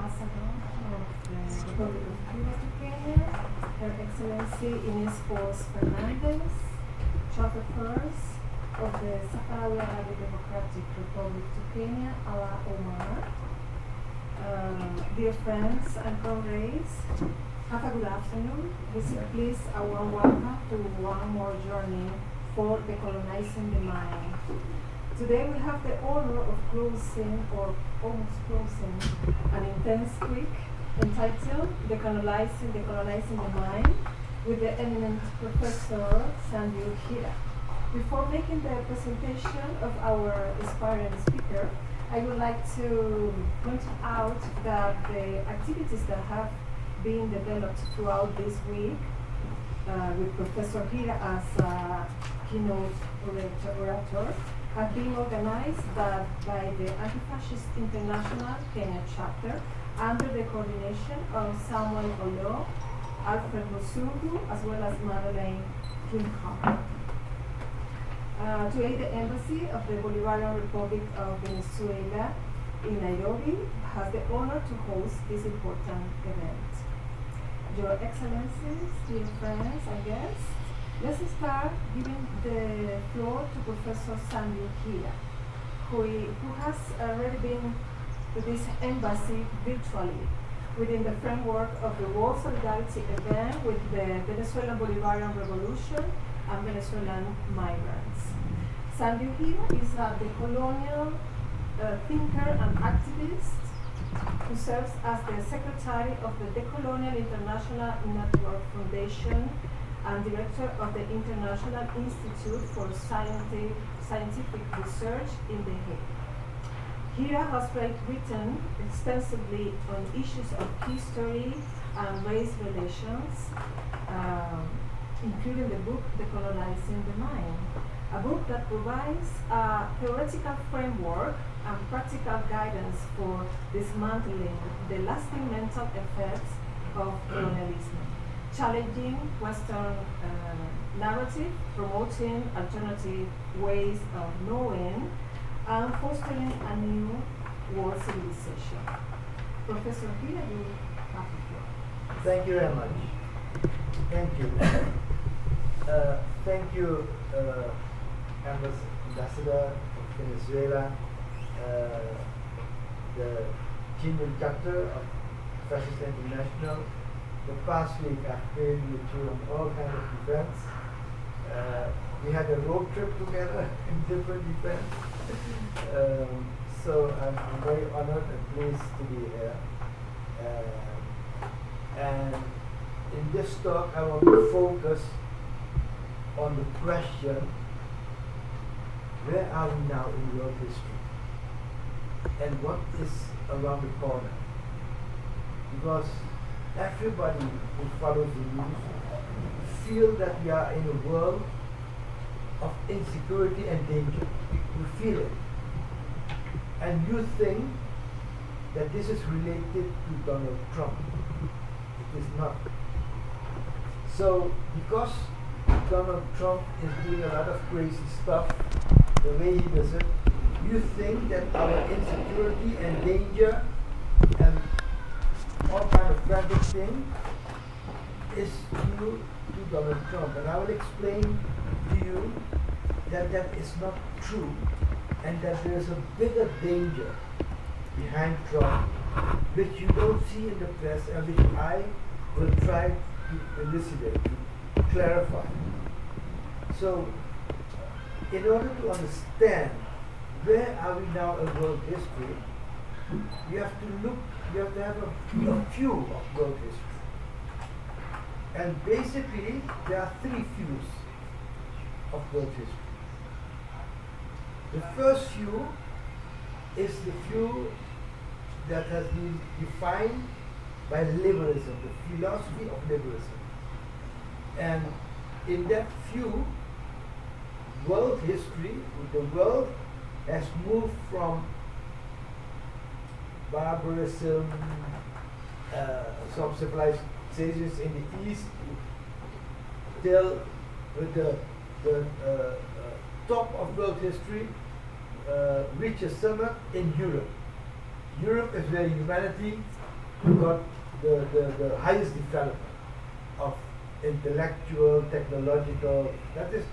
Ambassador of the Republic of Cuba to Kenya, Her Excellency Inés Foz Fernandez, Charter First of the Sahrawi Arabic Democratic Republic to Kenya, Ala Omar, dear friends and comrades, have a good afternoon. Please a warm welcome to one more journey for decolonizing the mind. Today we have the honor of closing, or almost closing, an intense week entitled Decolonizing the Mind with the eminent Professor Sandy Hira. Before making the presentation of our inspiring speaker, I would like to point out that the activities that have been developed throughout this week with Professor Hira as a keynote orator have been organized by the Anti-Fascist International Kenya chapter under the coordination of Samuel Olo, Alfred Musugu, as well as Madeleine Kimham. To aid the Embassy of the Bolivarian Republic of Venezuela in Nairobi has the honor to host this important event. Your Excellencies, dear friends and guests, let's start giving the floor to Professor Sandy Hira, who has already been to this embassy virtually within the framework of the World Solidarity event with the Venezuelan Bolivarian Revolution and Venezuelan migrants. Sandy Hira is a decolonial thinker and activist who serves as the secretary of the Decolonial International Network Foundation and director of the International Institute for Scientific Research in The Hague. Hira has written extensively on issues of history and race relations, including the book Decolonizing the Mind, a book that provides a theoretical framework and practical guidance for dismantling the lasting mental effects of colonialism, challenging Western narrative, promoting alternative ways of knowing, and fostering a new world civilization. Professor Hira, you have the floor. Thank you very much. Thank you. Thank you, Ambassador of Venezuela, the Kenyan chapter of Fascist International. The past week I've been with you on all kinds of events. We had a road trip together in different events. So I'm very honored and pleased to be here. And in this talk I want to focus on the question, where are we now in world history? And what is around the corner? Because everybody who follows the news feel that we are in a world of insecurity and danger. You feel it. And you think that this is related to Donald Trump. It is not. So, because Donald Trump is doing a lot of crazy stuff, the way he does it, you think that our insecurity and danger and all kind of tragic thing is due to Donald Trump. And I will explain to you that that is not true and that there is a bigger danger behind Trump which you don't see in the press and which I will try to elucidate, to clarify. So, in order to understand where are we now in world history, you have to have a view of world history. And basically, there are three views of world history. The first view is the view that has been defined by liberalism, the philosophy of liberalism. And in that view, world history, the world has moved from barbarism, some civilizations in the East, till with the top of world history reach a summit in Europe. Europe is where humanity you got the highest development of intellectual, technological, that is,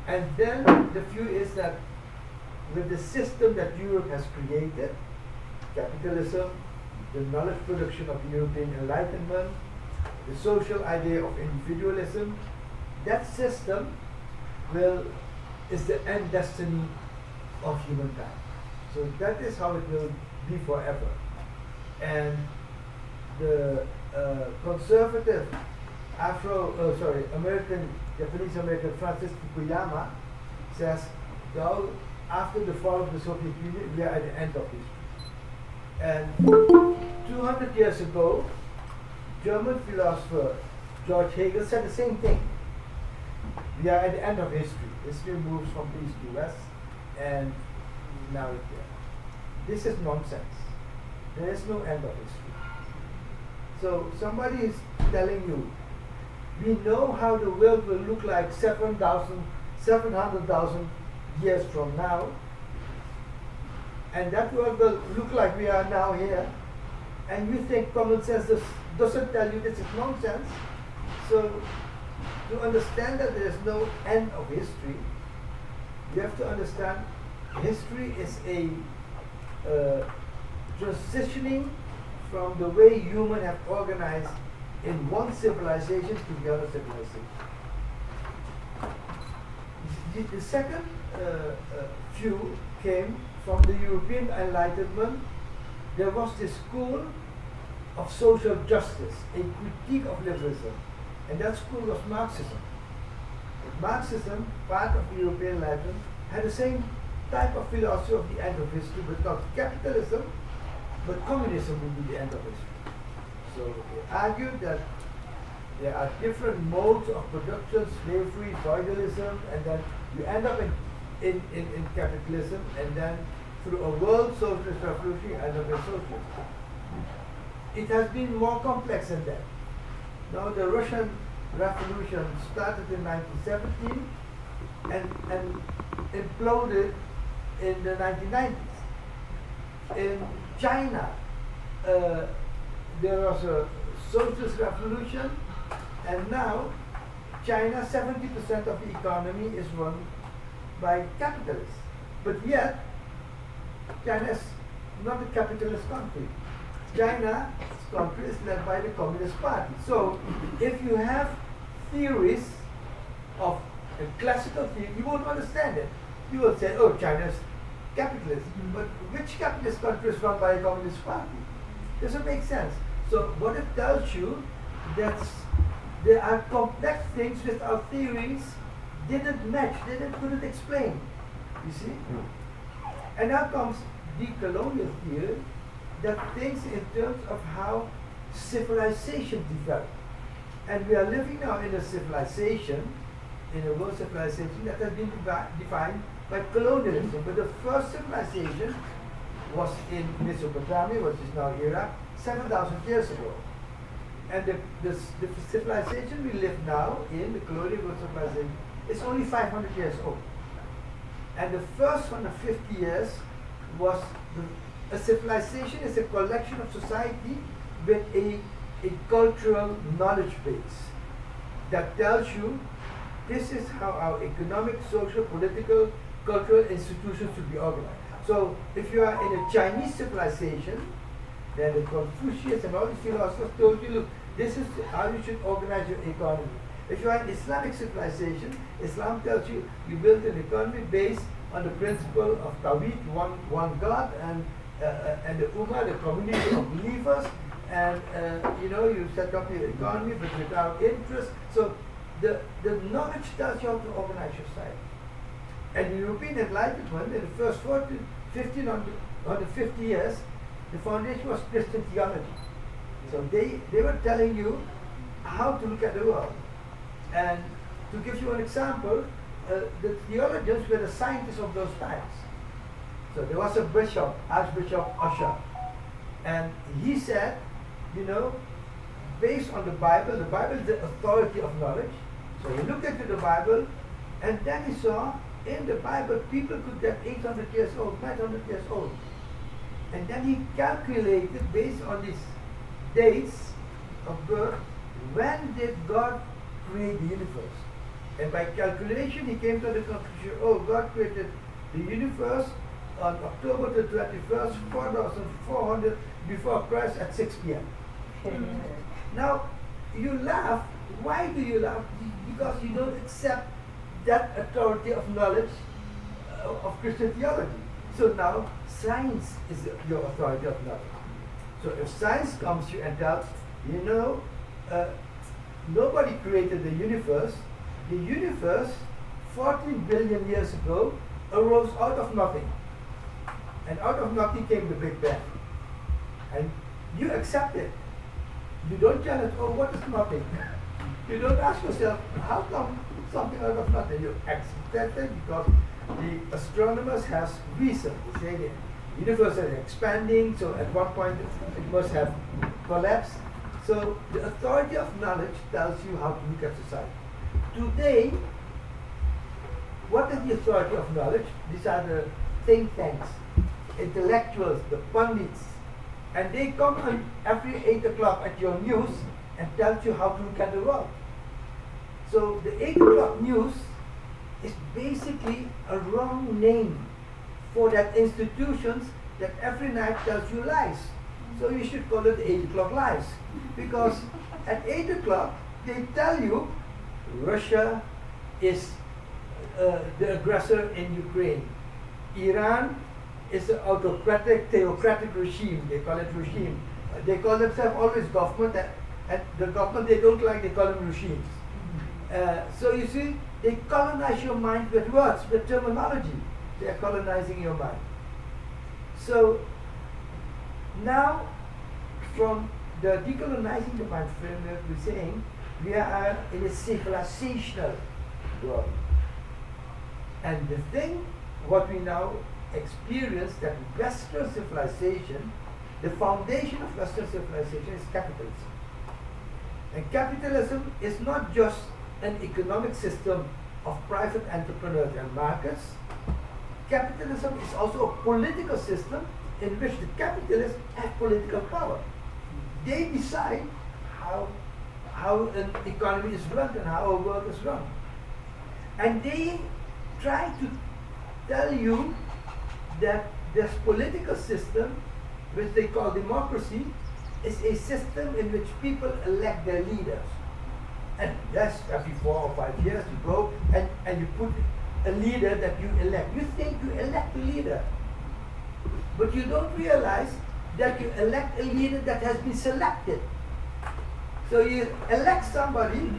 and then the view is that with the system that Europe has created, capitalism, the knowledge production of European Enlightenment, the social idea of individualism, that system is the end destiny of humankind. So that is how it will be forever. And the conservative Japanese American Francis Fukuyama says, now after the fall of the Soviet Union, we are at the end of history. And 200 years ago, German philosopher George Hegel said the same thing. We are at the end of history. History moves from east to west, and now it's there. This is nonsense. There is no end of history. So somebody is telling you, we know how the world will look like 700,000 years from now, and that world will look like we are now here, and you think common sense doesn't tell you this is nonsense. So to understand that there is no end of history, you have to understand history is a transitioning from the way humans have organized in one civilization to the other civilization. The second view came from the European Enlightenment. There was this school of social justice, a critique of liberalism, and that school was Marxism. Marxism, part of the European Enlightenment, had the same type of philosophy of the end of history, but not capitalism, but communism would be the end of history. So they argued that there are different modes of production, slavery, feudalism, and then you end up in capitalism, and then through a world socialist revolution, you end up in socialism. It has been more complex than that. Now the Russian Revolution started in 1917 and imploded in the 1990s. In China, there was a socialist revolution, and now China, 70% of the economy is run by capitalists. But yet, China is not a capitalist country. China's country is led by the Communist Party. So, if you have theories of a classical theory, you won't understand it. You will say, oh, China's capitalist. But which capitalist country is run by a Communist Party? Doesn't make sense. So, what it tells you that there are complex things which our theories didn't match, couldn't explain. You see? And now comes the colonial theory that thinks in terms of how civilization developed. And we are living now in a civilization, in a world civilization that has been defined by colonialism. But the first civilization was in Mesopotamia, which is now Iraq, 7,000 years ago. And the civilization we live now in, the colonial world civilization, is only 500 years old. And the first 150 years was a civilization is a collection of society with a cultural knowledge base that tells you this is how our economic, social, political, cultural institutions should be organized. So if you are in a Chinese civilization, then the Confucius and all these philosophers told you, look, this is how you should organize your economy. If you are in Islamic civilization, Islam tells you you build an economy based on the principle of Tawhid, one God, and the Ummah, the community of believers, and you set up your economy but without interest. So the knowledge tells you how to organize your society. And the European Enlightenment, in the first 150 years, the foundation was Christian theology. So they were telling you how to look at the world. And to give you an example, the theologians were the scientists of those times. So there was a bishop, Archbishop Usher, and he said, based on the Bible is the authority of knowledge. So he looked into the Bible, and then he saw in the Bible people could get 800 years old, 900 years old. And then he calculated based on this dates of birth. When did God create the universe? And by calculation, he came to the conclusion, oh, God created the universe on October the 21st, 4,400 before Christ at 6 p.m. Now, you laugh. Why do you laugh? Because you don't accept that authority of knowledge of Christian theology. So now, science is your authority of knowledge. So if science comes to you and tells, you know, nobody created the universe. The universe, 14 billion years ago, arose out of nothing. And out of nothing came the Big Bang. And you accept it. You don't challenge, oh, what is nothing? You don't ask yourself, how come something out of nothing? You accept it because the astronomers has reason. They say the universe is expanding, so at one point it must have collapsed. So the authority of knowledge tells you how to look at society. Today, what is the authority of knowledge? These are the think tanks, intellectuals, the pundits, and they come on every 8 o'clock at your news and tell you how to look at the world. So the 8 o'clock news is basically a wrong name for that institutions that every night tells you lies. So you should call it 8 o'clock lies. Because at 8 o'clock they tell you Russia is the aggressor in Ukraine. Iran is an autocratic, theocratic regime. They call it regime. They call themselves always government, and the government they don't like, they call them regimes. So you see, they colonize your mind with words, with terminology. They are colonizing your mind. So now, from the decolonizing the mind framework, we're saying we are in a civilizational world. And the thing, what we now experience, that Western civilization, the foundation of Western civilization is capitalism. And capitalism is not just an economic system of private entrepreneurs and markets. Capitalism is also a political system in which the capitalists have political power. They decide how an economy is run and how a world is run. And they try to tell you that this political system, which they call democracy, is a system in which people elect their leaders. And yes, every 4 or 5 years you go and you put a leader that you elect. You think you elect a leader, but you don't realize that you elect a leader that has been selected. So you elect somebody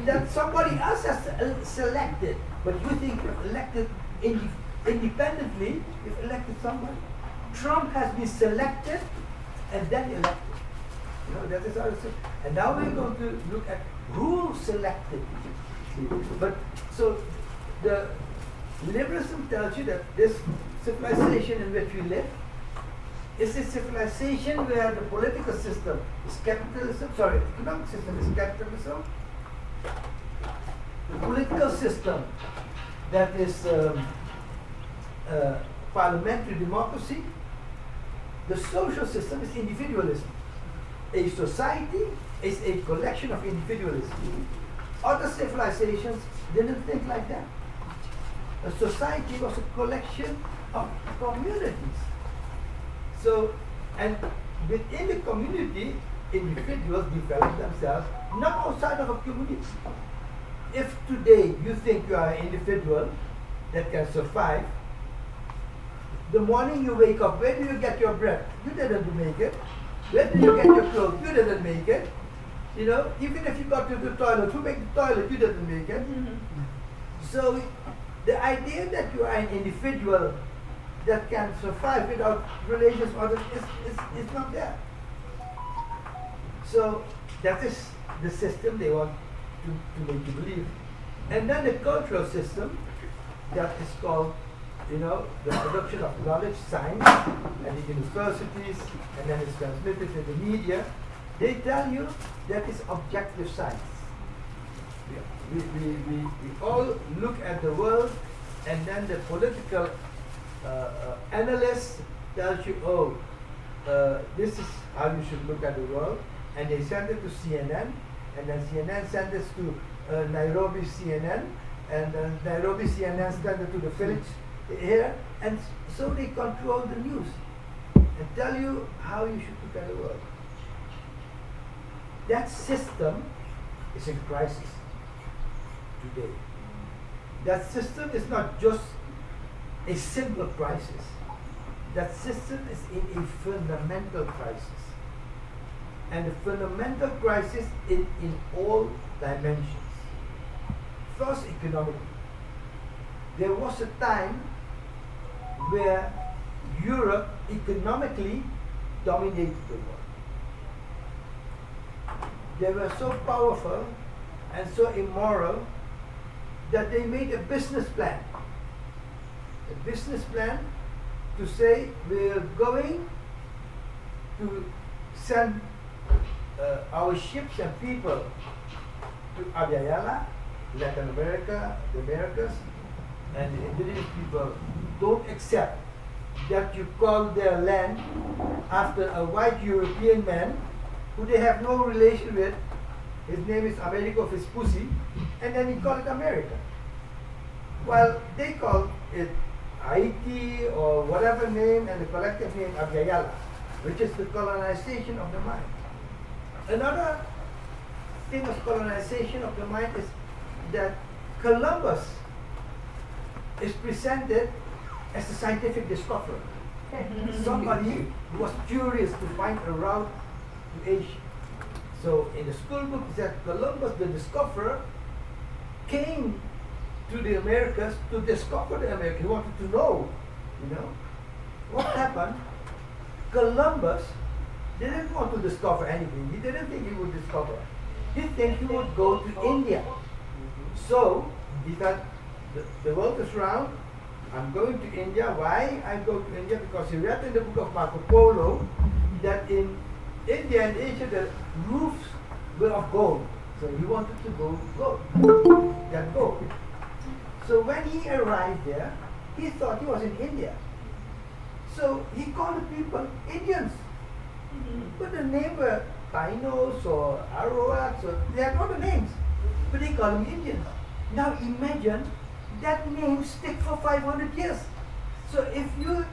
that somebody else has selected, but you think you've elected independently, you've elected somebody. Trump has been selected and then elected. You know, that is how it's. And now we're going to look at who selected. But so the liberalism tells you that this civilization in which we live is a civilization where the political system is capitalism, sorry, the economic system is capitalism, the political system that is parliamentary democracy, the social system is individualism. A society is a collection of individualism. Other civilizations didn't think like that. A society was a collection of communities. So, and within the community, individuals develop themselves not outside of a community. If today you think you are an individual that can survive, the morning you wake up, where do you get your bread? You didn't make it. Where do you get your clothes? You didn't make it. You know, even if you got to the toilet, who made the toilet? You didn't make it. So the idea that you are an individual that can survive without relations with others is not there. So that is the system they want to make you believe. And then the cultural system that is called, you know, the production of knowledge, science, and the universities, and then it's transmitted to the media. They tell you that it's objective science. We all look at the world, and then the political analyst tells you, oh, this is how you should look at the world, and they sent it to CNN, and then CNN sent this to Nairobi CNN, and then Nairobi CNN sent it to the village here, and so they control the news and tell you how you should look at the world. That system is in crisis today. That system is not just a simple crisis. That system is in a fundamental crisis. And the fundamental crisis in all dimensions. First, economically. There was a time where Europe economically dominated the world. They were so powerful and so immoral that they made a business plan. A business plan to say we're going to send our ships and people to Abya, Latin America, the Americas, and the indigenous people don't accept that you call their land after a white European man who they have no relation with. His name is Amerigo Vespucci, and then he call it America. Well, they call it Haiti or whatever name, and the collective name Abya, which is the colonization of the mind. Another famous colonization of the mind is that Columbus is presented as a scientific discoverer. Somebody who was curious to find a route to Asia. So in the school book it said Columbus, the discoverer, came to the Americas to discover the Americas. He wanted to know, what happened. Columbus didn't want to discover anything. He didn't think he would discover. He think he would go to India. So he thought, the world is round. I'm going to India. Why I go to India? Because he read in the book of Marco Polo that in India and Asia the roofs were of gold. So he wanted to get gold. So when he arrived there, he thought he was in India. So he called the people Indians. But the name were Tainos or Arawaks, or they had other names. But they called them Indians. Now imagine that name stick for 500 years. So if you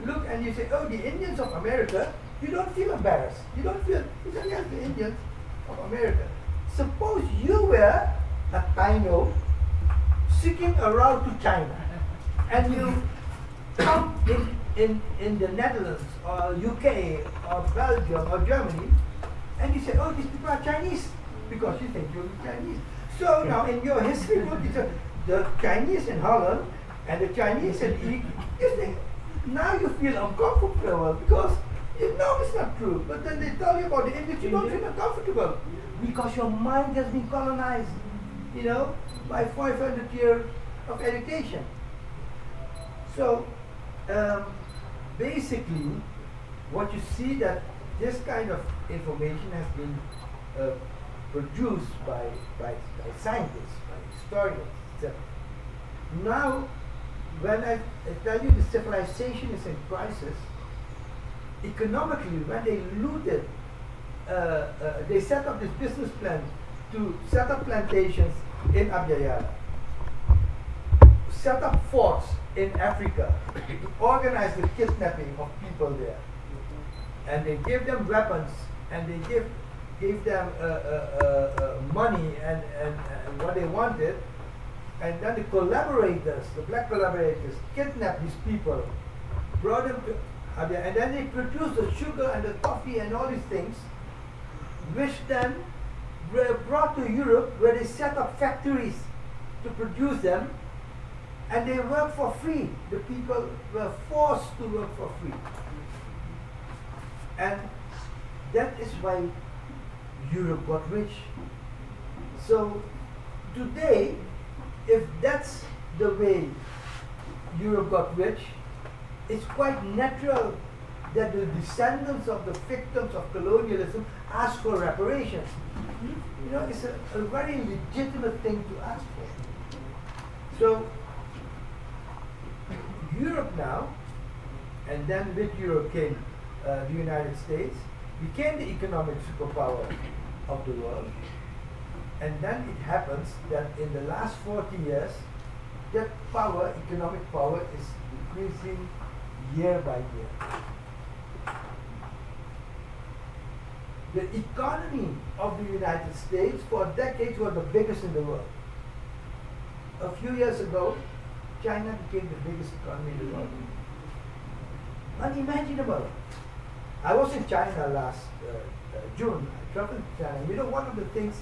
look and you say, oh, the Indians of America, you don't feel embarrassed. You don't feel, you say, yes, the Indians of America. Suppose you were a Taino seeking a route to China, and you come in the Netherlands or UK or Belgium or Germany, and you say, oh, these people are Chinese, because you think you're Chinese. So now in your history book, you say, the Chinese in Holland and the Chinese in Italy, you think, now you feel uncomfortable because you know it's not true. But then they tell you about the Indians, you don't feel uncomfortable because your mind has been colonized, by 500 years of education. So basically, what you see that this kind of information has been produced by scientists, by historians, etc. Now, when I tell you the civilization is in crisis, economically, when they looted, they set up this business plan to set up plantations in Abya, set up forts in Africa, to organize the kidnapping of people there. And they gave them weapons, and they gave them money and what they wanted. And then the collaborators, the black collaborators, kidnapped these people, brought them to Abya, and then they produced the sugar and the coffee and all these things, which then were brought to Europe, where they set up factories to produce them, and they worked for free. The people were forced to work for free. And that is why Europe got rich. So today, if that's the way Europe got rich, it's quite natural that the descendants of the victims of colonialism ask for reparations. It's a very legitimate thing to ask for. So Europe now, and then with Europe came the United States, became the economic superpower of the world. And then it happens that in the last 40 years, that power, economic power, is decreasing year by year. The economy of the United States for decades was the biggest in the world. A few years ago, China became the biggest economy in the world. Unimaginable. I was in China last June. I traveled to China. You know, one of the things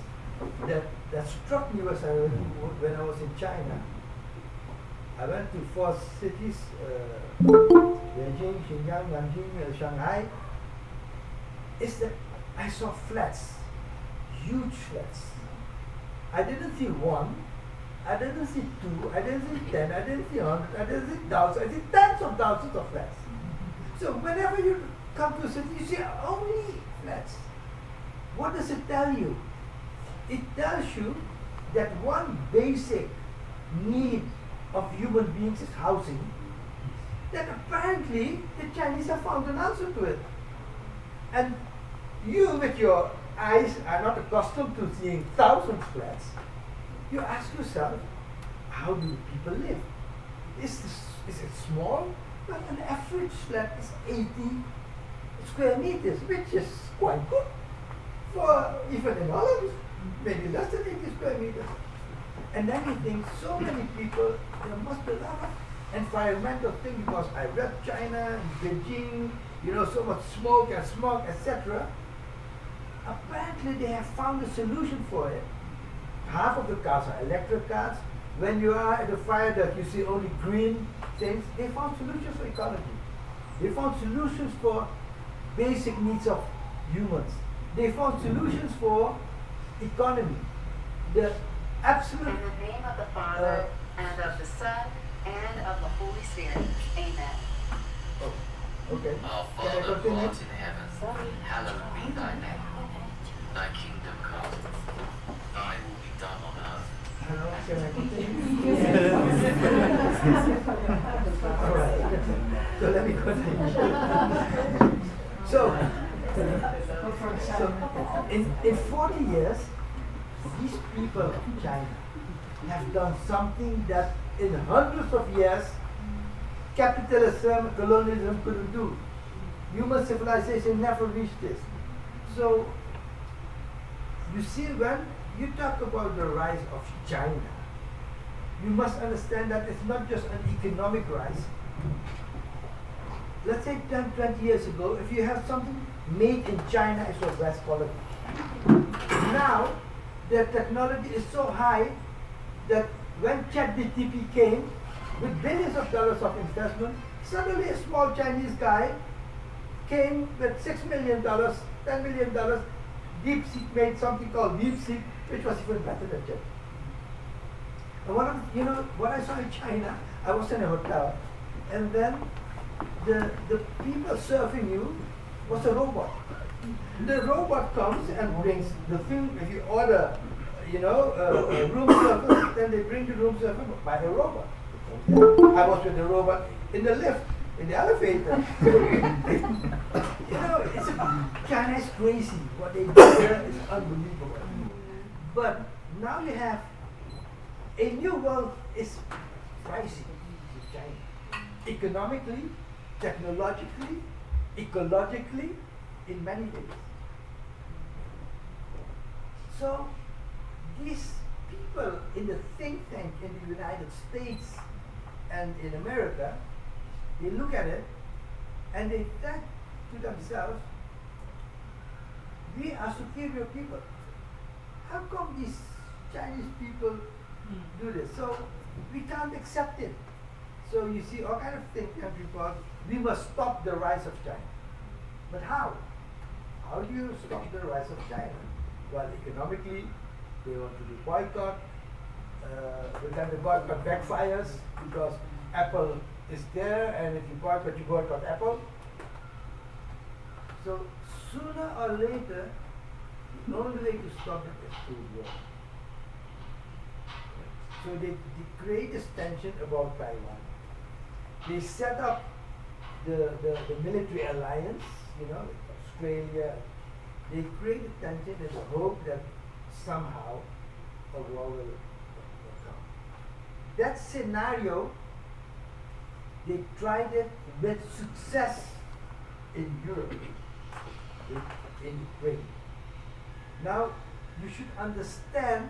that struck me was when I was in China, I went to 4 cities, Beijing, Xinjiang, Nanjing, Shanghai. Is that I saw flats, huge flats. I didn't see one, I didn't see 2, I didn't see 10, I didn't see 100, I didn't see thousands, I see tens of thousands of flats. So whenever you come to a city, you see only flats. What does it tell you? It tells you that one basic need of human beings is housing, that apparently the Chinese have found an answer to it. And you, with your eyes, are not accustomed to seeing thousands of flats. You ask yourself, how do people live? Is it small? Well, an average flat is 80 square meters, which is quite good for even in Holland, maybe less than 80 square meters. And then you think, so many people, there must be a lot of environmental thing, because I read China, Beijing, you know, so much smoke and smog, etc. Apparently they have found a solution for it. Half of the cars are electric cars. When you are at a fire that you see only green things, they found solutions for ecology. They found solutions for basic needs of humans. They found solutions for economy. The absolute... In the name of the Father, and of the Son, and of the Holy Spirit. Amen. Oh, okay. Our Can I Father who continue? art in heaven, hallowed be thy name. Thy kingdom come, thy will be done on earth. Hello, can I continue? All right. So let me continue. So in 40 years, these people of China have done something that in hundreds of years capitalism, colonialism couldn't do. Human civilization never reached this. So you see, when you talk about the rise of China, you must understand that it's not just an economic rise. Let's say 10, 20 years ago, if you have something made in China, it was best quality. Now, the technology is so high that when ChatGPT came, with billions of dollars of investment, suddenly a small Chinese guy came with $6 million, $10 million. DeepSeek made something called DeepSeek, which was even better than ChatGPT. And what I saw in China, I was in a hotel, and then the people serving you was a robot. The robot comes and brings the thing. If you order, a room service, then they bring the room service by a robot. I was with the robot in the lift, in the elevator. China is crazy. What they do there is unbelievable. But now you have a new world is rising in China. Economically, technologically, ecologically, in many ways. So these people in the think tank in the United States and in America, they look at it and they think to themselves, we are superior people. How come these Chinese people do this? So we can't accept it. So you see all kind of think tank reports, we must stop the rise of China. But how? How do you stop the rise of China? Well, economically, they want to do boycott. But then the boycott backfires because Apple is there, and if you boycott Apple. So sooner or later, the only way to stop it is through war. So they create this tension about Taiwan. They set up the military alliance, Australia, they created tension in the hope that somehow a war will come. That scenario, they tried it with success in Europe, in Ukraine. Now, you should understand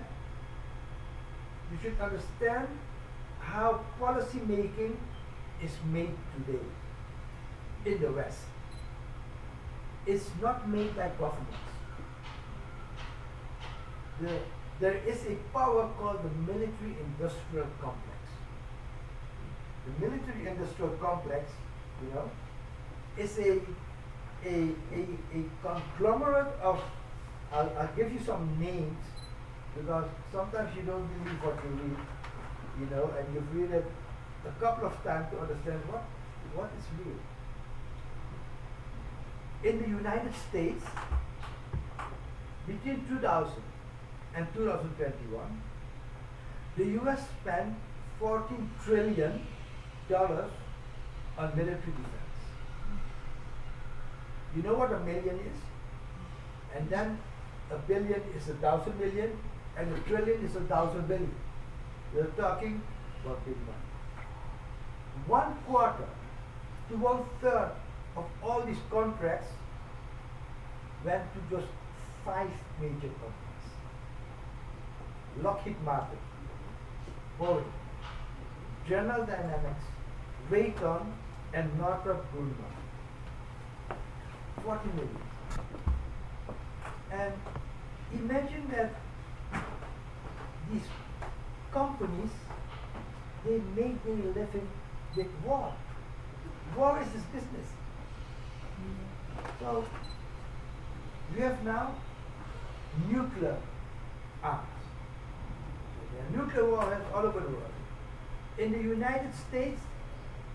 how policy making is made today in the West. It's not made by governments. There is a power called the military-industrial complex. The military-industrial complex, you know, is a conglomerate of, I'll give you some names, because sometimes you don't believe what you read, you know, and you've read it a couple of times to understand what is real. In the United States, between 2000 and 2021, the US spent $14 trillion on military defense. You know what a million is? And then a billion is 1,000 million, and a trillion is 1,000 billion. We're talking about big money. 1/4 to 1/3 of all these contracts went to just 5 major companies: Lockheed Martin, Boeing, General Dynamics, Raytheon, and Northrop Grumman. 40 million. And imagine that these companies, they make their living with war. War is this business. So we have now nuclear arms. There are nuclear warheads all over the world. In the United States,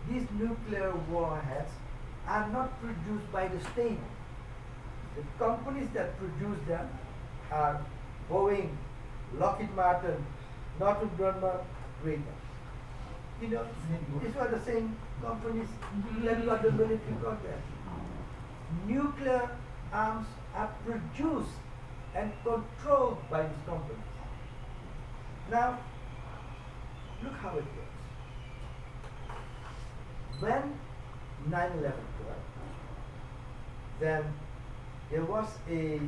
these nuclear warheads are not produced by the state. The companies that produce them are Boeing, Lockheed Martin, Northrop Grumman, Raytheon. You know, these were the same companies that got the military contract. Nuclear arms are produced and controlled by these companies. Now, look how it works. When 9/11 occurred, then there was a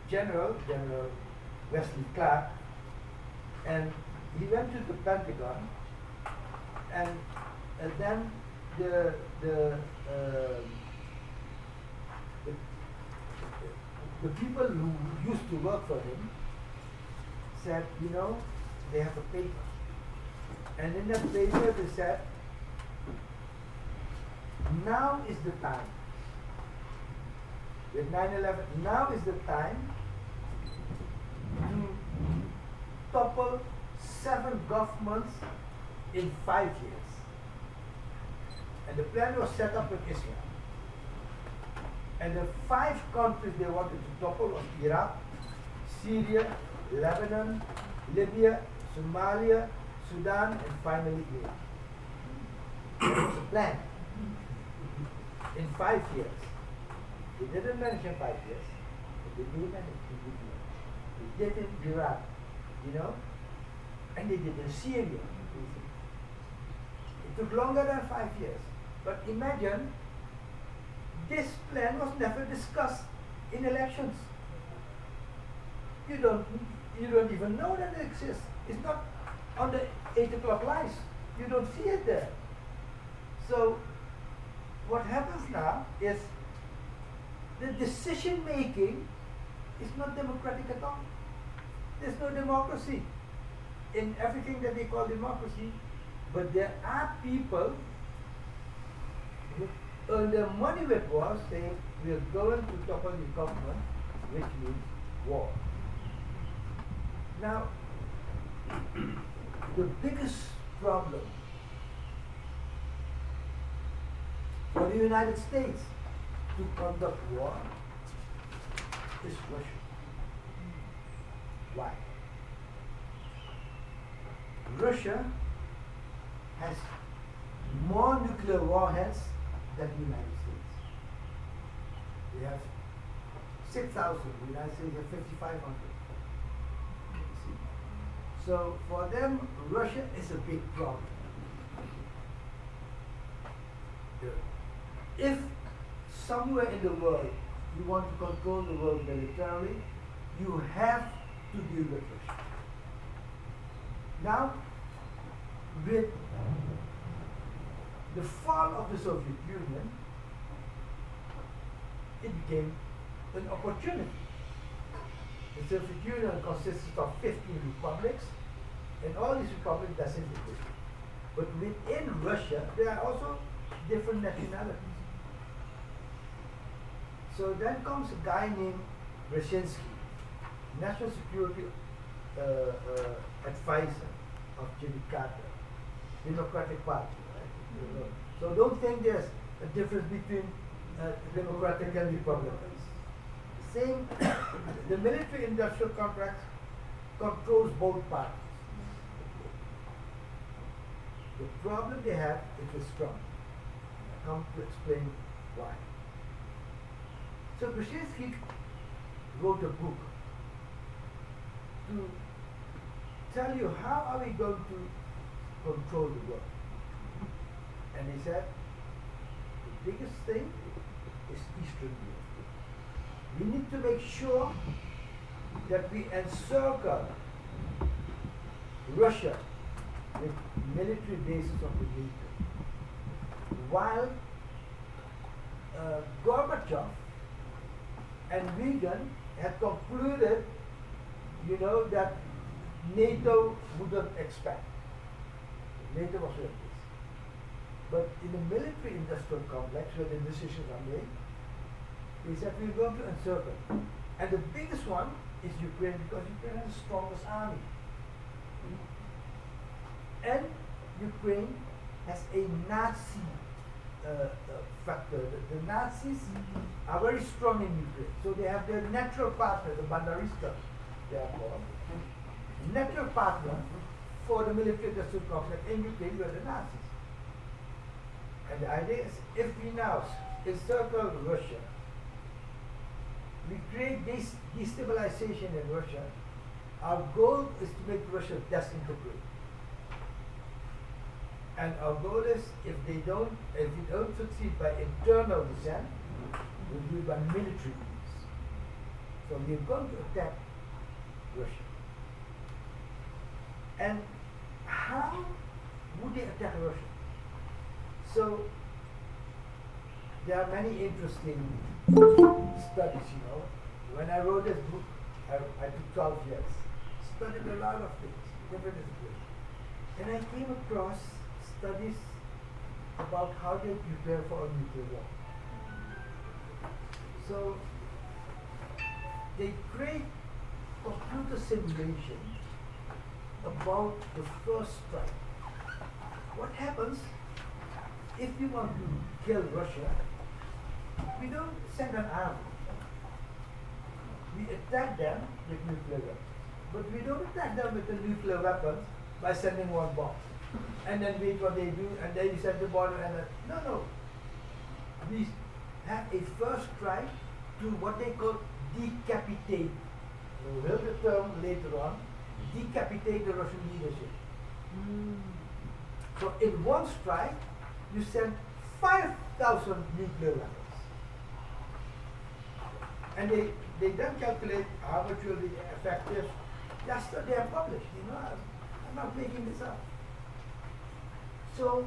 General Wesley Clark, and he went to the Pentagon, and then the people who used to work for him said, you know, they have a paper, and in that paper they said, now is the time. With 9/11, now is the time to topple 7 governments in 5 years. And the plan was set up with Israel. And the 5 countries they wanted to topple was Iraq, Syria, Lebanon, Libya, Somalia, Sudan, and finally Iran. That was a plan. In 5 years. They didn't mention 5 years, but they did it in Libya. They did it in Iraq, you know, and they did it in Syria. It took longer than 5 years. But imagine, this plan was never discussed in elections. You don't even know that it exists. It's not on the 8 o'clock lines. You don't see it there. So what happens now is the decision making is not democratic at all. There's no democracy in everything that they call democracy, but there are people who earn their money with war saying we are going to topple the government, which means war. Now, the biggest problem for the United States to conduct war is Russia. Why? Russia has more nuclear warheads than the United States. They have 6,000. The United States have 5,500. So for them, Russia is a big problem. If somewhere in the world you want to control the world militarily, you have to deal with Russia. Now, with the fall of the Soviet Union, it became an opportunity. The Soviet Union consisted of 15 republics, and all these republics disintegrated. But within Russia, there are also different nationalities. So then comes a guy named Brzezinski, National Security Advisor of Jimmy Carter, Democratic Party. Right? So don't think there's a difference between Democratic and Republicans. Same, the military-industrial complex controls both parties. The problem they have is with Trump. I come to explain why. So Brzezinski wrote a book to tell you how are we going to control the world. And he said, the biggest thing is Eastern Europe. We need to make sure that we encircle Russia with military bases of the NATO. While Gorbachev and Reagan had concluded, that NATO wouldn't expand. NATO was like this. But in the military-industrial complex, where the decisions are made, they said we're going to encircle. And the biggest one is Ukraine, because Ukraine has the strongest army. And Ukraine has a Nazi factor. The Nazis are very strong in Ukraine. So they have their natural partner, the Banderistas, they are called. Natural partner for the military industrial complex in Ukraine were the Nazis. And the idea is, if we now encircle Russia, we create this destabilization in Russia, our goal is to make Russia disintegrate. And our goal is, if we don't succeed by internal dissent, we'll do it by military means. So we're going to attack Russia. And how would they attack Russia? So there are many interesting studies, When I wrote this book, I took 12 years, studied a lot of things, different disciplines. And I came across studies about how they prepare for a nuclear war. So they create computer simulation about the first strike. What happens if we want to kill Russia? We don't send an army. We attack them with nuclear weapons. But we don't attack them with the nuclear weapons by sending one bomb. And then wait what they do, and then you send the bomb, and then, no. We have a first strike to what they call decapitate. We will the term later on, decapitate the Russian leadership. So in one strike, you send 5,000 nuclear weapons. And they then calculate how much will be effective. They are published, I'm not making this up. So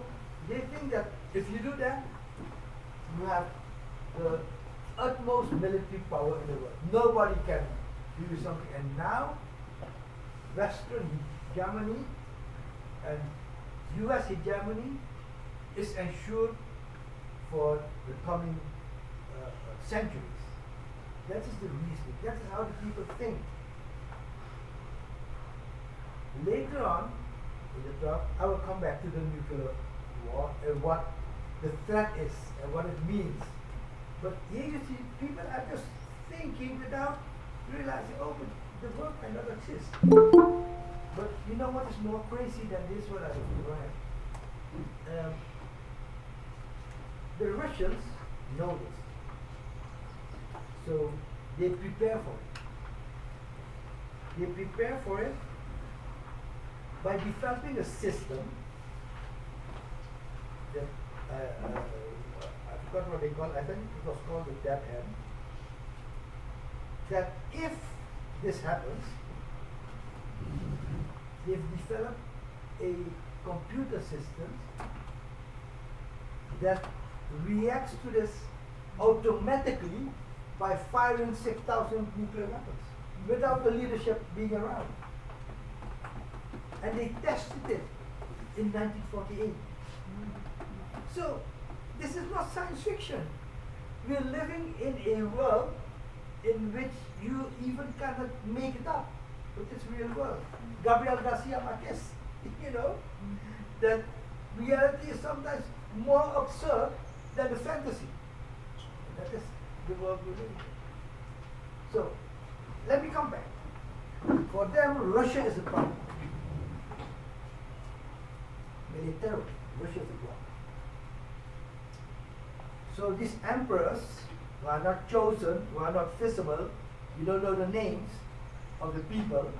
they think that if you do that, you have the utmost military power in the world. Nobody can do something. And now, Western Germany and US hegemony is ensured for the coming centuries. That is the reason. That is how the people think. Later on, in the talk, I will come back to the nuclear war and what the threat is and what it means. But here you see, people are just thinking without realizing, but the world cannot exist. But you know what is more crazy than this? What I do, right? The Russians know this. So they prepare for it. They prepare for it by developing a system that I forgot what they call it. I think it was called the DTM. That if this happens, they've developed a computer system that reacts to this automatically by firing 6,000 nuclear weapons without the leadership being around. And they tested it in 1948. So, this is not science fiction. We're living in a world in which you even cannot make it up, but it's real world. Gabriel Garcia Marquez, that reality is sometimes more absurd than the fantasy. That is the world we live in. So, let me come back. For them, Russia is a problem. Militarily, Russia is a problem. So these emperors, who are not chosen, who are not visible, you don't know the names of the people,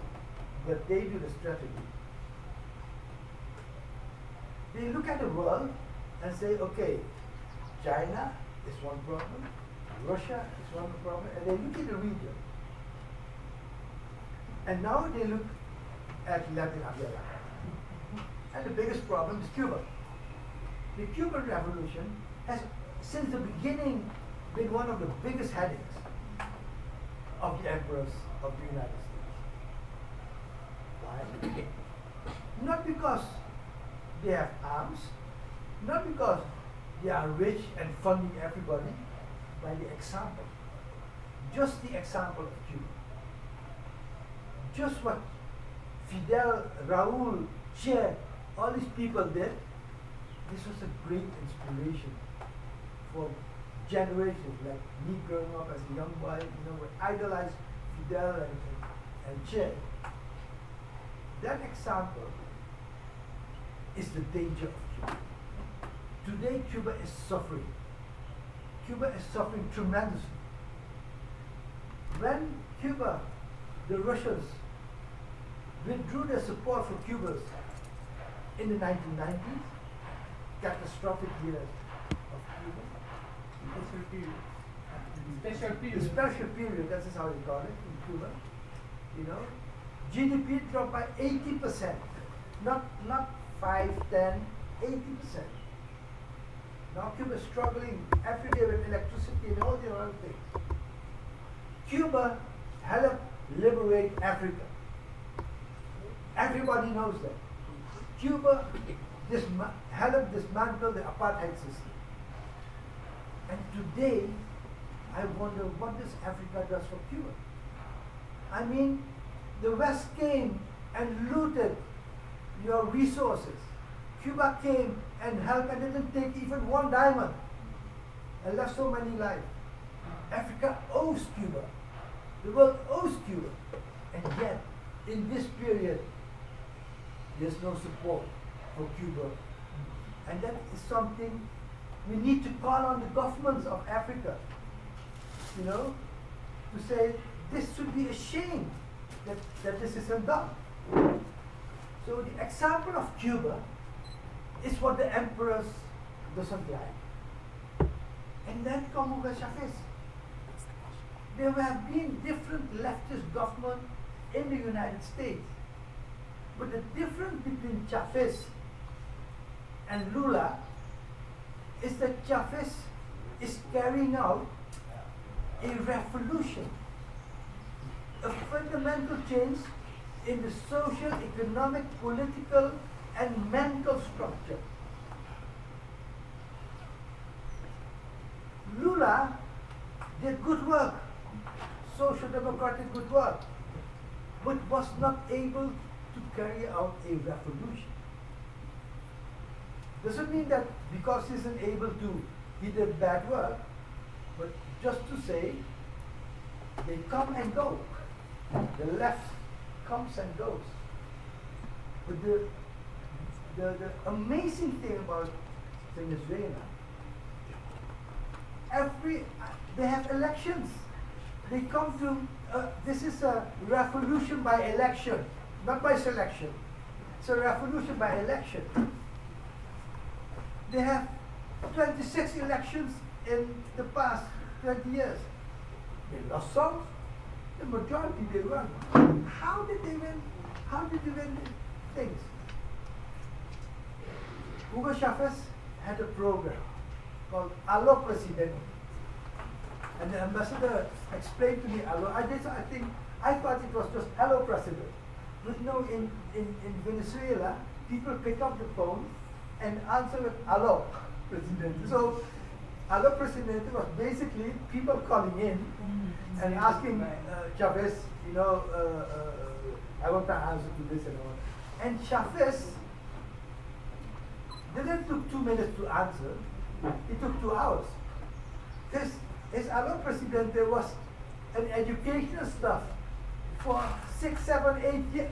but they do the strategy. They look at the world and say, okay, China is one problem, Russia is one problem, and they look at the region. And now they look at Latin America. And the biggest problem is Cuba. The Cuban Revolution has, since the beginning, been one of the biggest headaches of the emperors of the United States. Why? Not because they have arms, not because they are rich and funding everybody, by the example. Just the example of Cuba. Just what Fidel, Raul, Che, all these people did, this was a great inspiration for generations, like me growing up as a young boy, we idolized Fidel and Che. That example is the danger of Cuba. Today, Cuba is suffering. Cuba is suffering tremendously. When Cuba, the Russians, withdrew their support for Cubans in the 1990s, catastrophic years of Cuba. Special period. The special period, that is how they call it in Cuba. GDP dropped by 80%. Not 5, 10, 80%. Now Cuba is struggling every day with electricity and all the other things. Cuba helped liberate Africa. Everybody knows that. Cuba helped dismantle the apartheid system. And today, I wonder what this Africa does for Cuba. I mean, the West came and looted your resources. Cuba came and helped and didn't take even one diamond and left so many lives. Africa owes Cuba. The world owes Cuba. And yet, in this period, there's no support for Cuba. And that is something we need to call on the governments of Africa, to say this should be a shame that this isn't done. So the example of Cuba is what the emperors doesn't like. And then come Hugo Chavez. There have been different leftist governments in the United States. But the difference between Chavez and Lula is that Chavez is carrying out a revolution, a fundamental change in the social, economic, political, and mental structure. Lula did good work, social democratic good work, but was not able to carry out a revolution. Doesn't mean that because he isn't able to, he did bad work, but just to say, they come and go. The left comes and goes. But the amazing thing about Venezuela they have elections. They come to, this is a revolution by election, not by selection. It's a revolution by election. They have 26 elections in the past 20 years. They lost some, the majority they won. How did they win? How did they win things? Hugo Chavez had a program called Allo Presidente. And the ambassador explained to me Allo. I thought it was just Hello President. But no, in Venezuela, people pick up the phone and answer with Allo Presidente. So Allo Presidente was basically people calling in and asking Chavez, I want to answer to this and all. And Chavez didn't took 2 minutes to answer. It took 2 hours. His Allo Presidente was an educational stuff for 6, 7, 8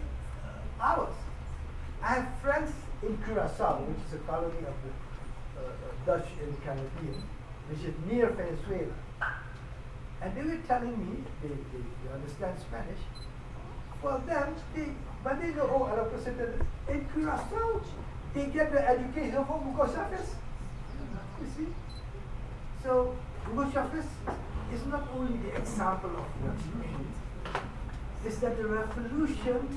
hours. I have friends in Curacao, which is a colony of the Dutch in the Caribbean, which is near Venezuela. And they were telling me, they understand Spanish. For them, when they know, oh, Allo Presidente, in Curacao, they get the education from Hugo Chavez. You see? So, Hugo Chavez is not only the example of revolution, it's that the revolution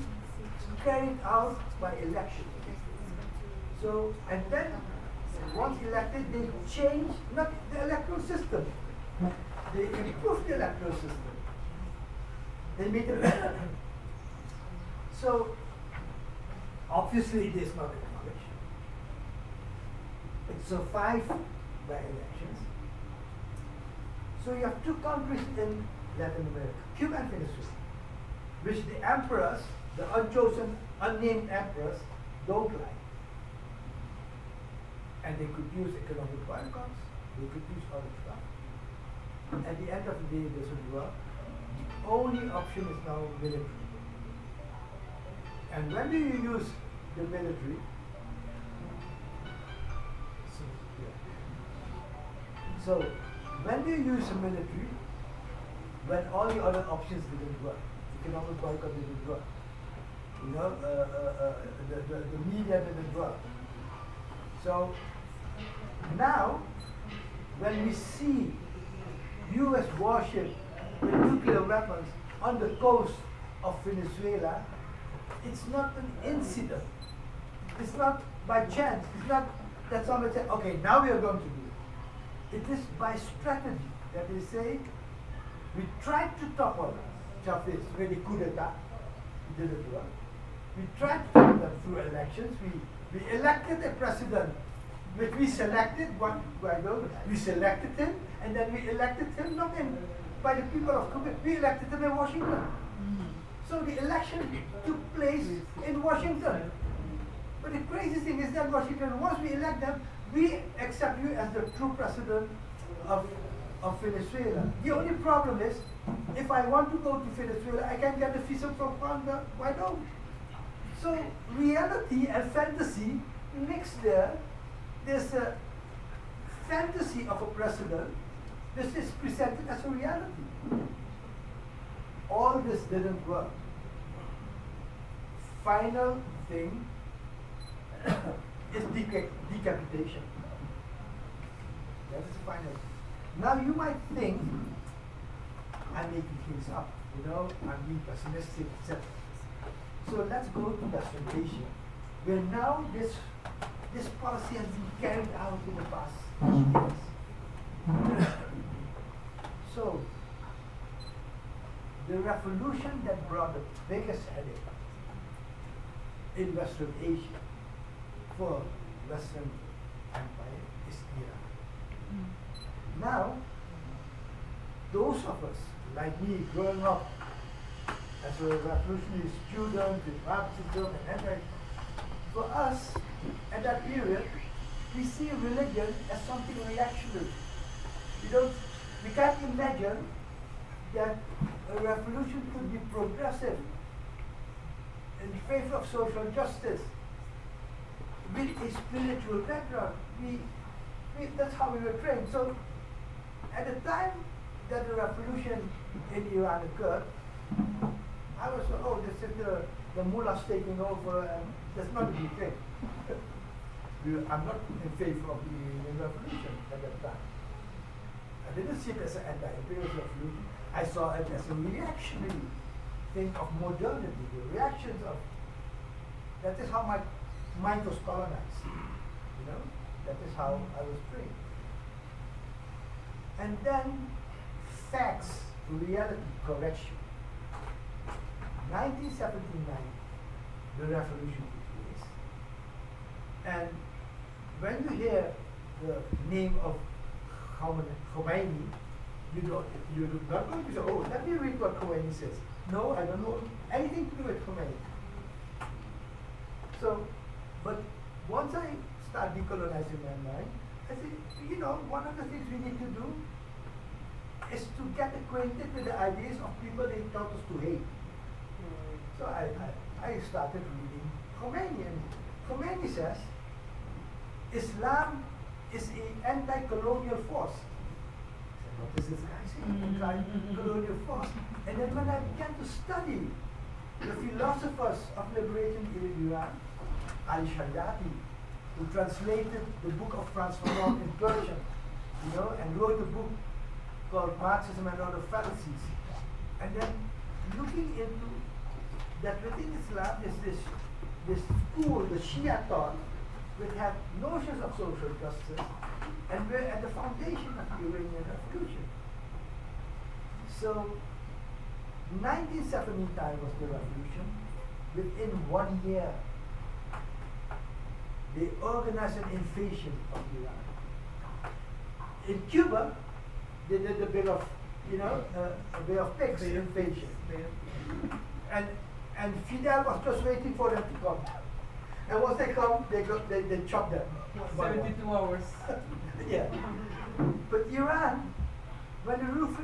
carried out by election. So, and then, once elected, they changed, not the electoral system, they improved the electoral system. They made it better. So, obviously it is not acknowledged. It survived by elections. So you have 2 countries in Latin America, Cuba and Venezuela, which the emperors, the unchosen, unnamed emperors, don't like. And they could use economic boycotts, they could use other stuff. At the end of the day, it doesn't work. The only option is now military. And when do you use the military? So, when do you use the military? When all the other options didn't work. Economic boycott didn't work. The media didn't work. So, now, when we see US warship with nuclear weapons on the coast of Venezuela, it's not an incident. It's not by chance. It's not that somebody said, okay, now we are going to do it. It is by strategy that they say, we tried to topple Chavez with the coup d'etat, it didn't work. We tried to topple them through elections. We elected a president, which we selected, we selected him, and then we elected him not by the people of Cuba, we elected him in Washington. So the election took place in Washington. But the crazy thing is that Washington, once we elect them, we accept you as the true president of Venezuela. The only problem is, if I want to go to Venezuela, I can get a visa from Rwanda. Why don't? So reality and fantasy mixed there. There's a fantasy of a president. This is presented as a reality. All this didn't work. Final thing is decapitation. That is the final. Now you might think I'm making things up, I'm being pessimistic, etc. So let's go to Venezuela, where now this policy has been carried out in the past years. So the revolution that brought the biggest headache in Western Asia for Western Empire is Iran. Now, those of us, like me, growing up as a revolutionary student with Marxism and anti, for us, at that period, we see religion as something reactionary. We can't imagine that a revolution could be progressive in favor of social justice with a spiritual background. That's how we were trained. So, at the time that the revolution in Iran occurred, I was, oh, this is the mullahs taking over, and that's not a good thing. I'm not in favor of the Iranian revolution at that time. I didn't see it as an anti-imperialist revolution. I saw it as a reactionary thing of modernity, the reactions of, that is how my mind was colonized, you know? That is how I was trained. And then facts, reality corrects you. 1979, the revolution took place. And when you hear the name of Khomeini, you're not going to say, oh, let me read what Khomeini says. No, I don't know anything to do with Khomeini. So, but once I start decolonizing my mind, I say, you know, one of the things we need to do is to get acquainted with the ideas of people they taught us to hate. So I started reading Khomeini, and Khomeini says Islam is an anti-colonial force. I said, what is this guy saying? Anti-colonial force. And then when I began to study the philosophers of liberation in Iran, Ali Shariati, who translated the book of Franz Fanon in Persian, you know, and wrote a book called Marxism and Other Fallacies. And then looking into that within Islam is this school, the Shia thought, which had notions of social justice and were at the foundation of the Iranian Revolution. So 1979 was the revolution. Within 1 year, they organized an invasion of Iran. In Cuba, they did the Bay of, you know, a Bay of Pigs invasion. And Fidel was just waiting for them to come. And once they come, they chop them. 72 hours. Yeah. But Iran, when the roof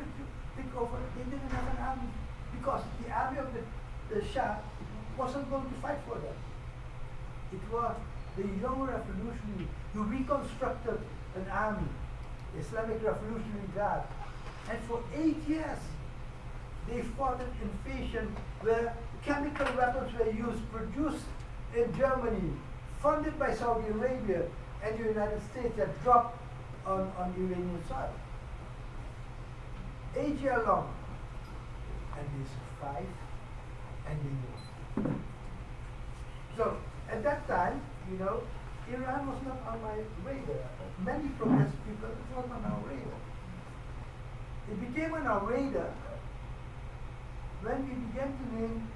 took over, they didn't have an army because the army of the Shah wasn't going to fight for them. It was the young revolutionary who reconstructed an army, Islamic Revolutionary Guard, and for 8 years they fought an invasion where chemical weapons were used, produced in Germany, funded by Saudi Arabia and the United States, that dropped on Iranian soil. 8 years long. And they survived and they moved. So at that time, you know, Iran was not on my radar. Many progressive people, it was on our radar. It became on our radar when we began to name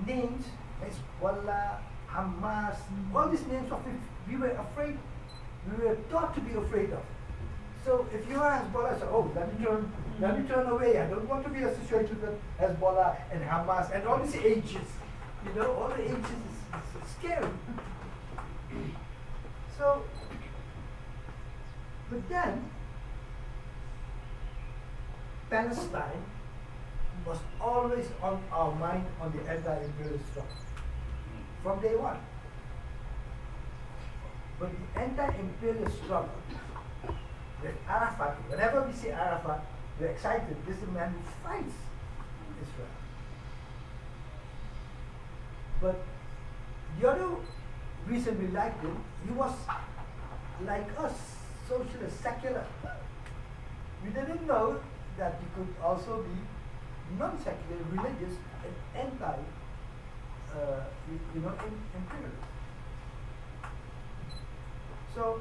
names, Hezbollah, Hamas, all these names of which we were afraid, we were taught to be afraid of. So if you are Hezbollah, say, oh, let me turn away. I don't want to be associated with Hezbollah and Hamas and all these H's. You know, all the H's is scary. So, but then, Palestine was always on our mind on the anti-imperialist struggle from day one. But the anti-imperialist struggle with Arafat, whenever we see Arafat, we're excited. This is a man who fights Israel. But the other reason we liked him, he was like us, socialist, secular. We didn't know that he could also be non-secular, religious, and imperialist. So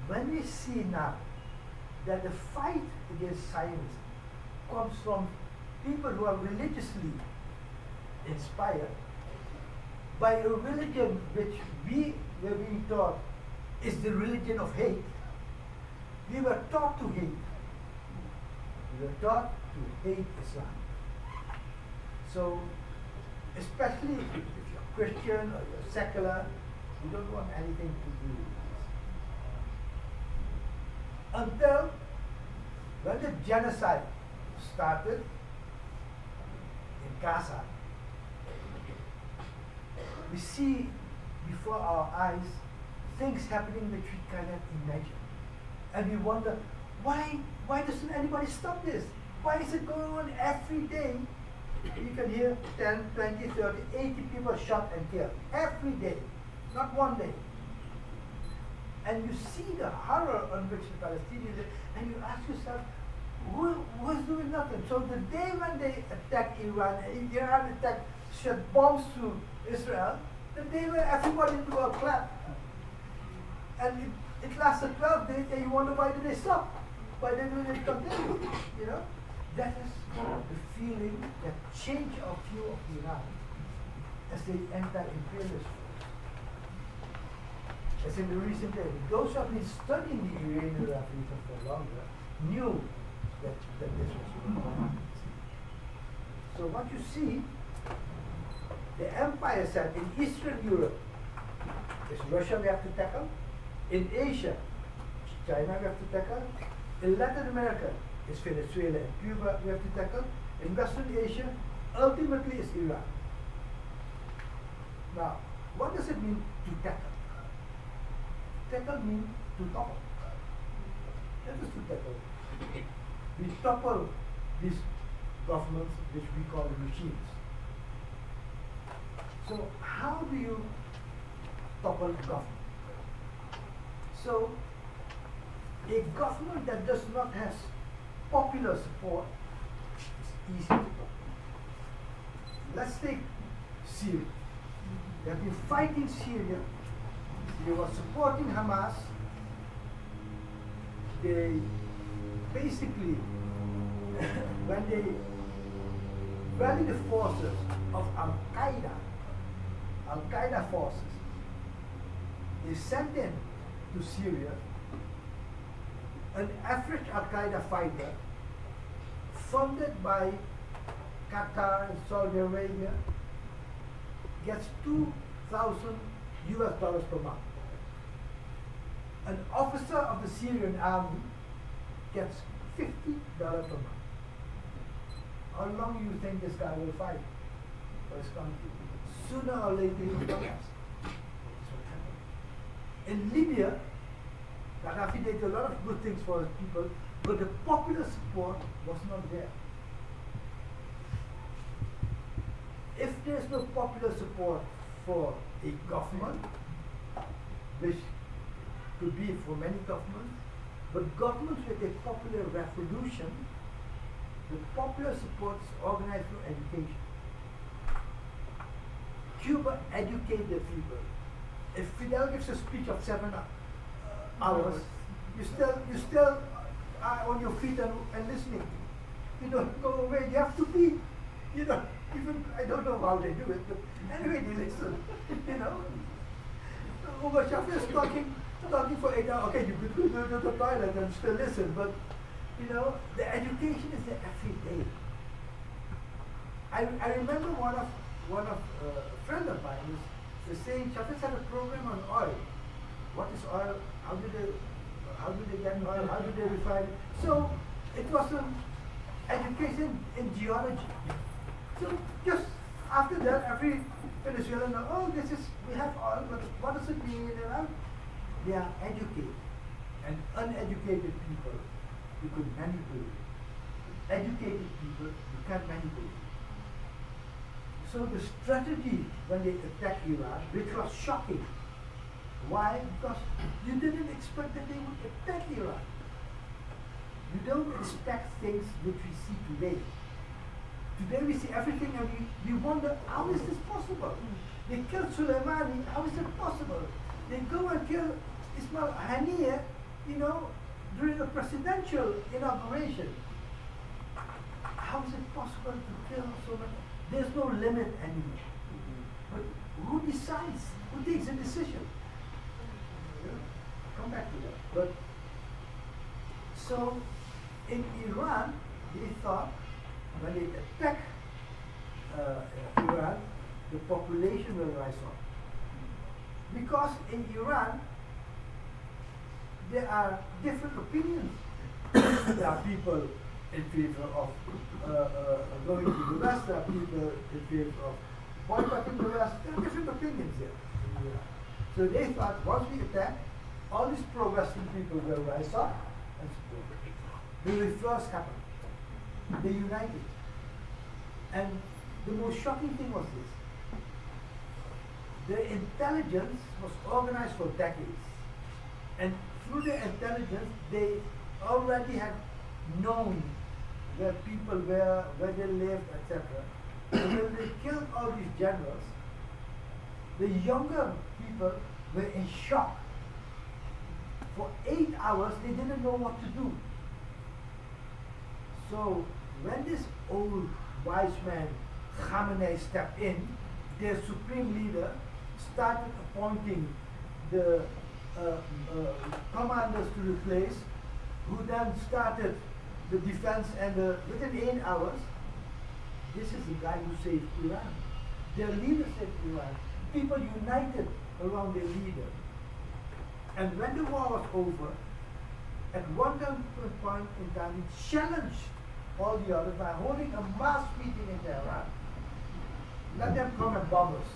when we see now that the fight against Zionism comes from people who are religiously inspired by a religion which we were being taught is the religion of hate. We were taught to hate. We were taught to hate Islam. So, especially if you're Christian or you're secular, you don't want anything to do with this. Until when the genocide started in Gaza, we see before our eyes things happening which we cannot imagine. And we wonder, why doesn't anybody stop this? Why is it going on every day? You can hear 10, 20, 30, 80 people shot and killed every day, not one day. And you see the horror on which the Palestinians live, and you ask yourself, who's doing nothing? So the day when they attack Iran, and Iran attacked, shot bombs to Israel, the day when everybody do a clap. And it lasted 12 days, and you wonder why did they stop? Why didn't it continue? You know? That is the feeling, that change of view of Iran as they enter imperialist force. As in the recent days, those who have been studying the Iranian Revolution for longer knew that this was going on. So what you see, the empire said in Eastern Europe, is Russia we have to tackle. In Asia, China we have to tackle. In Latin America, it's Venezuela and Cuba we have to tackle. In Western Asia, ultimately is Iran. Now, what does it mean to tackle? Tackle means to topple. That is to tackle. We topple these governments which we call the machines. So how do you topple a government? So a government that does not have popular support is easy to topple. Let's take Syria. They have been fighting Syria. They were supporting Hamas. They basically, when they rallied the forces of Al-Qaeda forces, they sent in to Syria an average Al-Qaeda fighter funded by Qatar and Saudi Arabia gets $2,000 per month. An officer of the Syrian army gets $50 per month. How long do you think this guy will fight for his country? Sooner or later he will collapse. In Libya, Gaddafi did a lot of good things for his people, but the popular support was not there. If there's no popular support for a government, which could be for many governments, but governments with a popular revolution, the popular support is organized through education. Cuba educated the people. If Fidel gives a speech of 7 hours, you still are on your feet and listening. You don't go away. You have to be, even I don't know how they do it, but anyway they listen. Hugo Chavez is talking for 8 hours. Okay, you could go to the toilet and still listen, but the education is there every day. I remember one of a friend of mine was saying Chavez had a program on oil. What is oil? How do they get oil? How do they refine it? So it was an education in geology. So just after that, every Venezuelan knows, we have oil, but what does it mean? They are educated, and uneducated people you could manipulate. Educated people you can't manipulate. So the strategy when they attacked Iran, which was shocking. Why? Because you didn't expect that they would attack Iran. You don't expect things which we see today. Today we see everything and we wonder, how is this possible? They killed Soleimani, how is it possible? They go and kill Ismail Haniyeh, during a presidential inauguration. How is it possible to kill so many? There's no limit anymore. But who decides? Who takes a decision? Come back to that. But so in Iran, they thought when they attack Iran, the population will rise up. Because in Iran, there are different opinions. There are people in favor of going to the West, there are people in favor of boycotting the West. There are different opinions there in Iran. So they thought once we attack, all these pro-Western people will rise up and support. The reverse happened. They united. And the most shocking thing was this. The intelligence was organized for decades. And through the intelligence, they already had known where people were, where they lived, etc. And when they killed all these generals, the younger people were in shock. For 8 hours, they didn't know what to do. So when this old wise man, Khamenei, stepped in, their supreme leader started appointing the commanders to replace, who then started the defense, and within 8 hours, this is the guy who saved Iran. Their leader saved Iran. People united around their leader. And when the war was over, at one point in time, he challenged all the others by holding a mass meeting in Tehran. Let them come and bomb us.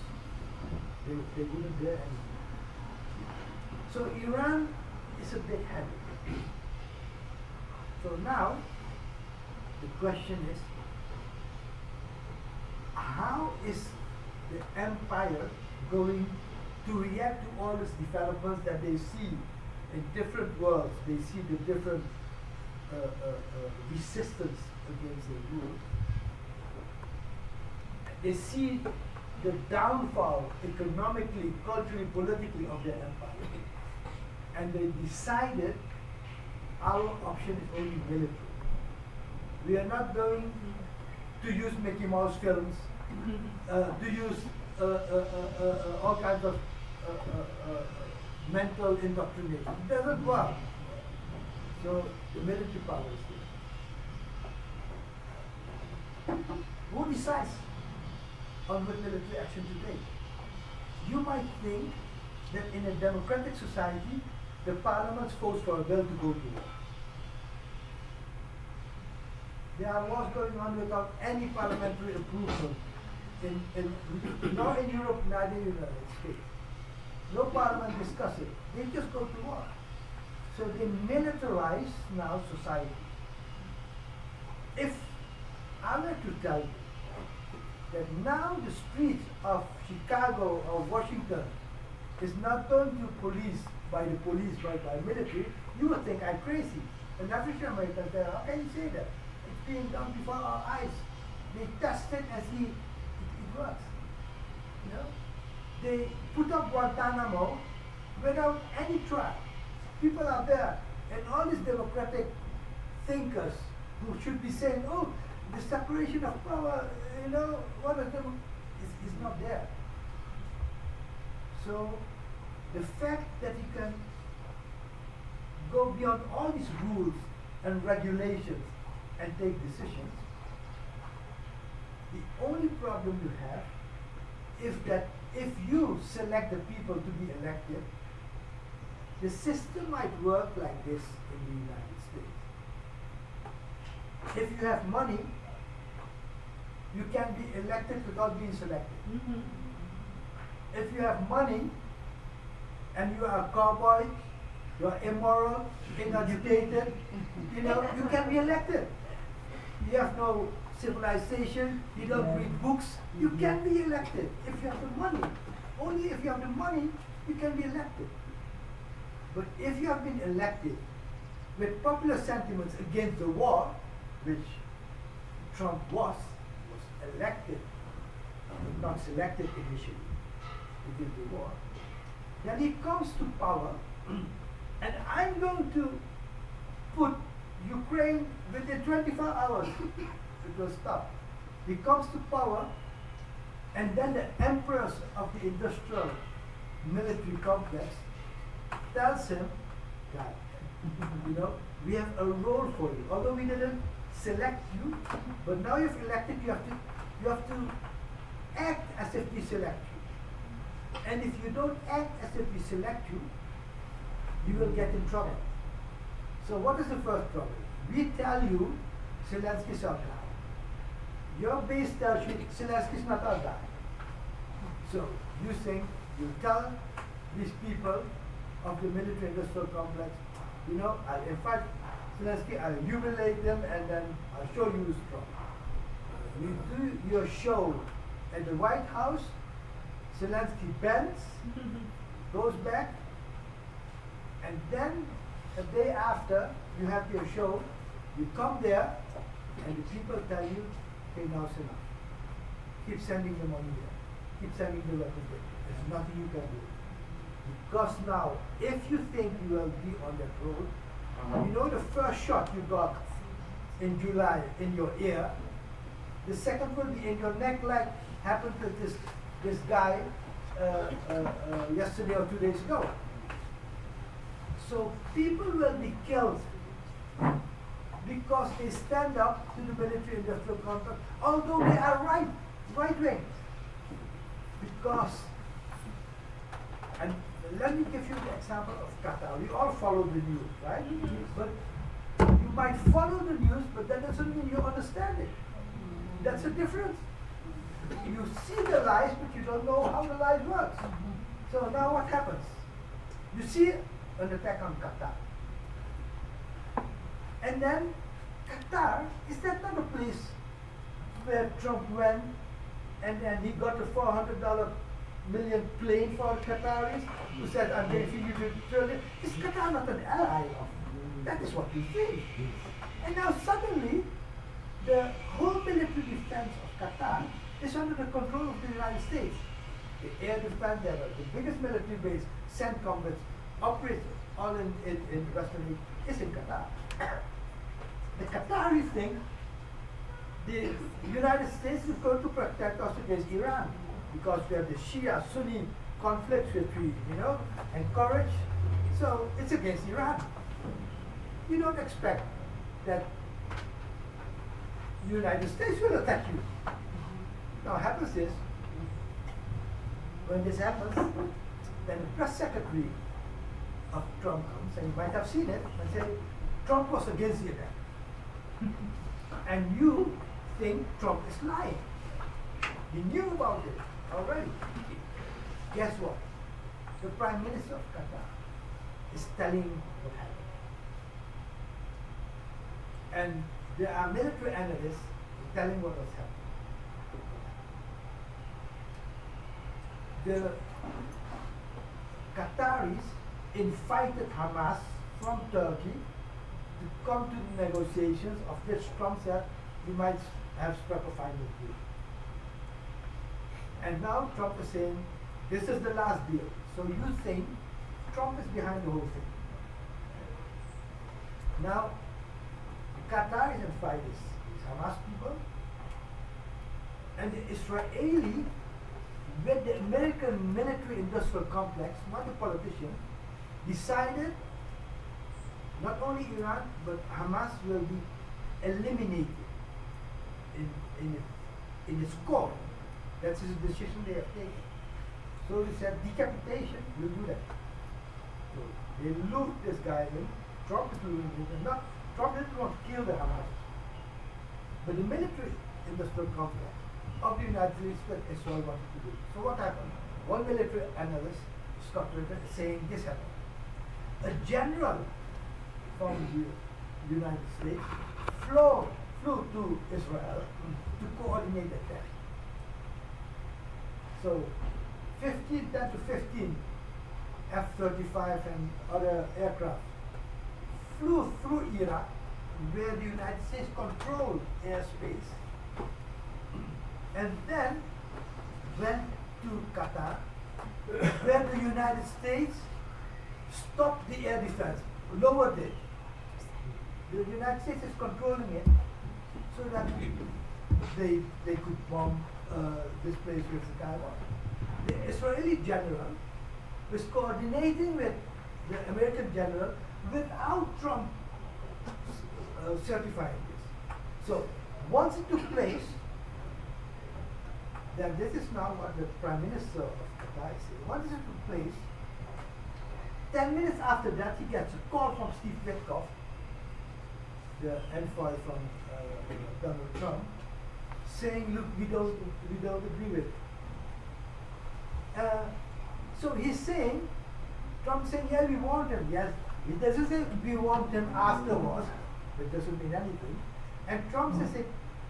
They wouldn't dare anything. So Iran is a big headed. So now, the question is, how is the empire going to react to all these developments that they see in different worlds? They see the different resistance against the rule. They see the downfall economically, culturally, politically of their empire. And they decided our option is only military. We are not going to use Mickey Mouse films, to use all kinds of mental indoctrination. It doesn't work. So the military power is here. Who decides on what military action to take? You might think that in a democratic society, the parliament votes for a bill to go to war. There are wars going on without any parliamentary approval, not in Europe, neither in the United States. No parliament discusses it. They just go to war. So they militarize now society. If I were to tell you that now the streets of Chicago or Washington is not going to police by the police, but by military, you would think I'm crazy. An African American say, how can you say that? It's being done before our eyes. They test it and see it works. You know? They put up Guantanamo without any trial. People are there, and all these democratic thinkers who should be saying, oh, the separation of power, you know, what is not there. So the fact that you can go beyond all these rules and regulations and take decisions, the only problem you have is that if you select the people to be elected, the system might work like this in the United States. If you have money, you can be elected without being selected. If you have money and you are a cowboy, you are immoral, uneducated, you know, you can be elected. You have no civilization, you don't read books, you can be elected if you have the money. Only if you have the money, you can be elected. But if you have been elected with popular sentiments against the war, which Trump was elected, but not selected initially against the war, then he comes to power, and I'm going to put Ukraine within 24 hours. It will stop. He comes to power, and then the emperors of the industrial military complex tells him, God, you know, we have a role for you. Although we didn't select you, but now you've elected, you have to act as if we select you. And if you don't act as if we select you, you will get in trouble. So what is the first trouble? We tell you Zelensky is our guy. Your base tells you Zelensky is not our guy. So you think, you tell these people of the military industrial complex, you know, in fact, Zelensky, I'll humiliate them and then I'll show you who's strong. You do your show at the White House, Zelensky bends, goes back, and then a day after you have your show, you come there and the people tell you, okay, now's enough. Keep sending the money there. Keep sending the weapons there. There's nothing you can do. Because now, if you think you will be on that road, you know the first shot you got in July in your ear, the second will be in your neck like happened to this guy yesterday or 2 days ago. So people will be killed because they stand up to the military-industrial complex, although they are right-wing. Because, and let me give you the example of Qatar. We all follow the news, right? But you might follow the news, but that doesn't mean you understand it. That's the difference. You see the lies, but you don't know how the lies works. So now what happens? You see an attack on Qatar. And then Qatar, is that not a place where Trump went and then he got a $400 million plane for Qataris who said, I'm going to feed you to trillion? Is Qatar not an ally of? That is what we think. And now suddenly, the whole military defense of Qatar is under the control of the United States. The air defense, they are the biggest military base, CENTCOM, which operates all in Western Asia, is in Qatar. The Qataris think the United States is going to protect us against Iran because we have the Shia-Sunni conflicts which we, encourage. So it's against Iran. You don't expect that the United States will attack you. Now what happens is, when this happens, then the press secretary of Trump comes, and you might have seen it, and say, Trump was against the attack. And you think Trump is lying. He knew about it already. Guess what? The Prime Minister of Qatar is telling what happened. And there are military analysts telling what was happening. The Qataris invited Hamas from Turkey to come to the negotiations, of which Trump said he might have struck a final deal. And now Trump is saying, this is the last deal. So you think Trump is behind the whole thing. Now, the Qataris invite these Hamas people, and the Israeli, with the American military-industrial complex, not the politician, decided not only Iran, but Hamas will be eliminated in its core. That's the decision they have taken. So they said decapitation, we'll do that. So they loot this guy in, Trump is looting him, and Trump didn't want to kill the Hamas. But the military industrial complex of the United States that Israel wanted to do. So what happened? One military analyst, Scott Ritter, is saying this happened. A general from the United States flew to Israel to coordinate the attack. So 10 to 15 F-35 and other aircraft flew through Iraq, where the United States controlled airspace, and then went to Qatar, where the United States stopped the air defense, lowered it. The United States is controlling it so that they could bomb this place with the Taiwan. The Israeli general was coordinating with the American general without Trump certifying this. So once it took place, then this is now what the Prime Minister of Qatar is saying. Once it took place, 10 minutes after that, he gets a call from Steve Witkoff, the envoy from Donald Trump, saying, look, we don't agree with it. So he's saying, Trump saying, yeah, we want him. Yes, he doesn't say we want him afterwards. It doesn't mean anything. And Trump is a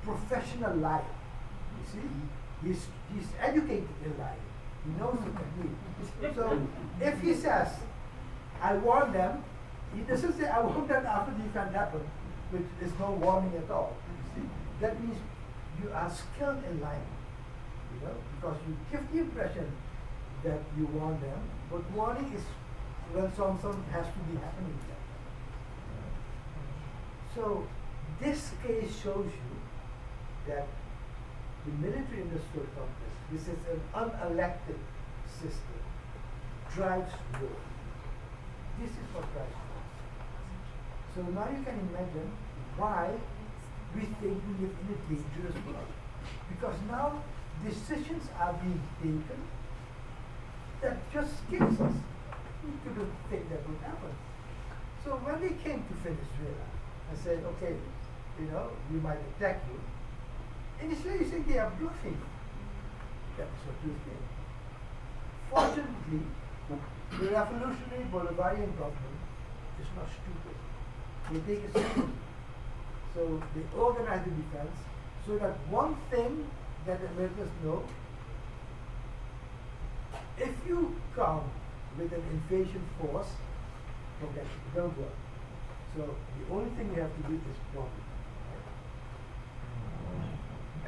professional liar. You see? He's educated in lying. He knows the technique. So if he says, I warn them, he doesn't say, I warn them after the event happened, which is no warning at all. You see? That means you are skilled in lying. You know, because you give the impression that you warn them, but warning is when something has to be happening there. So this case shows you that the military industrial complex, this is an unelected system, drives war. This is what drives war. So now you can imagine why we think we live in a dangerous world. Because now decisions are being taken that just scares us. We couldn't think that would happen. So when they came to Venezuela and said, okay, you know, we might attack you, initially you think they are bluffing. That's what you think. Fortunately, the revolutionary Bolivarian government is not stupid. They take it seriously. So they organize the defense so that one thing that the Americans know, if you come with an invasion force, forget it, don't work. So the only thing you have to do is bomb it.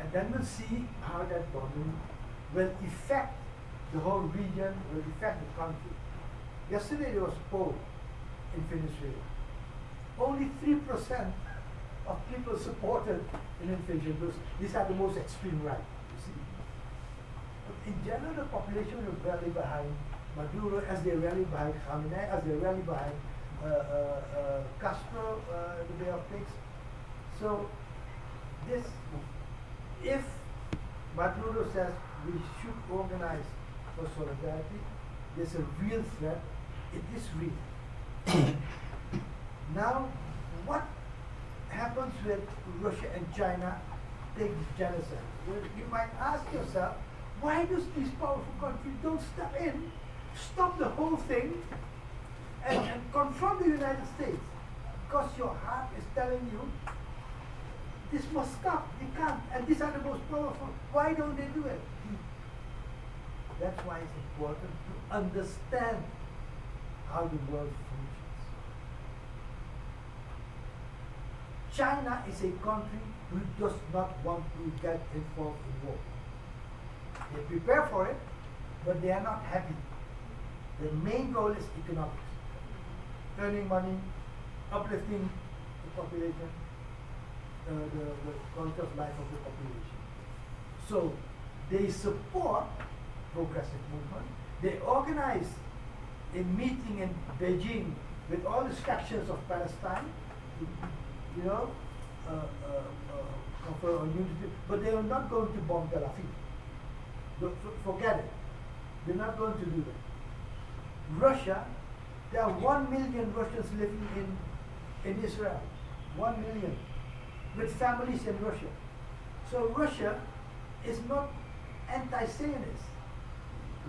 And then we'll see how that bombing will affect the whole region, will affect the country. Yesterday there was a poll in Venezuela. Only 3% of people supported an invasion. These are the most extreme right, you see. But in general, the population will rally behind Maduro as they rally behind Khamenei, as they rally behind Castro, the Bay of Pigs. So this, if Maduro says we should organize for solidarity, there's a real threat. It is real. Now, what happens with Russia and China take this genocide? Well, you might ask yourself, why does these powerful countries don't step in, stop the whole thing, and confront the United States? Because your heart is telling you, this must stop, they can't, and these are the most powerful. Why don't they do it? That's why it's important to understand how the world functions. China is a country who does not want to get involved in war. They prepare for it, but they are not happy. The main goal is economics. Earning money, uplifting the population, the quality of life of the population. So they support progressive movement. They organize a meeting in Beijing with all the sections of Palestine, you know, confer on unity, but they are not going to bomb Tel Aviv. Forget it. They're not going to do that. Russia, there are 1 million Russians living in Israel. 1 million. With families in Russia. So Russia is not anti-Zionist.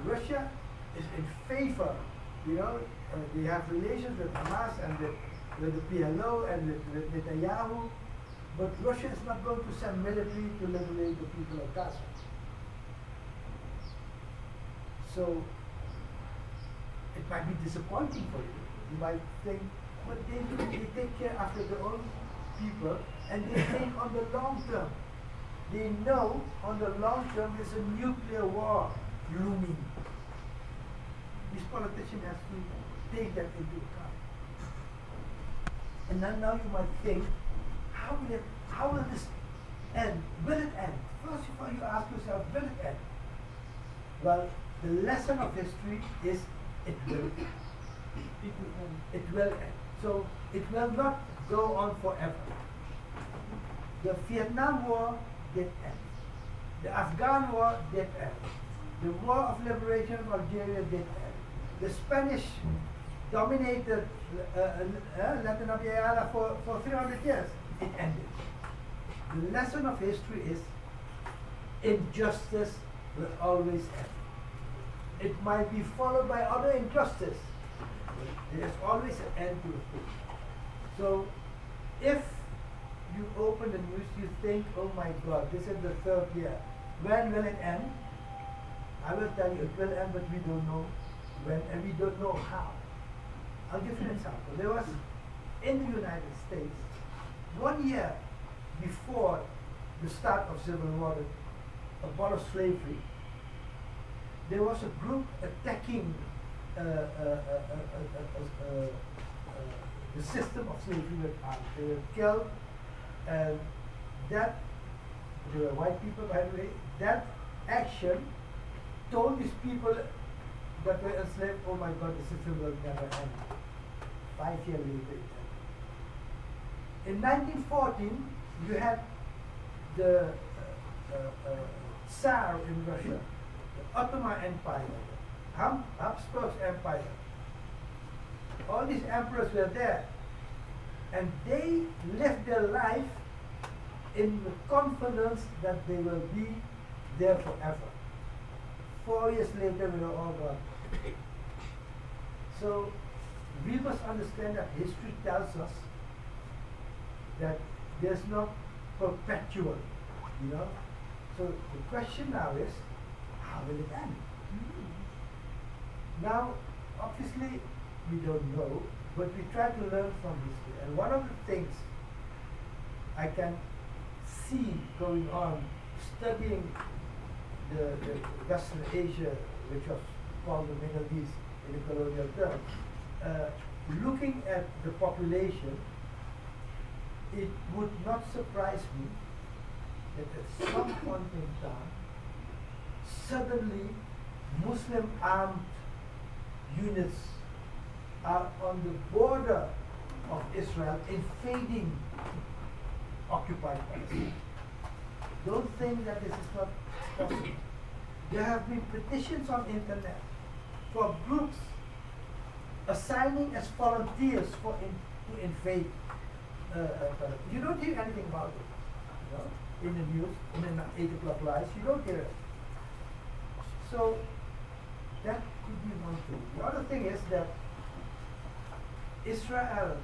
Russia is in favor, you know, they have relations with Hamas and with the PLO and with Netanyahu, but Russia is not going to send military to liberate the people of Gaza. So it might be disappointing for you. You might think, but they take care after their own people, and they think on the long term. They know on the long term there's a nuclear war looming. This politician has to take that into account. And then now you might think, how will this end? Will it end? First of all, you ask yourself, will it end? Well, the lesson of history is it will end. It will end. So it will not go on forever. The Vietnam War did end. The Afghan War did end. The War of Liberation of Algeria did end. The Spanish dominated Latin America for 300 years. It ended. The lesson of history is injustice will always end. It might be followed by other injustice. There is always an end to it. So if you open the news, you think, oh my God, this is the third year. When will it end? I will tell you, it will end, but we don't know when, and we don't know how. I'll give you an example. There was, in the United States, 1 year before the start of Civil War, to abolish slavery, there was a group attacking the system of slavery with arms. They were killed, and that, they were white people by the way, that action told these people that were enslaved, oh my God, the system will never end. 5 years later it ended. In 1914, you had the Tsar in Russia, the Ottoman Empire, the Habsburg Empire. All these emperors were there, and they lived their life in the confidence that they will be there forever. 4 years later, we were all gone. So we must understand that history tells us that there's not perpetual, you know. So the question now is, how will it end? Now, obviously, we don't know, but we try to learn from history. And one of the things I can see going on, studying the Western Asia, which was called the Middle East in the colonial term, looking at the population, it would not surprise me that at some point in time, suddenly Muslim armed units are on the border of Israel invading occupied Palestine. Don't think that this is not possible. There have been petitions on the internet for groups assigning as volunteers to invade Palestine. You don't hear anything about it, you know, in the news, in the 8 o'clock lives, you don't hear it. So that could be one thing. The other thing is that Israel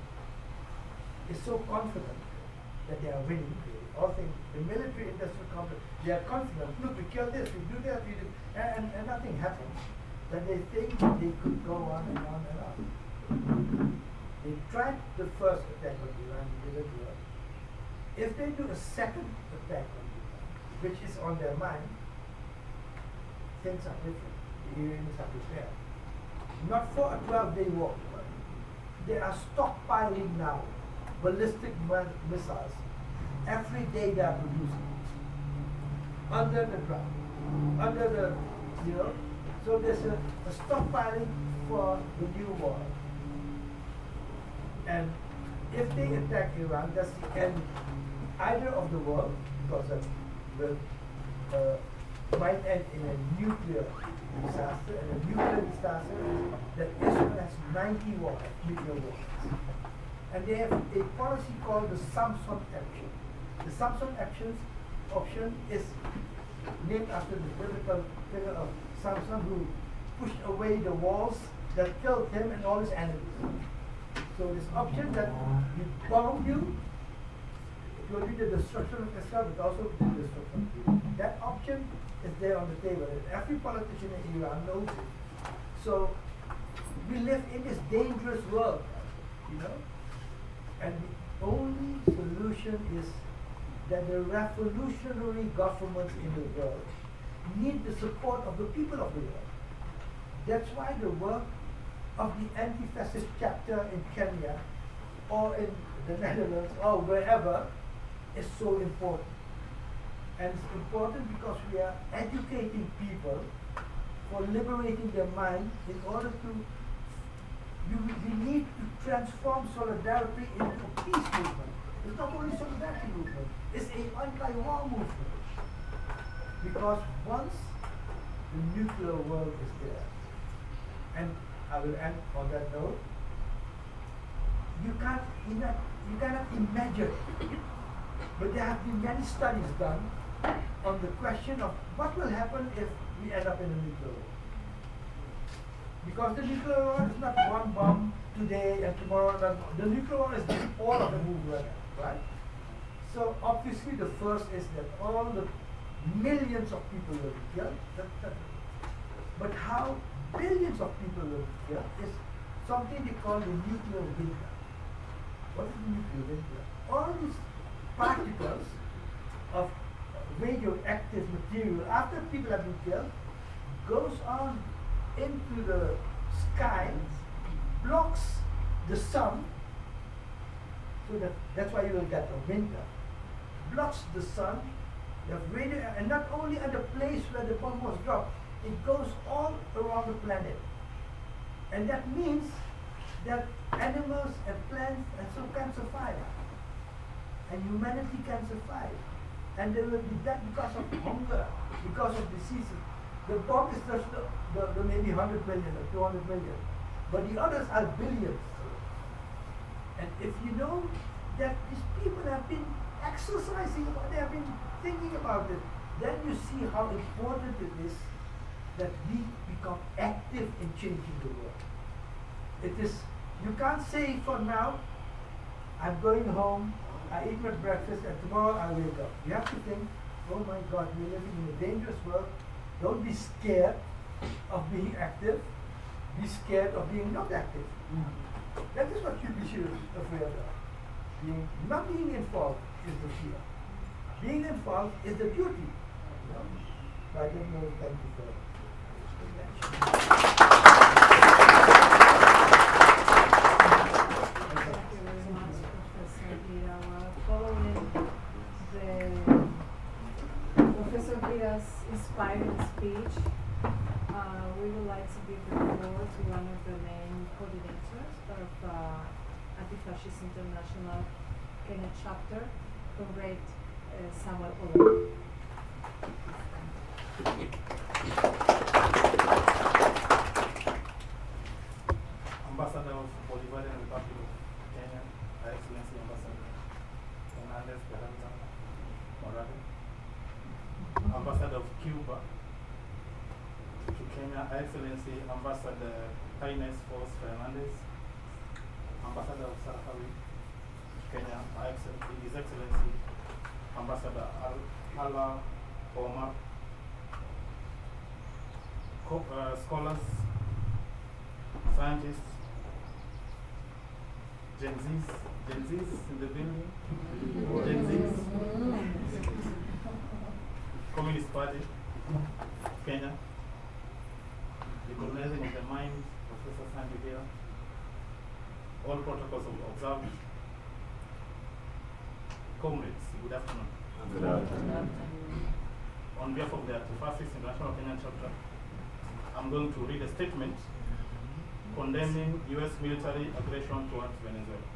is so confident that they are winning. All things, the military industrial complex, they are confident. Look, we kill this, we do that, we do, and nothing happens. That they think they could go on and on and on. They tried the first attack on Iran, they didn't work. If they do a second attack on Iran, which is on their mind, things are different. The Iranians are prepared. Not for a 12-day war. They are stockpiling now ballistic missiles. Every day they are producing. Under the ground. Under the, you know. So there's a stockpiling for the new war. And if they attack Iran, that's the end either of the world, because that will might end in a nuclear disaster, and a nuclear disaster is that Israel has 90 nuclear weapons. And they have a policy called the Samson Action. The Samson option is named after the biblical figure of Samson, who pushed away the walls that killed him and all his enemies. So this option that we bomb you, it will be the destruction of Israel, but also the destruction of you. That option is there on the table, and every politician in Iran knows it. So we live in this dangerous world, you know, and the only solution is that the revolutionary governments in the world need the support of the people of the world. That's why the work of the anti-fascist chapter in Kenya or in the Netherlands or wherever is so important. And it's important because we are educating people for liberating their mind in order to, we need to transform solidarity into a peace movement. It's not only solidarity movement, it's an anti-war movement. Because once the nuclear world is there, and I will end on that note, you cannot imagine it. But there have been many studies done on the question of what will happen if we end up in a nuclear war. Because the nuclear war is not one bomb today and tomorrow, the nuclear war is all of the movement, right? So obviously the first is that all the millions of people will be killed. But how billions of people will be killed is something they call the nuclear winter. What is the nuclear winter? All these particles of radioactive material, after people have been killed, goes on into the sky, blocks the sun, so that's why you will get a winter. Blocks the sun, you have radio, and not only at the place where the bomb was dropped, it goes all around the planet. And that means that animals and plants and so can survive. And humanity can survive. And they will be dead because of hunger, because of diseases. The bomb is just the maybe 100 million or 200 million. But the others are billions. And if you know that these people have been exercising about it, they have been thinking about it, then you see how important it is that we become active in changing the world. It is, you can't say for now, I'm going home, I eat my breakfast, and tomorrow I wake up. You have to think, oh my God, we're living in a dangerous world. Don't be scared of being active. Be scared of being not active. That is what you should be afraid of. Not being involved is the fear. Being involved is the beauty. You know? So I don't know. Thank you for Thank you very much, Professor Gira. Following Professor Gira's inspiring speech, we would like to give the floor to one of the main coordinators of Anti-Fascist International Kenya chapter, Comrade Samuel Olo. Ambassador of Bolivarian Republic of Kenya, Her Excellency Ambassador Hernandez Esperanza Morales, Ambassador of Cuba to Kenya, Her Excellency Ambassador Highness Force Fernandez, Ambassador of Sahrawi to Kenya, His Excellency Ambassador Ala Omar, scholars, scientists, Gen Zs in the building, Gen Zs, Communist Party, Kenya, recognizing of the mind, Professor Sandy here, all protocols observed. Comrades, good afternoon. Good afternoon. On behalf of the Anti-Fascist International Kenyan chapter, I'm going to read a statement condemning U.S. military aggression towards Venezuela.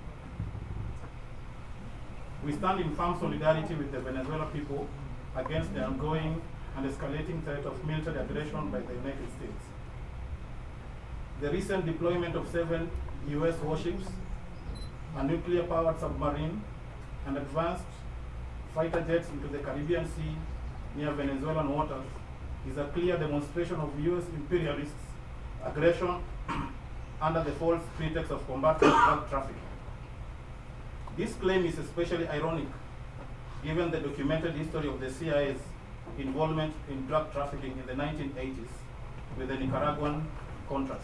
We stand in firm solidarity with the Venezuelan people against the ongoing and escalating threat of military aggression by the United States. The recent deployment of 7 U.S. warships, a nuclear-powered submarine, and advanced fighter jets into the Caribbean Sea near Venezuelan waters is a clear demonstration of U.S. imperialists' aggression under the false pretext of combating drug trafficking. This claim is especially ironic given the documented history of the CIA's involvement in drug trafficking in the 1980s with the Nicaraguan Contras.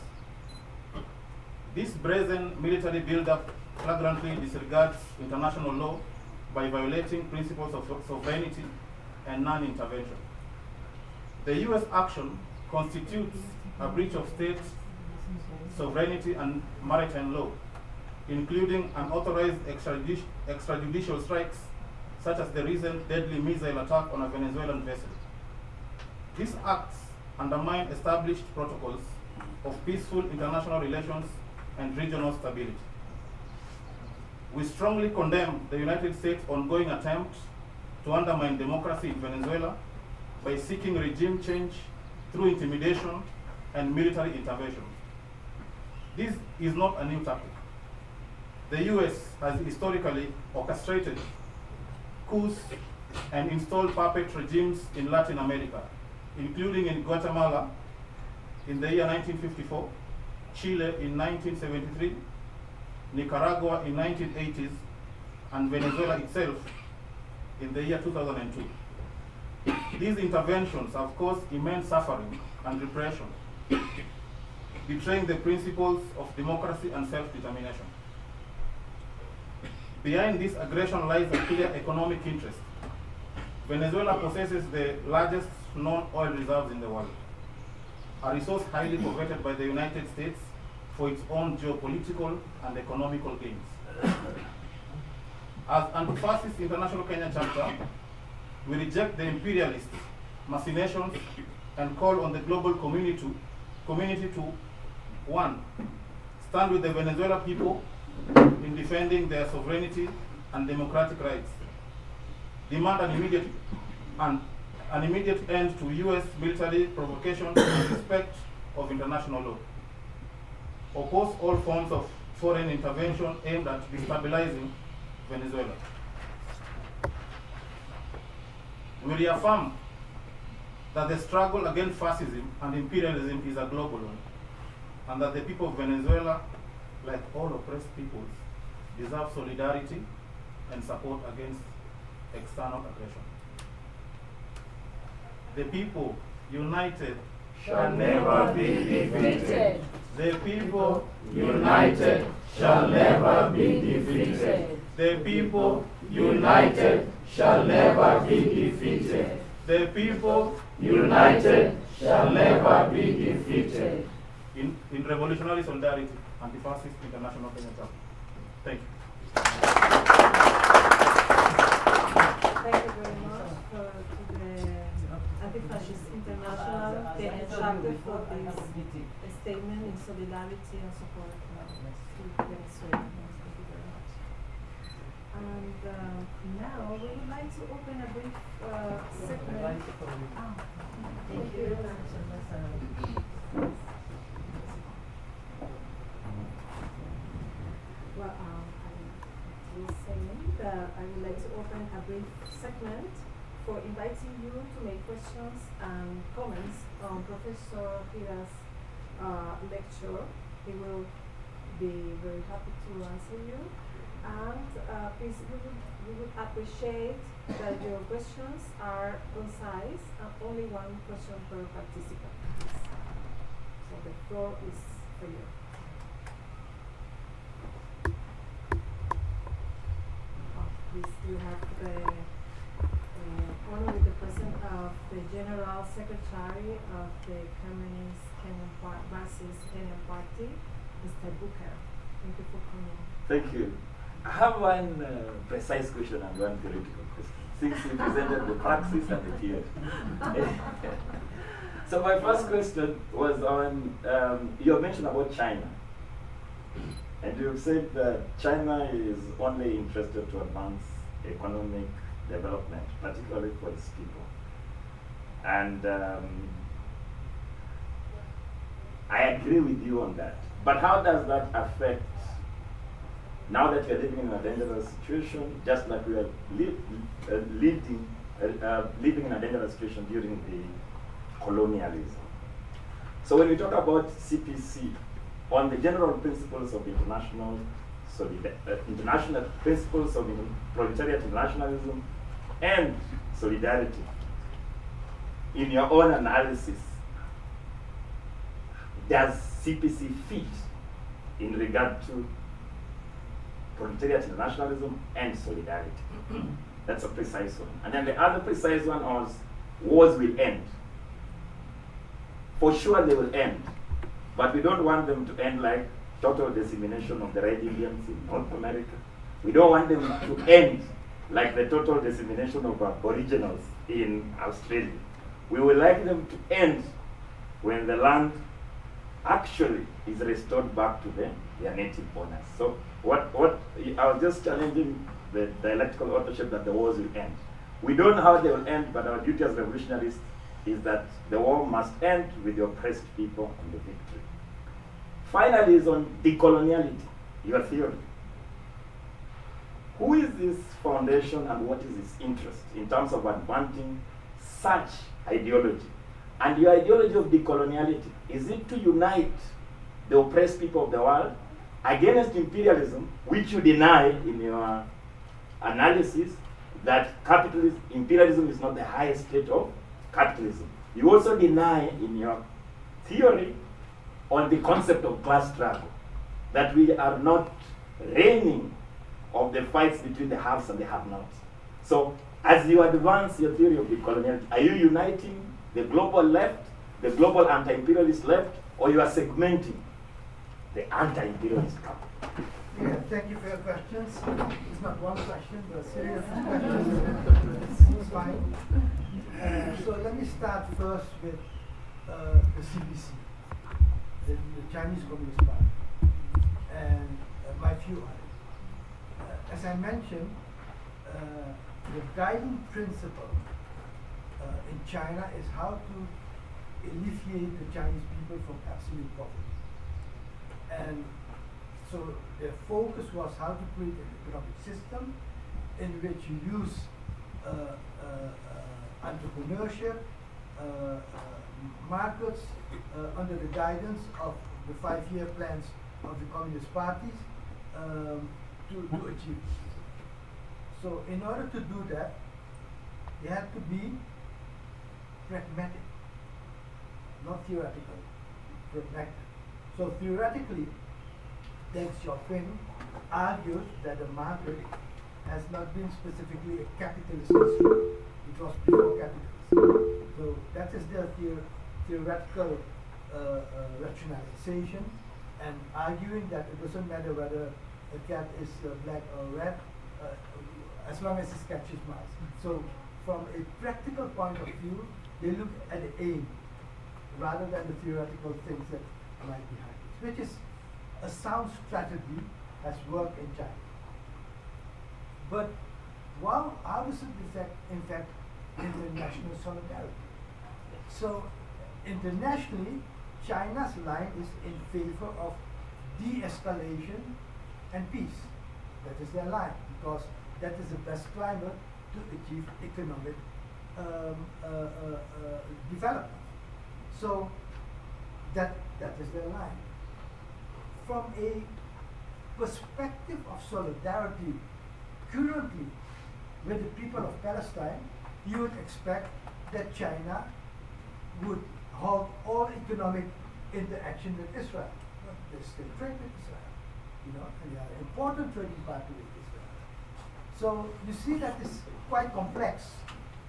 This brazen military buildup flagrantly disregards international law by violating principles of sovereignty and non-intervention. The U.S. action constitutes a breach of state sovereignty and maritime law, including unauthorized extrajudicial strikes, such as the recent deadly missile attack on a Venezuelan vessel. These acts undermine established protocols of peaceful international relations and regional stability. We strongly condemn the United States' ongoing attempt to undermine democracy in Venezuela by seeking regime change through intimidation and military intervention. This is not a new tactic. The US has historically orchestrated coups and installed puppet regimes in Latin America, including in Guatemala in the year 1954, Chile in 1973, Nicaragua in 1980s, and Venezuela itself in the year 2002. These interventions have caused immense suffering and repression, betraying the principles of democracy and self-determination. Behind this aggression lies a clear economic interest. Venezuela possesses the largest non-oil reserves in the world, a resource highly coveted by the United States for its own geopolitical and economical gains. As Anti-Fascist International Kenya chapter, we reject the imperialist machinations and call on the global community to, one, stand with the Venezuelan people in defending their sovereignty and democratic rights, demand an immediate end to U.S. military provocation and respect of international law, oppose all forms of foreign intervention aimed at destabilizing Venezuela. We reaffirm that the struggle against fascism and imperialism is a global one, and that the people of Venezuela, like all oppressed peoples, deserve solidarity and support against external aggression. The people united shall never be defeated. The people United shall never be defeated. The people United shall never be defeated. The people United shall never be defeated. In revolutionary solidarity, Anti-Fascist International Kenya chapter. Thank you. Thank you very much to the Anti-Fascist International Kenya chapter for this statement in solidarity and support to Venezuela. Thank you very much. And now we would like to open a brief segment. Thank you very much. Well, I was saying that I would like to open a brief segment for inviting you to make questions and comments on Professor Hira's lecture. He will be very happy to answer you. And please, we would appreciate that your questions are concise and only one question per participant. So the floor is for you. Please, you have the honor with the presence of the General Secretary of the Communist Marxist Kenyan Party, Mr. Booker. Thank you for coming. Thank you. I have one precise question and one theoretical question, since you presented the praxis and the theory. So my first question was on, you mentioned about China. And you've said that China is only interested to advance economic development, particularly for its people. And I agree with you on that. But how does that affect, now that we are living in a dangerous situation, just like we are living in a dangerous situation during the colonialism? So when we talk about CPC, on the general principles of international principles of proletariat internationalism and solidarity, in your own analysis, does CPC fit in regard to proletariat internationalism and solidarity? That's a precise one. And then the other precise one was, wars will end. For sure they will end. But we don't want them to end like total dissemination of the red Indians in North America. We don't want them to end like the total dissemination of aboriginals in Australia. We would like them to end when the land actually is restored back to their native owners. So what I was just challenging the dialectical authorship that the wars will end. We don't know how they will end, but our duty as revolutionists is that the war must end with the oppressed people and the victory. Finally is on decoloniality, your theory. Who is this foundation and what is its interest in terms of advancing such ideology? And your ideology of decoloniality, is it to unite the oppressed people of the world against imperialism, which you deny in your analysis, that capitalism, imperialism is not the highest state of capitalism. You also deny in your theory on the concept of class struggle that we are not reigning of the fights between the haves and the have-nots. So as you advance your theory of decoloniality, are you uniting the global left, the global anti-imperialist left, or you are segmenting the anti-imperialist camp? Yeah, thank you for your questions. It's not one question, but a series of questions. It's fine. So let me start first with the CPC, the Chinese Communist Party, and my view on it. As I mentioned, the guiding principle in China is how to alleviate the Chinese people from absolute poverty. And so their focus was how to create an economic system in which you use entrepreneurship, markets under the guidance of the 5-year plans of the communist parties to achieve this. So in order to do that, they had to be pragmatic, not theoretical, pragmatic. So theoretically, Deng Xiaoping argued that the market has not been specifically a capitalist history. It was before capitalism. So that is their theoretical rationalization, and arguing that it doesn't matter whether a cat is black or red, as long as it catches mice. So from a practical point of view, they look at the aim rather than the theoretical things that lie behind it, which is a sound strategy has worked in China. But how does it affect international solidarity? So internationally, China's line is in favor of de-escalation and peace. That is their line, because that is the best climate to achieve economic development. So that is their line. From a perspective of solidarity currently with the people of Palestine, you would expect that China would halt all economic interaction with Israel. But they still trade with Israel, and they are an important trading partner with Israel. So you see that it's quite complex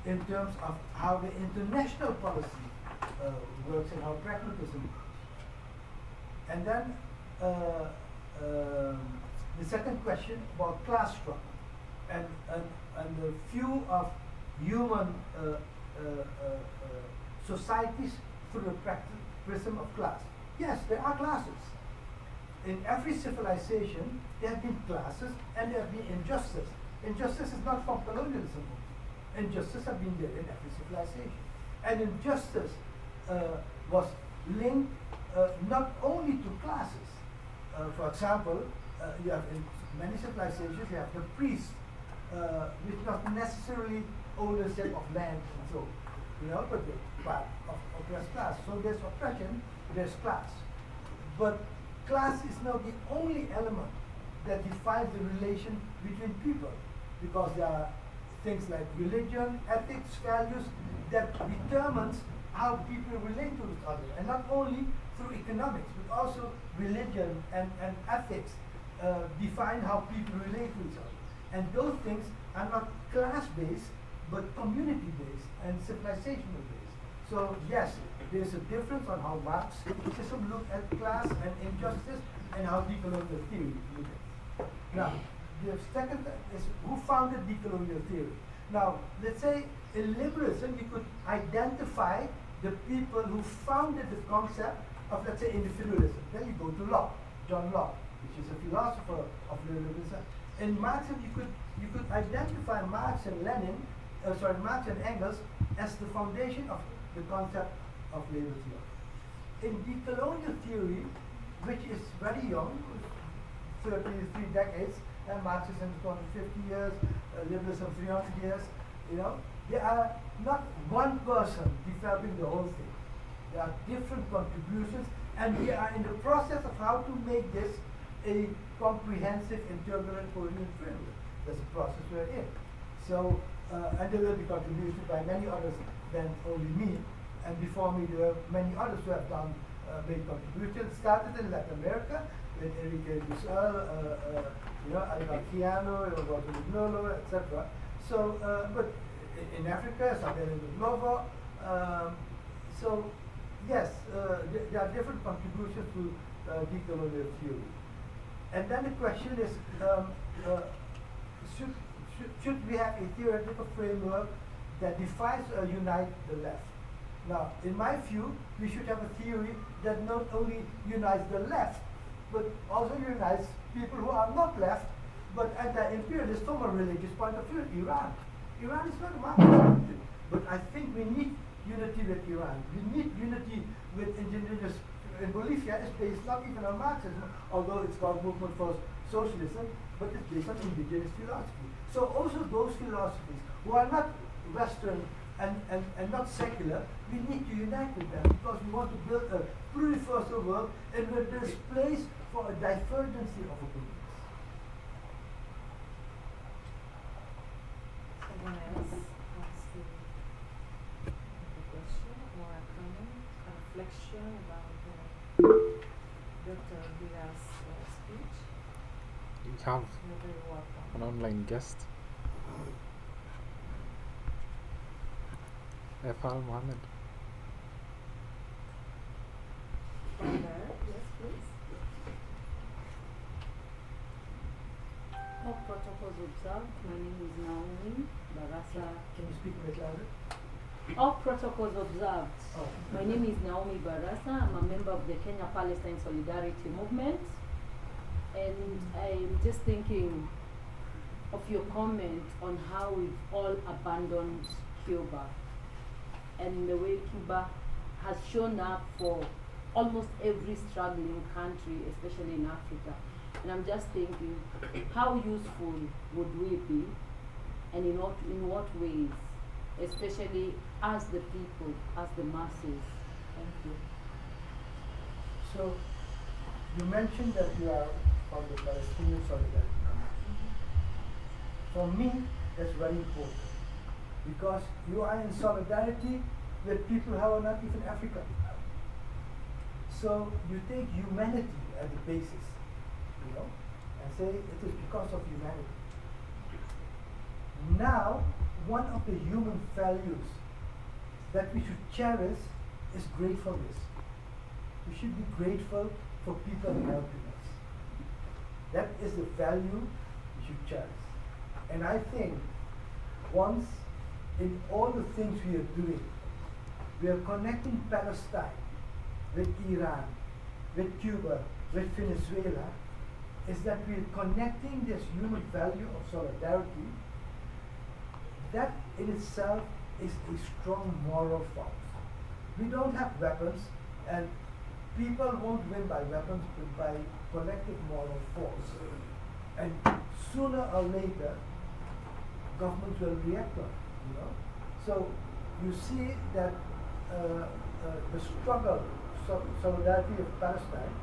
in terms of how the international policy works and how pragmatism works. And then the second question about class struggle and the view of human societies through the prism of class. Yes, there are classes. In every civilization, there have been classes and there have been injustice. Injustice is not from colonialism. Injustice have been there in every civilization. And injustice was linked not only to classes. For example, you have in many civilizations, you have the priest, which not necessarily ownership of land and so, but they're part of oppressed class. So there's oppression, there's class. But class is not the only element that defines the relation between people, because there are things like religion, ethics, values that determines how people relate to each other, and not only through economics, but also religion and ethics define how people relate to each other. And those things are not class-based, but community-based and civilizational-based. So yes, there's a difference on how Marxism looked at class and injustice, and how decolonial theory looked at it. Now, the second is who founded decolonial theory. Now, let's say in liberalism, we could identify the people who founded the concept of, let's say, individualism. Then you go to Locke, John Locke, which is a philosopher of liberalism. In Marxism, you could identify Marx and Engels as the foundation of the concept of labor theory. In decolonial theory, which is very young, 33 decades, and Marxism 250 years, liberalism 300 years, there are not one person developing the whole thing. There are different contributions, and we are in the process of how to make this a comprehensive and turbulent Korean framework. That's a process we're in. So, and there will be contributions by many others than only me. And before me, there were many others who have done made contributions. Started in Latin America with Enrique Dussel, Albaciano, Roberto Mignolo, etc. So, but in Africa, Sabine Glovo. So, yes, there are different contributions to decolonial theory. And then the question is, should we have a theoretical framework that defines or unites the left? Now, in my view, we should have a theory that not only unites the left, but also unites people who are not left, but anti-imperialist from a religious point of view. Iran. Iran is not a Marxist country, but I think we need unity with Iran. We need unity with indigenous. In Bolivia, it's based not even on Marxism, although it's called Movement for Socialism, but it's based on indigenous philosophy. So also those philosophies who are not Western and not secular, we need to unite with them because we want to build a pluriversal world and where there's place for a divergency of opinions. Someone else wants to have a question or a comment, a reflection about Dr. Vira's speech? We have You're very welcome. an online guest. Efal Mohammed. From there, yes, please. All protocols observed. My name is Naomi Barasa. Can you speak a bit louder? All protocols observed. Oh. My name is Naomi Barasa. I'm a member of the Kenya Palestine Solidarity Movement. And I'm just thinking of your comment on how we've all abandoned Cuba and the way Cuba has shown up for almost every struggling country, especially in Africa. And I'm just thinking, how useful would we be, and in what ways, especially as the people, as the masses? Thank you. So, you mentioned that you are from the Palestinian Solidarity Committee. For me, that's very important because you are in solidarity with people who are not even African. So you take humanity as the basis, and say it is because of humanity. Now, one of the human values that we should cherish is gratefulness. We should be grateful for people helping us. That is the value we should cherish. And I think once in all the things we are doing, we are connecting Palestine with Iran, with Cuba, with Venezuela, is that we are connecting this human value of solidarity. That in itself is a strong moral force. We don't have weapons, and people won't win by weapons, but by collective moral force. And sooner or later, governments will react on it, So you see that the struggle, solidarity of Palestine,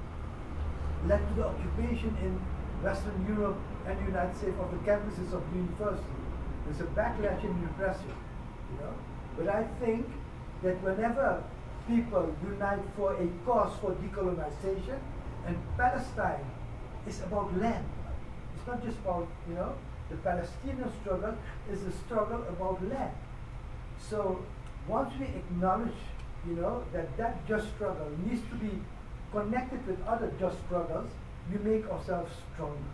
led to the occupation in Western Europe and the United States of the campuses of the university. There's a backlash in repression, But I think that whenever people unite for a cause for decolonization, and Palestine is about land. It's not just about, the Palestinian struggle is a struggle about land. So once we acknowledge, that just struggle needs to be connected with other just struggles, we make ourselves stronger.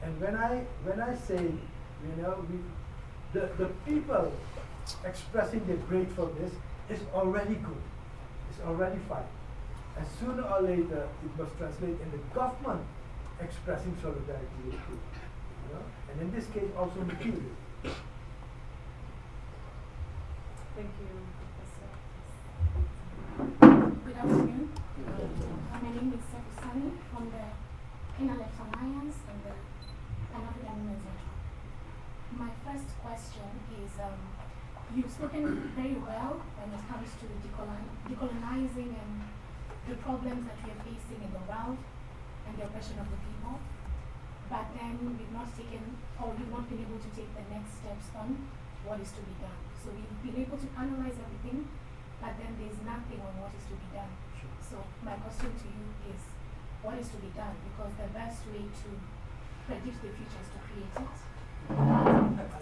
And when I say, the people expressing their gratefulness is already good. It's already fine. And sooner or later, it must translate in the government expressing solidarity with people. And in this case, also material. Thank you, Professor. Good afternoon. My name is Sefu Sani from the Kenya Left Alliance and the Pan-African Women's Network. My first question is, you've spoken very well when it comes to decolonizing and the problems that we are facing in the world and the oppression of the people. but then we've not taken, or we've not been able to take the next steps on what is to be done. So we've been able to analyze everything, but then there's nothing on what is to be done. Sure. So my question to you is, what is to be done? Because the best way to predict the future is to create it.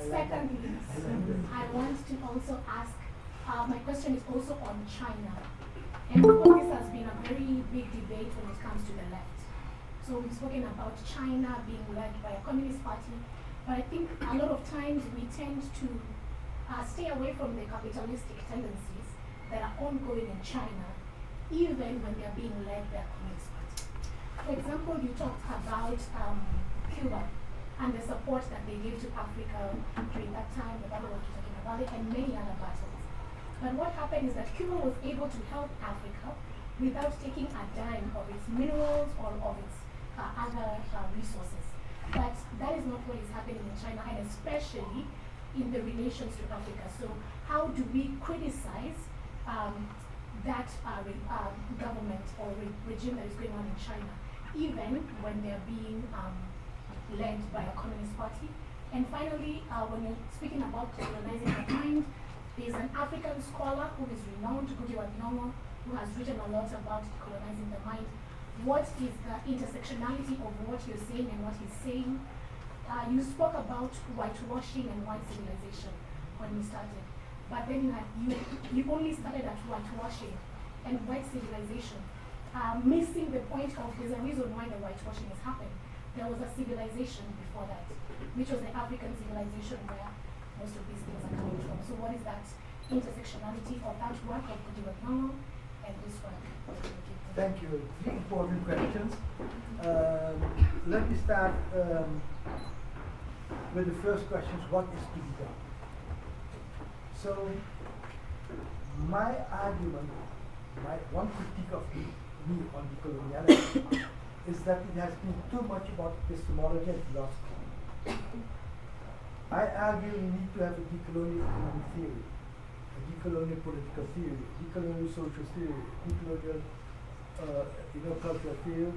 Secondly, I want to also ask, my question is also on China. And of course, this has been a very big debate when it comes to the left. So we've spoken about China being led by a communist party, but I think a lot of times we tend to stay away from the capitalistic tendencies that are ongoing in China, even when they are being led by a communist party. For example, you talked about Cuba and the support that they gave to Africa during that time, the Battle of Kitagina Valley, and many other battles. But what happened is that Cuba was able to help Africa without taking a dime of its minerals or of its other resources. But that is not what is happening in China, and especially in the relations to Africa. So how do we criticize that government or regime that is going on in China, even when they're being led by a communist party? And finally, when you're speaking about colonizing the mind, there's an African scholar who is renowned, Gugi wa Thiong'o, who has written a lot about colonizing the mind. What is the intersectionality of what you're saying and what he's saying? You spoke about whitewashing and white civilization when we started, but then you only started at whitewashing and white civilization, missing the point of there's a reason why the whitewashing has happened. There was a civilization before that, which was the African civilization where most of these things are coming from. So what is that intersectionality of that work of Gugi wa Thiong'o and this work? Thank you. Three important questions. Let me start with the first question, what is to be done? So, my argument, one critique of me on decoloniality is that it has been too much about epistemology and philosophy. I argue we need to have a decolonial economic theory, a decolonial political theory, decolonial social theory, decolonial cultural theory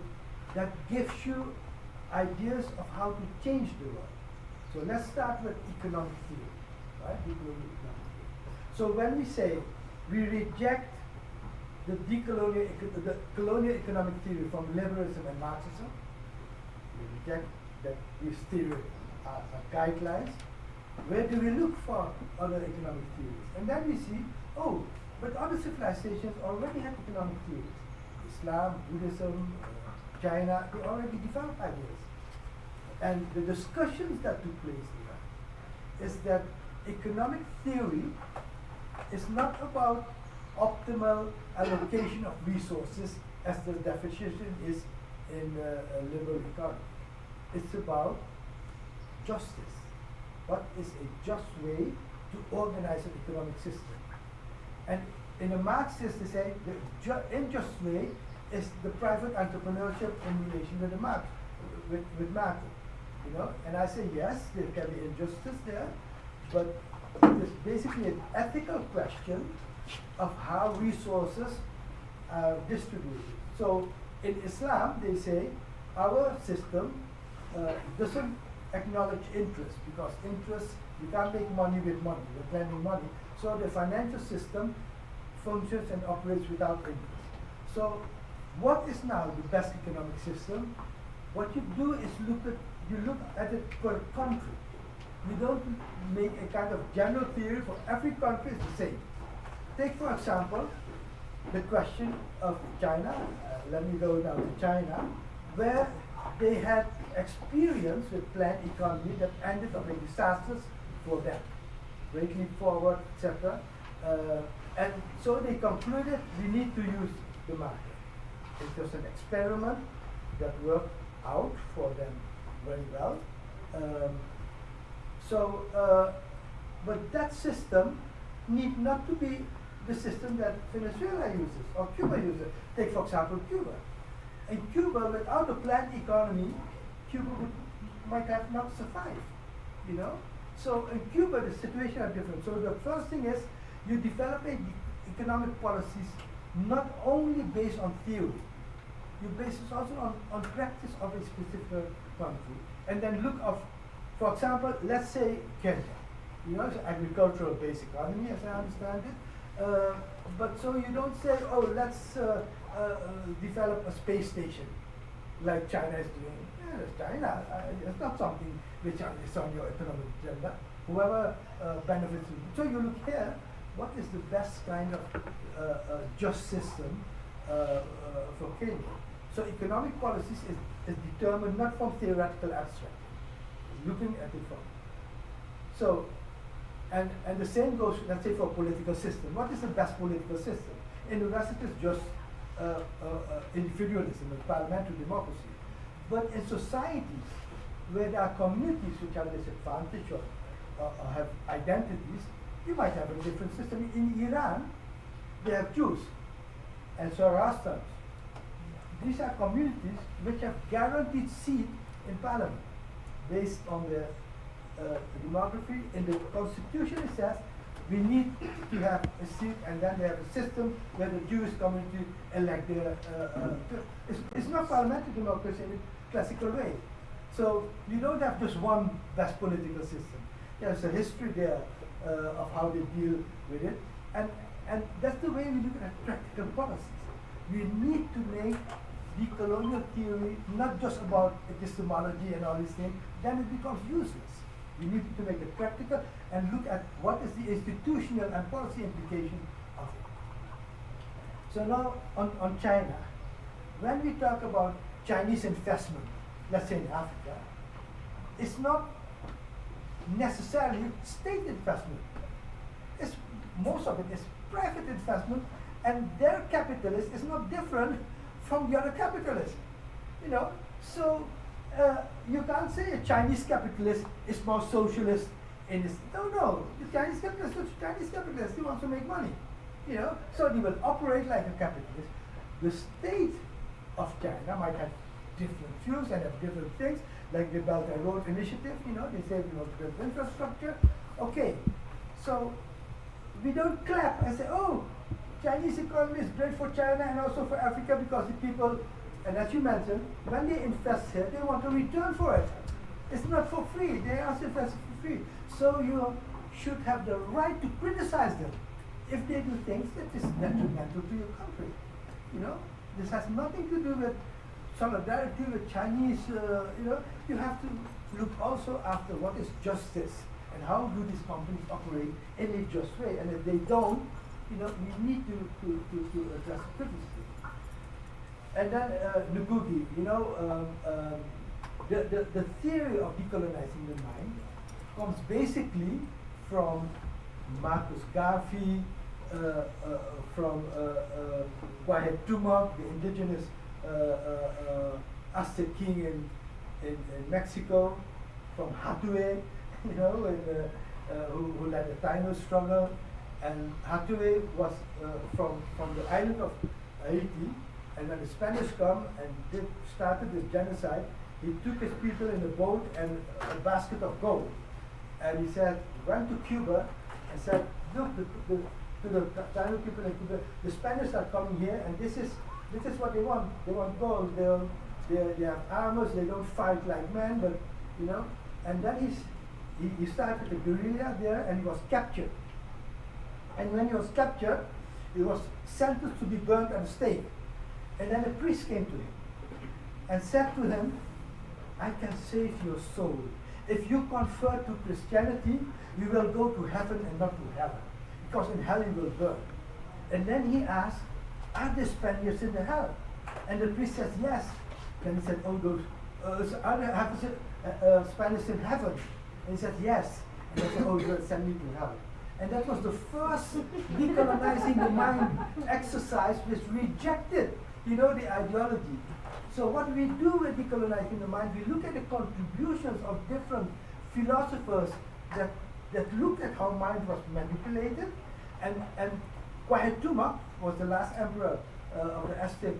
that gives you ideas of how to change the world. So let's start with economic theory, right? Decolonial economic theory. So when we say we reject the colonial economic theory from liberalism and Marxism, we reject that these theories are guidelines. Where do we look for other economic theories? And then we see, oh, but other civilizations already have economic theories. Islam, Buddhism, China, they already developed ideas. And the discussions that took place here is that economic theory is not about optimal allocation of resources as the definition is in a liberal economy. It's about justice. What is a just way to organize an economic system? And in a Marxist, they say the unjust way is the private entrepreneurship in relation with the market, with market. And I say yes, there can be injustice there, but it's basically an ethical question of how resources are distributed. So in Islam, they say our system doesn't acknowledge interest, because interest, you can't make money with money, you're lending money. So the financial system functions and operates without interest. So what is now the best economic system? What you do is you look at it per country. You don't make a kind of general theory for every country is the same. Take for example the question of China. Let me go down to China, where they had experience with planned economy that ended up in disasters for them, Great Leap Forward, etc. And so they concluded we need to use the market. It was an experiment that worked out for them very well. But that system need not to be the system that Venezuela uses or Cuba uses. Take for example Cuba. In Cuba, without a planned economy, Cuba might have not survived. So in Cuba, the situation is different. So the first thing is you develop economic policies not only based on theory, you base it also on practice of a specific country. and then look of, for example, let's say Kenya. You know, it's agricultural based economy, as I understand it. But so you don't say, oh, let's develop a space station like China is doing. Yeah, it's China. It's not something which is on your economic agenda. Whoever benefits from it. So you look here, what is the best kind of just system for Kenya? So economic policies is determined not from theoretical abstract, looking at it from. So, and the same goes, let's say, for political system. What is the best political system? In the West, it is just individualism and parliamentary democracy. But in societies where there are communities which are disadvantaged or have identities, you might have a different system. In Iran, they have Jews and Zoroastrians. These are communities which have guaranteed seat in parliament based on their demography. In the constitution it says we need to have a seat, and then they have a system where the Jewish community elect their it's not parliamentary democracy in the classical way. So you don't have just one best political system. There's a history there of how they deal with it, and that's the way we look at practical policies. We need to make decolonial theory not just about epistemology and all these things, then it becomes useless. We need to make it practical and look at what is the institutional and policy implication of it. So now on China, when we talk about Chinese investment, let's say in Africa, it's not necessarily state investment. Most of it is private investment, and their capitalist is not different from the other capitalists. You know, so you can't say a Chinese capitalist is more socialist in this. No, the Chinese capitalist is Chinese capitalist. He wants to make money. You know, so they will operate like a capitalist. The state of China might have different views and have different things, like the Belt and Road Initiative. You know, they say we want to build infrastructure. Okay, so we don't clap and say, oh, Chinese economy is great for China and also for Africa because the people, and as you mentioned, when they invest here, they want a return for it. It's not for free. They ask invest for free. So you should have the right to criticize them if they do things that is detrimental to your country. You know, this has nothing to do with solidarity with Chinese. You know, you have to look also after what is justice and how do these companies operate in a just way. And if they don't, you know, we need to address criticism. And then Ngugi, you know, the theory of decolonizing the mind comes basically from Marcus Garvey, from Kwame Tumok, the indigenous Aztec king in Mexico, from Hathaway, you know, who led the Taino struggle. And Hathaway was from the island of Haiti, and when the Spanish come and started this genocide, he took his people in a boat and a basket of gold. And he said, went to Cuba and said, look, to the Taino people in Cuba, the Spanish are coming here, and this is what they want. They want gold. They have armors. They don't fight like men, but you know. And then he started a guerrilla there, and he was captured. And when he was captured, he was sentenced to be burnt at the stake. And then a priest came to him and said to him, I can save your soul. If you convert to Christianity, you will go to heaven and not to hell, because in hell you will burn. And then he asked, are there Spaniards in the hell? And the priest says, yes. Then he said, oh, are there Spaniards in heaven? And he said, yes. And they said, oh, you will send me to hell. And that was the first decolonizing the mind exercise which rejected, you know, the ideology. So what we do with decolonizing the mind, we look at the contributions of different philosophers that looked at how mind was manipulated, and Kwame Tumok was the last emperor of the Aztec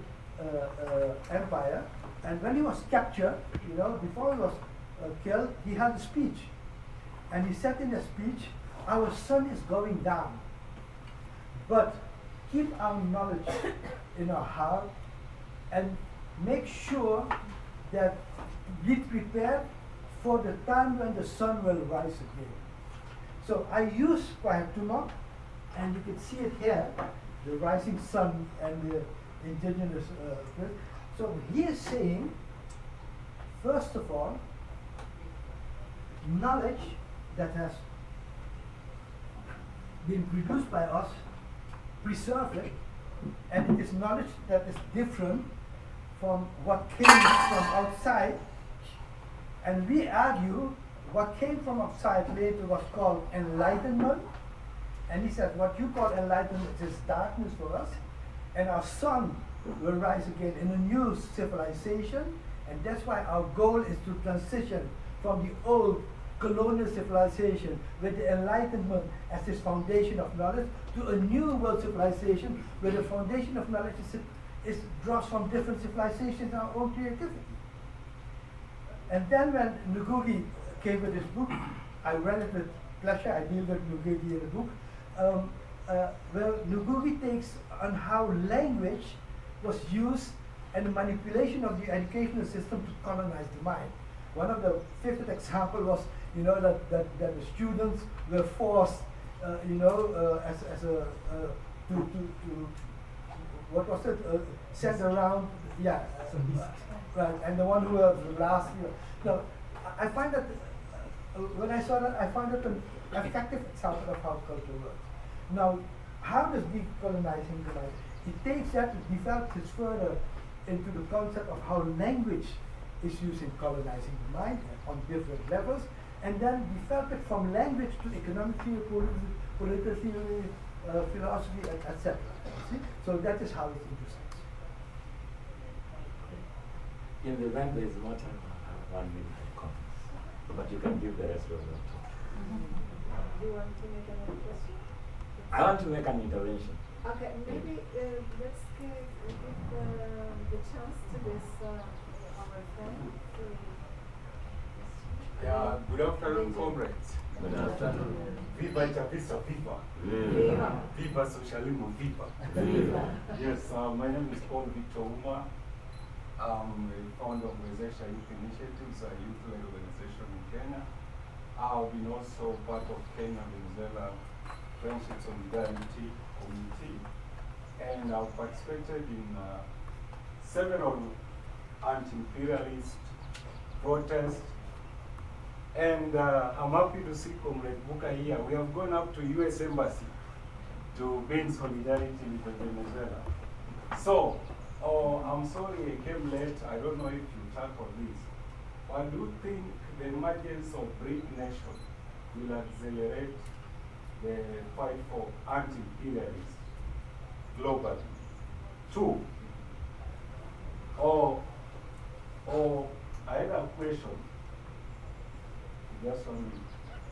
Empire, and when he was captured, you know, before he was killed, he had a speech, and he said in the speech, our sun is going down, but keep our knowledge in our heart and make sure that be prepared for the time when the sun will rise again. So I use Kwahetumok, and you can see it here, the rising sun and the indigenous. So he is saying, first of all, knowledge that has been produced by us, preserve it, and it is knowledge that is different from what came from outside. And we argue what came from outside later was called enlightenment. And he said, what you call enlightenment is darkness for us. And our sun will rise again in a new civilization. And that's why our goal is to transition from the old colonial civilization with the enlightenment as its foundation of knowledge to a new world civilization where the foundation of knowledge is draws from different civilizations and our own creativity. And then when Ngugi came with his book, I read it with pleasure. I deal with Ngugi in the book. Well, Ngugi takes on how language was used and the manipulation of the educational system to colonize the mind. One of the favorite example was, that the students were forced, as a to what was it? Sent around, right, and the one who was last year. Now, I find that when I saw that, I found it an effective example of how culture works. Now, how does decolonizing the mind? It takes that to develop this further into the concept of how language is used in colonizing the mind on different levels, and then develop it from language to economic theory, political theory, philosophy, etc. See? So that is how it intersects. In the event there is more time, I have 1 minute comments, but you can give the rest of the talk. Do you want to make an question? I want to make an intervention. Okay, maybe let's give the chance to this our friend. Yeah, good afternoon, comrades. Good afternoon. Viva Chavista, viva. Viva. Viva Socialismo, viva. Viva. Yes, my name is Paul Victor Uma. I'm a founder of Wezesha Youth Initiatives, a youth-led organization in Kenya. I've been also part of Kenya-Venezuela Friendship Solidarity Committee, and I've participated in several anti-imperialist protests. And I'm happy to see Comrade Buka here. We have gone up to US Embassy to be in solidarity with Venezuela. So, I'm sorry I came late. I don't know if you tackle this. But do you think the emergence of BRIC nation will accelerate the fight for anti-imperialism globally? 2, or I had a question. Just on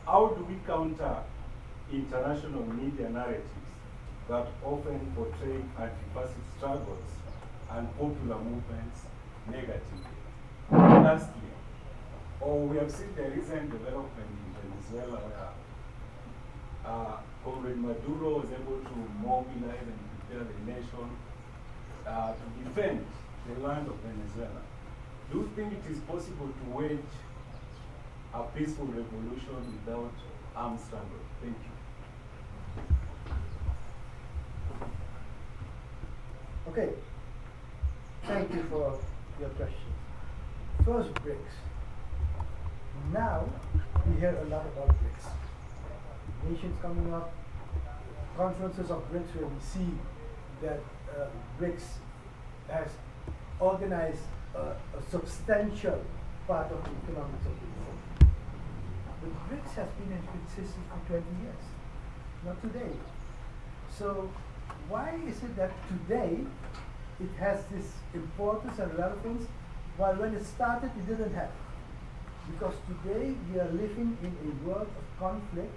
how do we counter international media narratives that often portray anti-fascist struggles and popular movements negatively? Lastly, we have seen the recent development in Venezuela where Comrade Maduro was able to mobilize and prepare the nation to defend the land of Venezuela. Do you think it is possible to wage a peaceful revolution without armed struggle? Thank you. Okay. Thank you for your question. First, BRICS. Now, we hear a lot about BRICS. Nations coming up, conferences of BRICS where we see that BRICS has organized a substantial part of the economics of the world. But BRICS has been in existence for 20 years, not today. So why is it that today it has this importance and relevance, while when it started it didn't have? Because today we are living in a world of conflict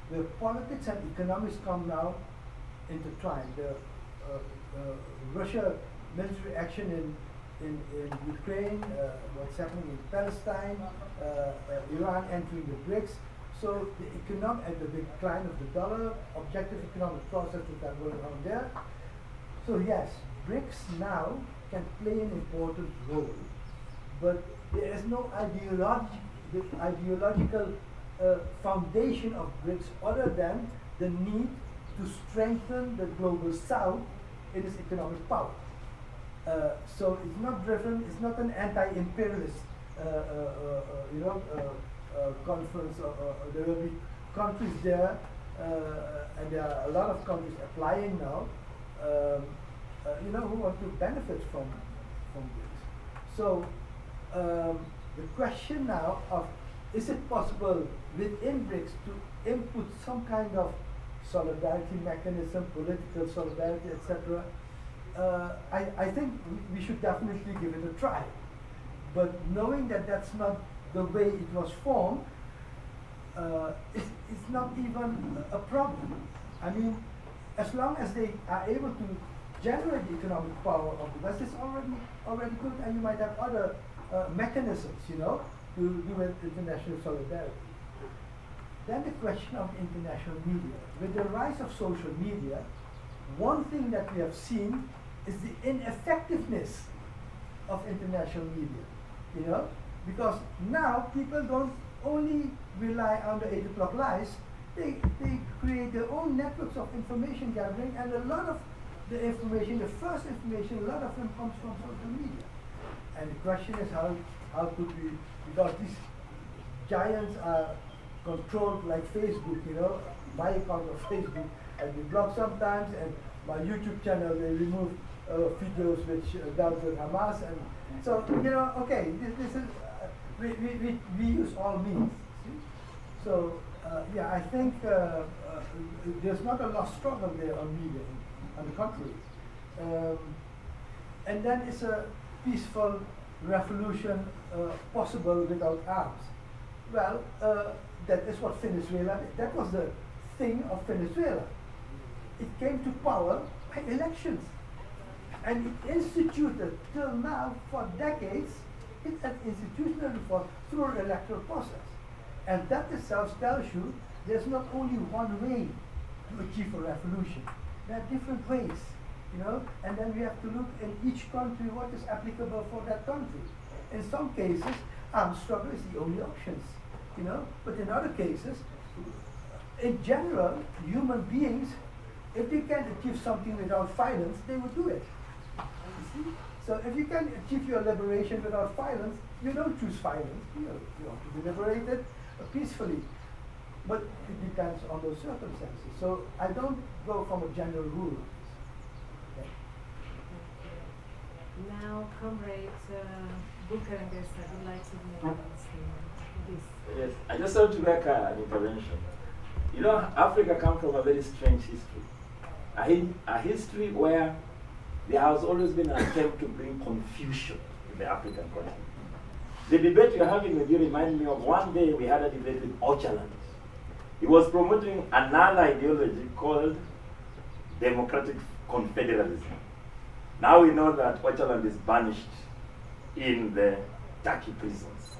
where politics and economics come now intertwined. The Russia military action in Ukraine, what's happening in Palestine, Iran entering the BRICS. So the the decline of the dollar, objective economic processes that are going on there. So yes, BRICS now can play an important role, but there is no the ideological foundation of BRICS other than the need to strengthen the global south in its economic power. So it's not driven, it's not an anti-imperialist conference. There will be countries there, and there are a lot of countries applying now, who want to benefit from this. So the question now of, is it possible within BRICS to input some kind of solidarity mechanism, political solidarity, etc.? I think we should definitely give it a try. But knowing that that's not the way it was formed, it's not even a problem. I mean, as long as they are able to generate the economic power of the West, it's already good, and you might have other mechanisms, to do with international solidarity. Then the question of international media. With the rise of social media, one thing that we have seen is the ineffectiveness of international media, because now people don't only rely on the 8 o'clock lies, they create their own networks of information gathering, and a lot of the information, the first information, a lot of them comes from social media. And the question is how could we, because these giants are controlled like Facebook, my account of Facebook, and we block sometimes, and my YouTube channel, they remove videos which dealt with Hamas, and so, okay, this is, we use all means. See? So, I think there's not a lost struggle there on media, on the contrary. And then it's a peaceful revolution possible without arms. Well, that is what Venezuela did. That was the thing of Venezuela. It came to power by elections. And it instituted till now for decades, it's an institutional reform through an electoral process. And that itself tells you there's not only one way to achieve a revolution. There are different ways, and then we have to look in each country what is applicable for that country. In some cases, armed struggle is the only options, but in other cases, in general, human beings, if they can achieve something without violence, they will do it. You see? So if you can achieve your liberation without violence, you don't choose violence. You want to be liberated peacefully. But it depends on those circumstances. So I don't go from a general rule. Okay. Now, Comrade Bukaranges, I would like to make this. Yes, I just want to make an intervention. Africa comes from a very strange history. A history where there has always been an attempt to bring confusion in the African continent. The debate you're having with you reminds me of one day we had a debate with Ocalan. He was promoting another ideology called democratic confederalism. Now we know that Ocalan is banished in the Turkey prisons.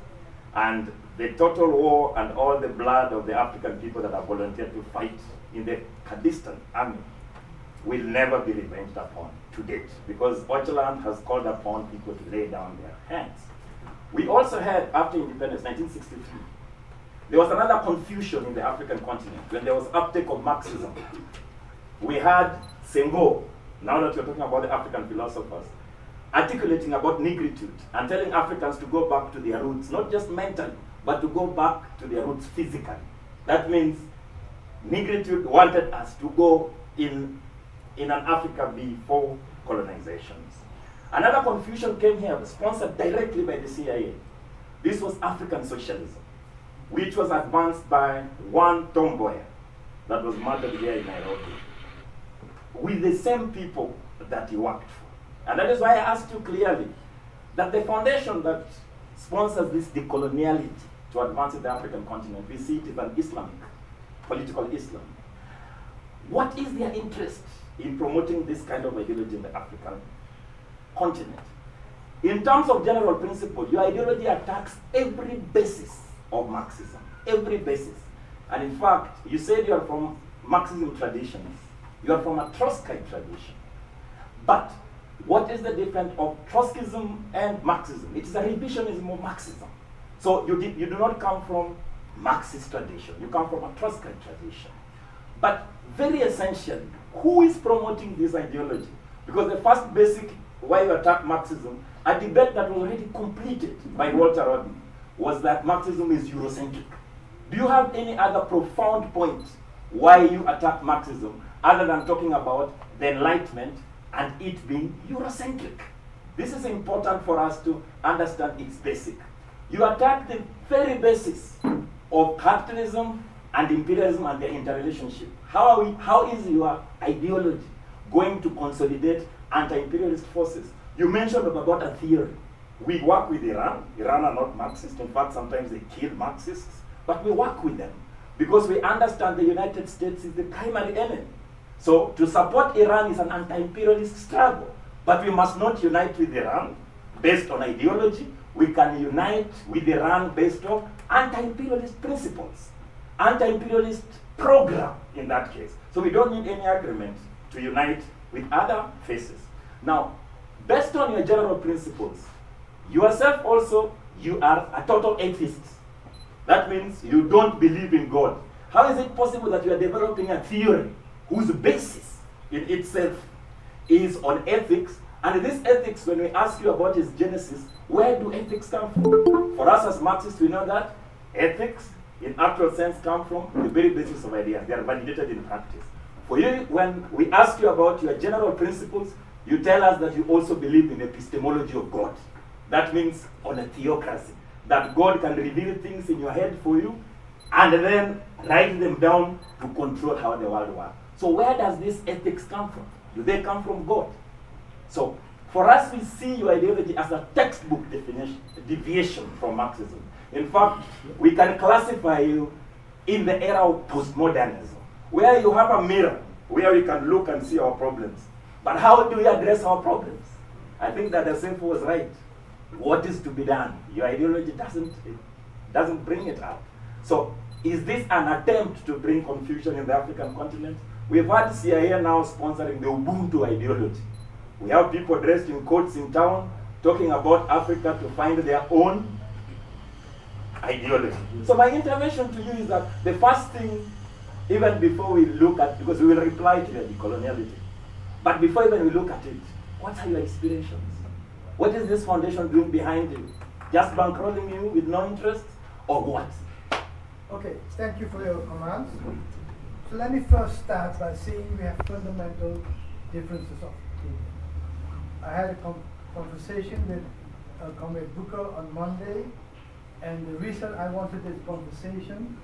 And the total war and all the blood of the African people that have volunteered to fight in the Kurdistan army will never be revenged upon to date, because Ocalan has called upon people to lay down their hands. We also had, after independence, 1963, there was another confusion in the African continent when there was uptake of Marxism. We had Senghor, now that we're talking about the African philosophers, articulating about negritude and telling Africans to go back to their roots, not just mentally, but to go back to their roots physically. That means negritude wanted us to go in an Africa before colonizations. Another confusion came here, sponsored directly by the CIA. This was African socialism, which was advanced by one tomboy that was murdered here in Nairobi, with the same people that he worked for. And that is why I asked you clearly that the foundation that sponsors this decoloniality to advance in the African continent, we see it as an Islamic, political Islam. What is their interest in promoting this kind of ideology in the African continent? In terms of general principle, your ideology attacks every basis of Marxism, every basis. And in fact, you said you are from Marxism traditions. You are from a Trotskyite tradition. But what is the difference of Trotskyism and Marxism? It is a revisionism of Marxism. So you do not come from Marxist tradition. You come from a Trotskyite tradition. But very essentially, who is promoting this ideology? Because the first basic why you attack Marxism, a debate that was already completed by Walter Rodney, was that Marxism is Eurocentric. Do you have any other profound point why you attack Marxism other than talking about the Enlightenment and it being Eurocentric? This is important for us to understand its basic. You attack the very basis of capitalism and imperialism and their interrelationship. How is your ideology going to consolidate anti-imperialist forces? You mentioned about a theory. We work with Iran. Iran are not Marxists. In fact, sometimes they kill Marxists. But we work with them because we understand the United States is the primary enemy. So to support Iran is an anti-imperialist struggle. But we must not unite with Iran based on ideology. We can unite with Iran based on anti-imperialist principles, anti-imperialist program in that case. So we don't need any agreement to unite with other faces. Now, based on your general principles, yourself also, you are a total atheist. That means you don't believe in God. How is it possible that you are developing a theory whose basis in itself is on ethics? And this ethics, when we ask you about its genesis, where do ethics come from? For us as Marxists, we know that ethics, in actual sense, come from the very basis of ideas. They are validated in practice. For you, when we ask you about your general principles, you tell us that you also believe in epistemology of God. That means on a theocracy, that God can reveal things in your head for you and then write them down to control how the world works. So where does this ethics come from? Do they come from God? So for us, we see your ideology as a textbook deviation from Marxism. In fact, we can classify you in the era of postmodernism, where you have a mirror, where we can look and see our problems. But how do we address our problems? I think that the Senfu was right. What is to be done? Your ideology doesn't bring it out. So is this an attempt to bring confusion in the African continent? We've had CIA now sponsoring the Ubuntu ideology. We have people dressed in coats in town talking about Africa to find their own ideology. So my intervention to you is that the first thing, even before we look at, because we will reply to your decoloniality, but before even we look at it, what are your aspirations? What is this foundation doing behind you? Just bankrolling you with no interest, or what? Okay, thank you for your comments. So let me first start by saying we have fundamental differences of opinion. I had a conversation with Comrade Booker on Monday, and the reason I wanted this conversation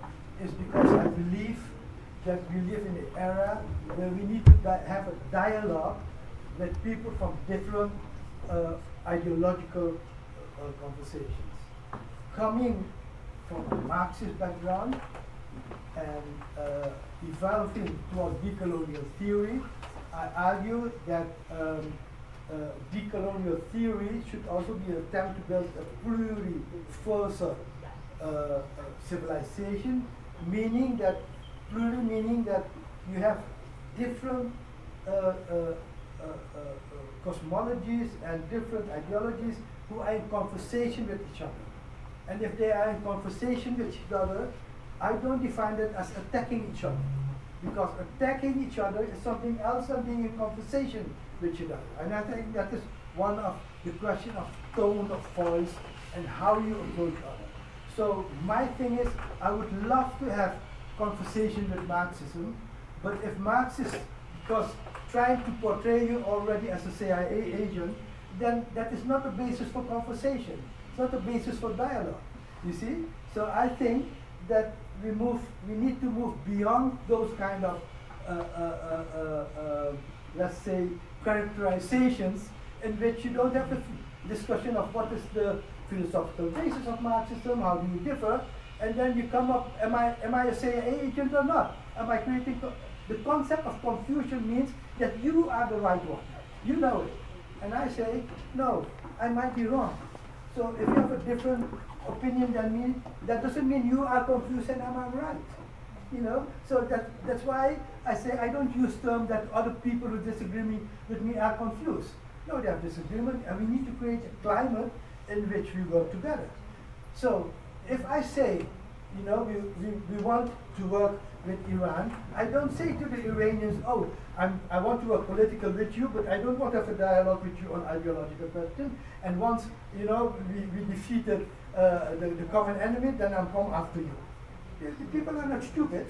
is because I believe that we live in an era where we need to have a dialogue with people from different ideological conversations. Coming from a Marxist background and evolving towards decolonial theory, I argue that decolonial theory should also be an attempt to build a pluriversal civilization, meaning that you have different cosmologies and different ideologies who are in conversation with each other. And if they are in conversation with each other, I don't define it as attacking each other, because attacking each other is something else than being in conversation with each other. And I think that is one of the question of tone of voice and how you approach others. So my thing is, I would love to have conversation with Marxism, but if Marxists, because trying to portray you already as a CIA agent, then that is not a basis for conversation. It's not a basis for dialogue. You see? So I think that we need to move beyond those kind of let's say characterizations in which you don't have a discussion of what is the philosophical basis of Marxism, how do you differ, and then you come up, am I a CIA agent or not? Am I creating the concept of confusion means that you are the right one. You know it. And I say, no, I might be wrong. So if you have a different opinion than me, that doesn't mean you are confused and I'm right. You know? So that's why I say I don't use terms that other people who disagree with me are confused. No, they have disagreement, and we need to create a climate in which we work together. So if I say, we want to work with Iran, I don't say to the Iranians, oh, I want to work political with you, but I don't want to have a dialogue with you on ideological questions. And once, we defeated the common enemy, then I'll come after you. The people are not stupid.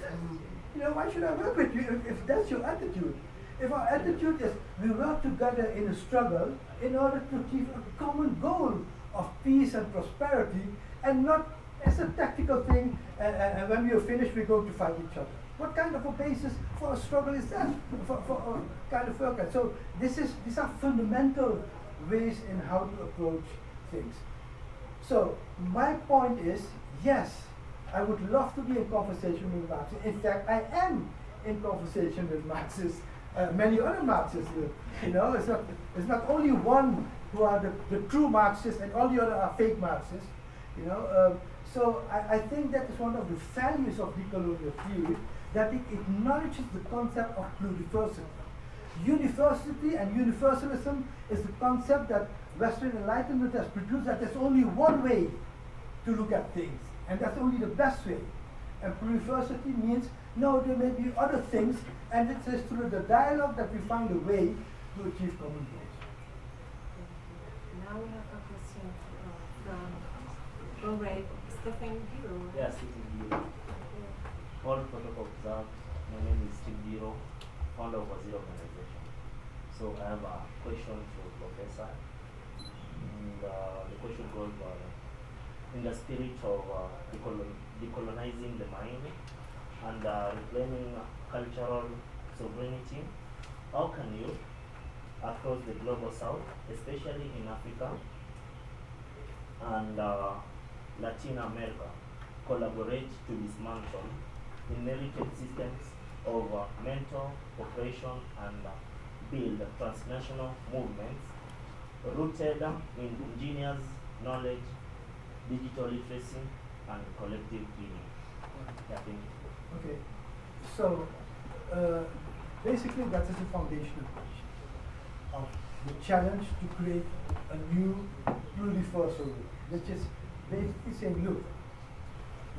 Why should I work with you if that's your attitude? If our attitude is we work together in a struggle in order to achieve a common goal of peace and prosperity, and not as a tactical thing, and when we are finished, we're going to fight each other. What kind of a basis for a struggle is that? For a kind of work? So these are fundamental ways in how to approach things. So my point is, yes, I would love to be in conversation with Marxists. In fact, I am in conversation with Marxists, many other Marxists. It's not only one who are the true Marxists and all the other are fake Marxists. So I think that is one of the values of decolonial theory, that it acknowledges the concept of pluriversity. University and universalism is the concept that Western Enlightenment has produced, that there's only one way to look at things, and that's only the best way. And pluriversity means, no, there may be other things, and it is through the dialogue that we find a way to achieve common goals. Now we have a question from Stephen Giro. Yes, it is Giro. All protocol observed. My name is Steve Giro, founder of Wazir Organization. So I have a question for Professor. And the question goes in the spirit of decolonizing the mind and reclaiming cultural sovereignty, how can you, across the global south, especially in Africa and Latin America, collaborate to dismantle inherited systems of mental operation and build transnational movements rooted in ingenious knowledge, digital literacy, and collective healing? Yeah, thank you. Okay, so basically that is the foundational question of the challenge to create a new pluriversal way, which is basically saying, look,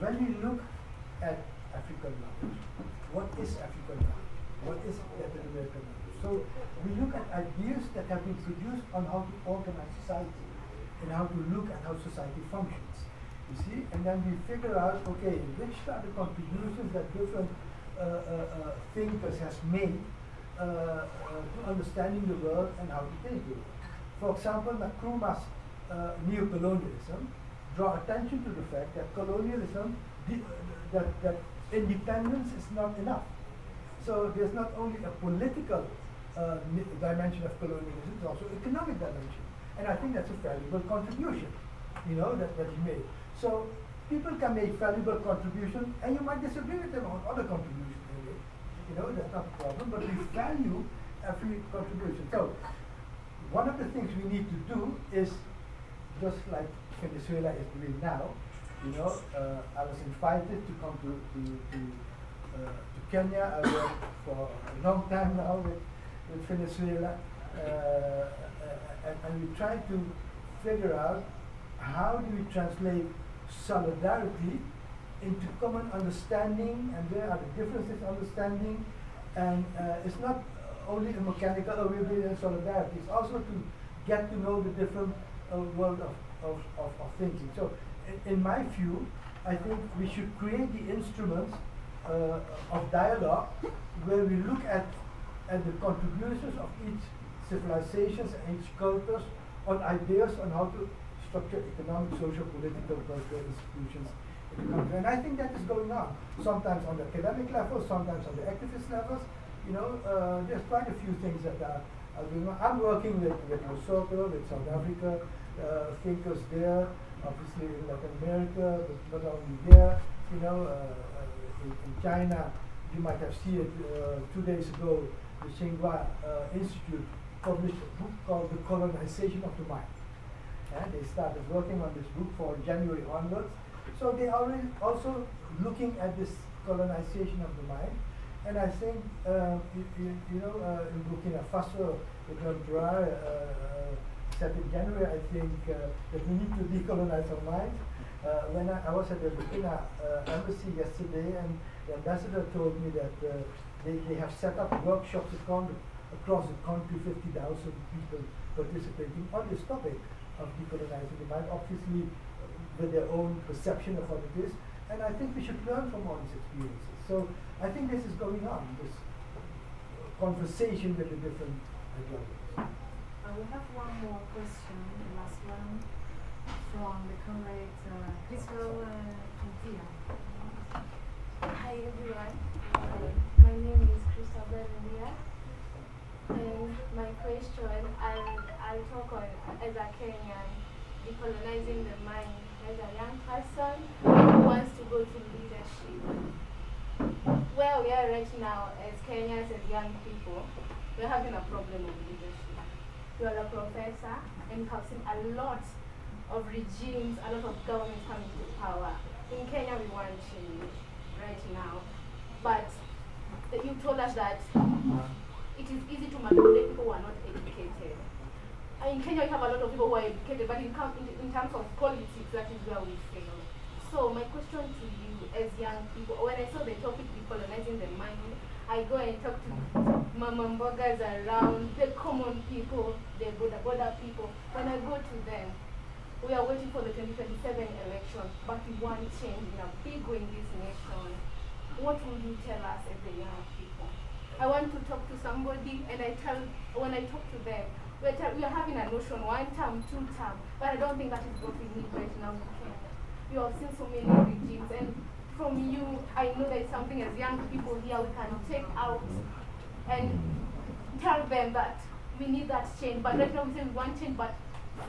when we look at African knowledge, what is African knowledge? What is Latin American knowledge? So we look at ideas that have been produced on how to organize society and how to look at how society functions. You see, and then we figure out, okay, which are the contributions that different thinkers has made to understanding the world and how to think the world. For example, Nkrumah's neocolonialism draw attention to the fact that colonialism, that independence is not enough. So there's not only a political dimension of colonialism, there's also economic dimension. And I think that's a valuable contribution, that he made. So people can make valuable contributions, and you might disagree with them on other contributions they make. That's not a problem, but we value every contribution. So one of the things we need to do is, just like Venezuela is doing now, I was invited to come to Kenya. I worked for a long time now with Venezuela, and we try to figure out how do we translate solidarity into common understanding, and where are the differences in understanding, and it's not only a mechanical, we'll be in solidarity, it's also to get to know the different world of thinking. So in my view, I think we should create the instruments of dialogue where we look at the contributions of each civilizations and each cultures on ideas on how to structure economic, social, political, cultural institutions in the country. And I think that is going on. Sometimes on the academic level, sometimes on the activist levels. There's quite a few things that are going on. I'm working with Lesotho, with South Africa, thinkers there, obviously in Latin America, but not only there. In China, you might have seen it 2 days ago, the Tsinghua Institute published a book called The Colonization of the Mind. And they started working on this book for January onwards. So they are also looking at this colonization of the mind. And I think, in Burkina Faso, the Traoré said in January, I think, that we need to decolonize our minds. When I was at the Burkina embassy yesterday, and the ambassador told me that they have set up workshops across the country, 50,000 people participating on this topic of decolonizing the mind, obviously with their own perception of what it is. And I think we should learn from all these experiences. So I think this is going on, this conversation with the different ideologies. We have one more question, the last one, from the comrade Crystal Quintia. Hi everyone, my name is Crystal Berendia, and my question, I'll talk on as a Kenyan, decolonizing the mind as a young person who wants to go to leadership. Where we are right now as Kenyans and young people, we're having a problem of leadership. You are a professor and you have seen a lot of regimes, a lot of governments coming to power. In Kenya we want change right now, but you told us that it is easy to manipulate people who are not educated. In Kenya we have a lot of people who are educated, but in terms of politics, that is where we fail. So my question to you as young people, when I saw the topic decolonizing the mind, I go and talk to mama mbogas around, the common people, the border people. When I go to them, we are waiting for the 2027 election, but we want change in a big way in this nation. What will you tell us as the young people? I want to talk to somebody, and when I talk to them, we are having a notion, 1 term, 2 term, but I don't think that is what we need right now in Kenya. You have seen so many regimes, and from you, I know there is something as young people here we can take out and tell them that we need that change. But right now we say we want change, but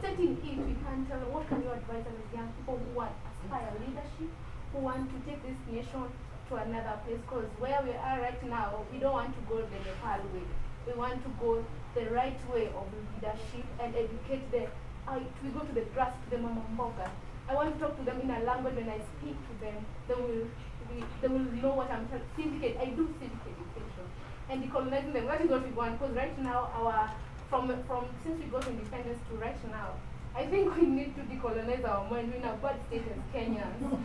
setting it, we can't tell them. What can you advise them as young people who want aspire leadership, who want to take this nation to another place? Because where we are right now, we don't want to go the Nepal way. We want to go the right way of leadership and educate them. We go to the grass, to the mama mboga. I want to talk to them in a language. When I speak to them, they will know what I'm talking. Civic, I do civic education and decolonizing them. That is what we want. Because right now, from since we got independence to right now, I think we need to decolonize our mind. We're in a bad state as Kenyans.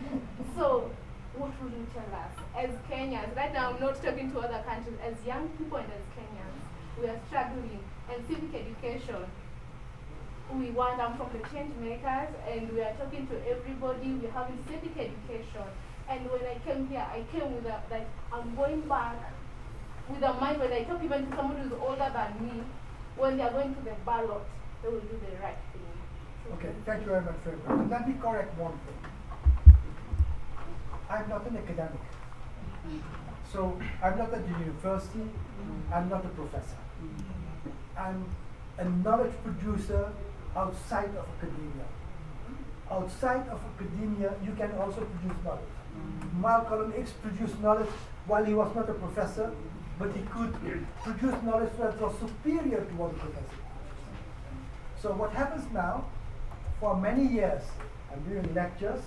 So, what will you tell us as Kenyans? Right now, I'm not talking to other countries. As young people and as Kenyans, we are struggling. And civic education, I'm from the change makers, and we are talking to everybody. We're having civic education. And when I came here, I came with I'm going back with a mind when I talk even to someone who's older than me, when they are going to the ballot, they will do the right thing. Okay, thank you very much for your question. Let me correct one thing. I'm not an academic. So I'm not at the university, I'm not a professor. I'm a knowledge producer outside of academia. Outside of academia, you can also produce knowledge. Malcolm X produced knowledge while he was not a professor, but he could produce knowledge that was superior to what a professor could. So what happens now, for many years, I'm doing lectures,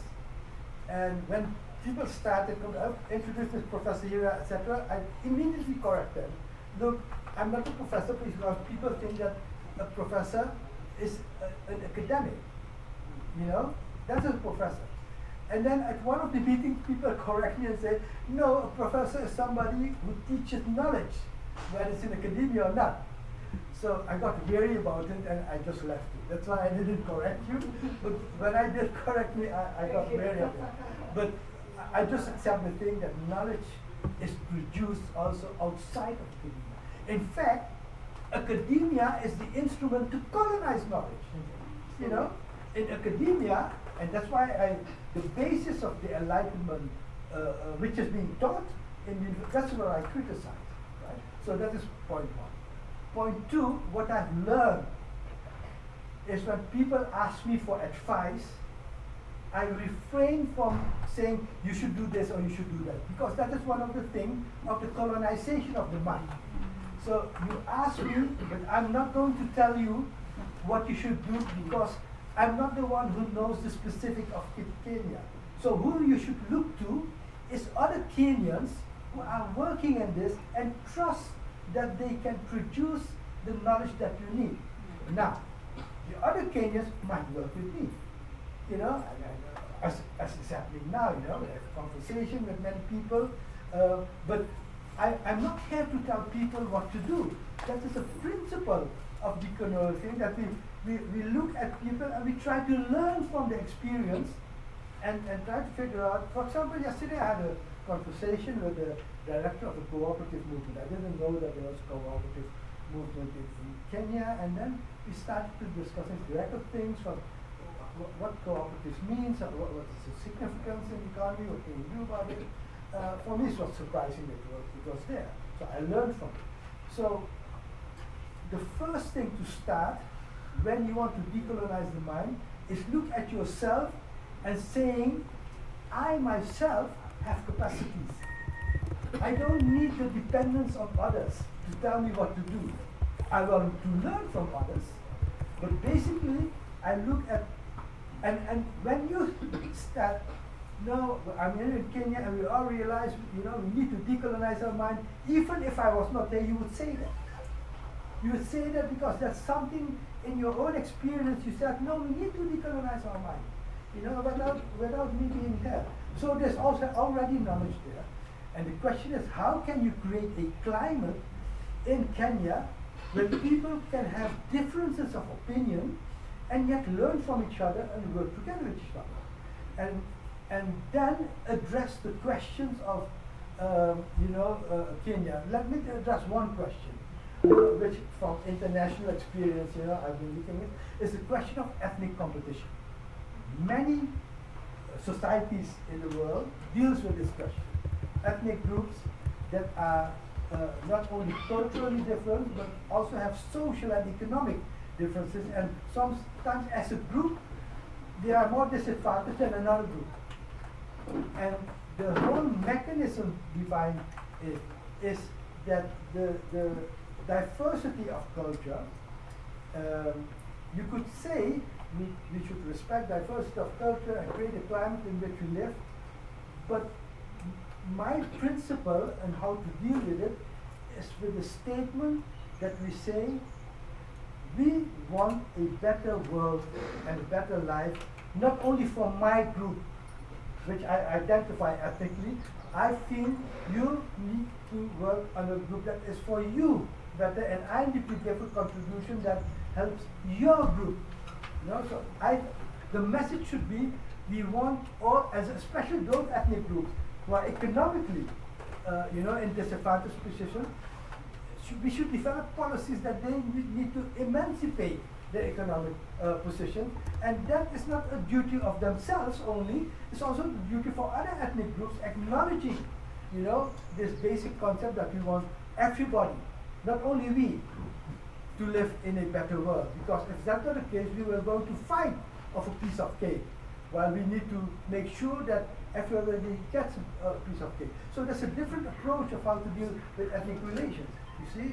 and when people started to introduce this professor here, etc., I immediately correct them. Look, I'm not a professor because people think that a professor is an academic. You know, that's a professor. And then at one of the meetings, people correct me and say, no, a professor is somebody who teaches knowledge, whether it's in academia or not. So I got weary about it and I just left it. That's why I didn't correct you. But when I did correct me, I got weary of it. But I just accept the thing that knowledge is produced also outside of academia. In fact, academia is the instrument to colonize knowledge. You know, in academia, and that's why the basis of the Enlightenment, which is being taught in the, that's what I criticize. Right? So that is point one. Point two, what I've learned is when people ask me for advice, I refrain from saying you should do this or you should do that, because that is one of the things of the colonization of the mind. So you ask me, but I'm not going to tell you what you should do because I'm not the one who knows the specific of Kenya. So who you should look to is other Kenyans who are working in this and trust that they can produce the knowledge that you need. Now, the other Kenyans might work with me. You know, as is happening now, you know, we have a conversation with many people, but I'm not here to tell people what to do. That is a principle of decolonializing, that we look at people and we try to learn from the experience and try to figure out. For example, yesterday I had a conversation with the director of the cooperative movement. I didn't know that there was a cooperative movement in Kenya, and then we started to discussing direct things from what cooperatives means, what is the significance in the economy, what can we do about it. For me, it was surprising that it was there. So I learned from it. So the first thing to start when you want to decolonize the mind is look at yourself and saying, I myself have capacities. I don't need the dependence of others to tell me what to do. I want to learn from others, but basically I look at, and when you start, no, I'm here in Kenya and we all realize, you know, we need to decolonize our mind. Even if I was not there, you would say that. You would say that because that's something in your own experience. You said, no, we need to decolonize our mind, you know, without me being there. So there's also already knowledge there. And the question is, how can you create a climate in Kenya where people can have differences of opinion and yet learn from each other and work together with each other? And then address the questions of, Kenya. Let me address one question, which from international experience, you know, I've been looking at, is the question of ethnic competition. Many societies in the world deals with this question. Ethnic groups that are not only culturally different, but also have social and economic differences, and sometimes as a group, they are more disadvantaged than another group. And the whole mechanism behind it is that the diversity of culture, you could say we should respect diversity of culture and create a climate in which we live, but my principle and how to deal with it is with the statement that we say we want a better world and a better life, not only for my group, which I identify ethnically. I feel you need to work on a group that is for you better, and I need to give a contribution that helps your group. You know, so the message should be, we want all, especially those ethnic groups who are economically, in disadvantaged position, we should develop policies that they need to emancipate their economic position, and that is not a duty of themselves only, it's also the duty for other ethnic groups acknowledging, this basic concept that we want everybody, not only we, to live in a better world. Because if that's not the case, we will go to fight of a piece of cake, while we need to make sure that everybody gets a piece of cake. So there's a different approach of how to deal with ethnic relations, you see,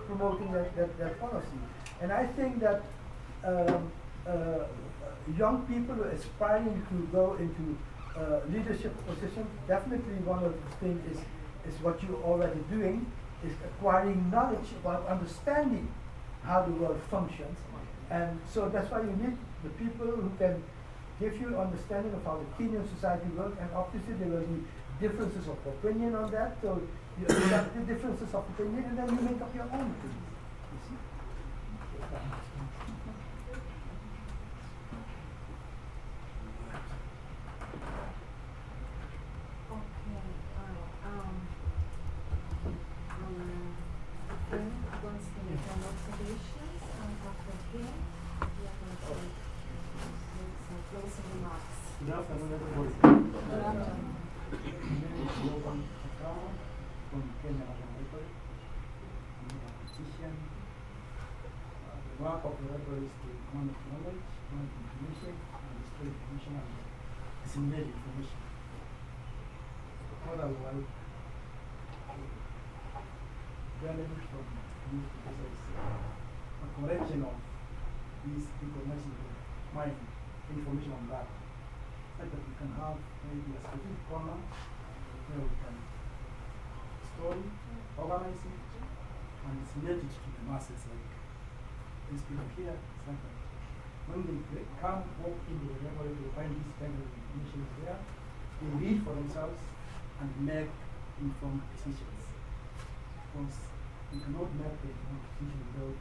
promoting that policy. And I think that young people who are aspiring to go into leadership positions, definitely one of the things is what you're already doing, is acquiring knowledge about understanding how the world functions. And so that's why you need the people who can give you understanding of how the Kenyan society works, and obviously there will be differences of opinion on that, so you accept the differences of opinion and then you make up your own opinion. You see? Wants to make some observations, after him, we are going to make some closing remarks. Good afternoon, everybody. Good afternoon. My name is Yovan Chakao from Kenya Library. I'm a physician. The work of the library is to manage knowledge, manage information, and display information, and disseminate information. Otherwise, benefit from this because it's a collection of these information, mind, information on that. Like that we can have maybe a specific corner where we can store it, organize it, and disseminate it to the masses. Like these people here, it's like that. when they come walk into the library, they find this kind of information there. They read for themselves and make informed decisions. Because you cannot make a informed decision without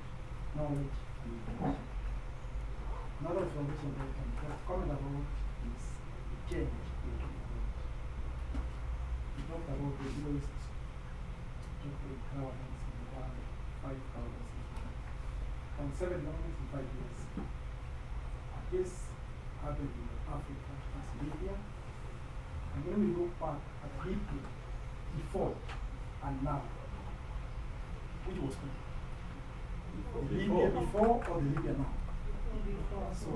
knowledge and information. Another information that I can just comment about is the change we are talking about. We talked about the lowest chocolate governance in the world, 5 governments from 7 governments in 5 years. This happened in Africa as Libya. And when we look back at Libya before and now, which was good? The Libya before or the Libya now? So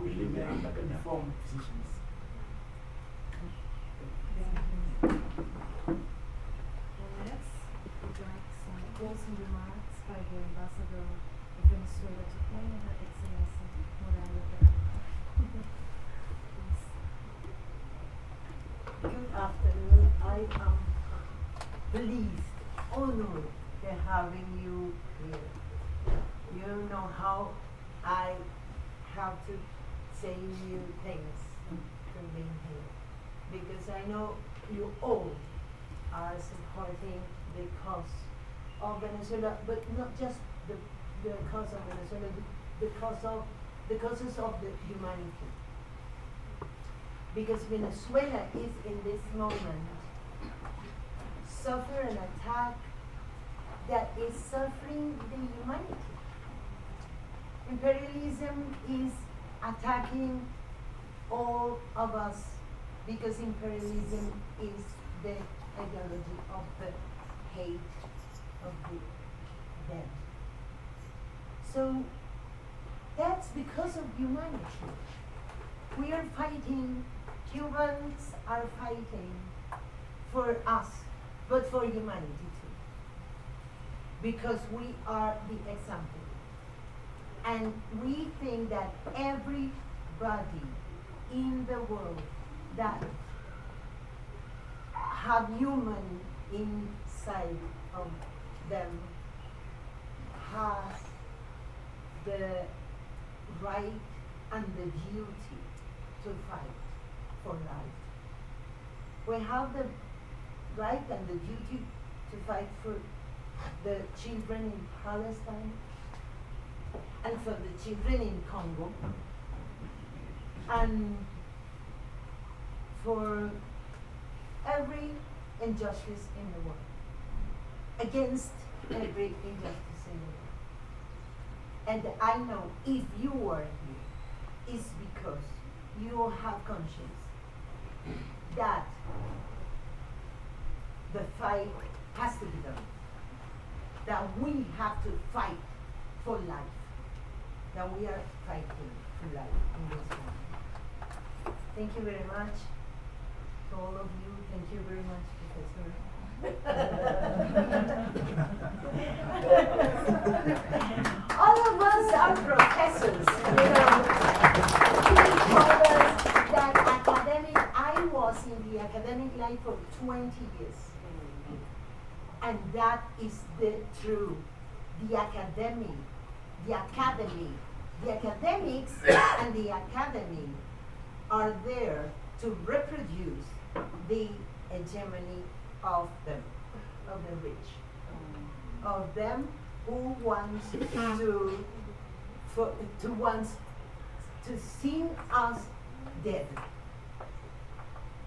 we should make informed decisions. Next, we'd like some closing remarks by the Ambassador of Venezuela to Kenya, Her Excellency Morales Please. Good afternoon. I am pleased, honored to having you here. You know how I have to say you things to be here, because I know you all are supporting the cause of Venezuela, but not just the cause of Venezuela, the causes of the humanity. Because Venezuela is in this moment suffer an attack that is suffering the humanity. Imperialism is attacking all of us because imperialism is the ideology of the hate of the dead. So that's because of humanity. We are fighting, Cubans are fighting for us, but for humanity too. Because we are the example. And we think that everybody in the world that have human inside of them has the right and the duty to fight for life. We have the right and the duty to fight for the children in Palestine and for the children in Congo and for every injustice in the world, against every injustice in the world. And I know if you are here, it's because you have conscience that the fight has to be done, that we have to fight for life, that we are fighting for life in this moment. Thank you very much to all of you. Thank you very much, Professor. All of us are professors. He told us that I was in the academic life for 20 years. And that is the truth. The academics and the academy are there to reproduce the hegemony of them, of the rich, of them who wants to see us dead.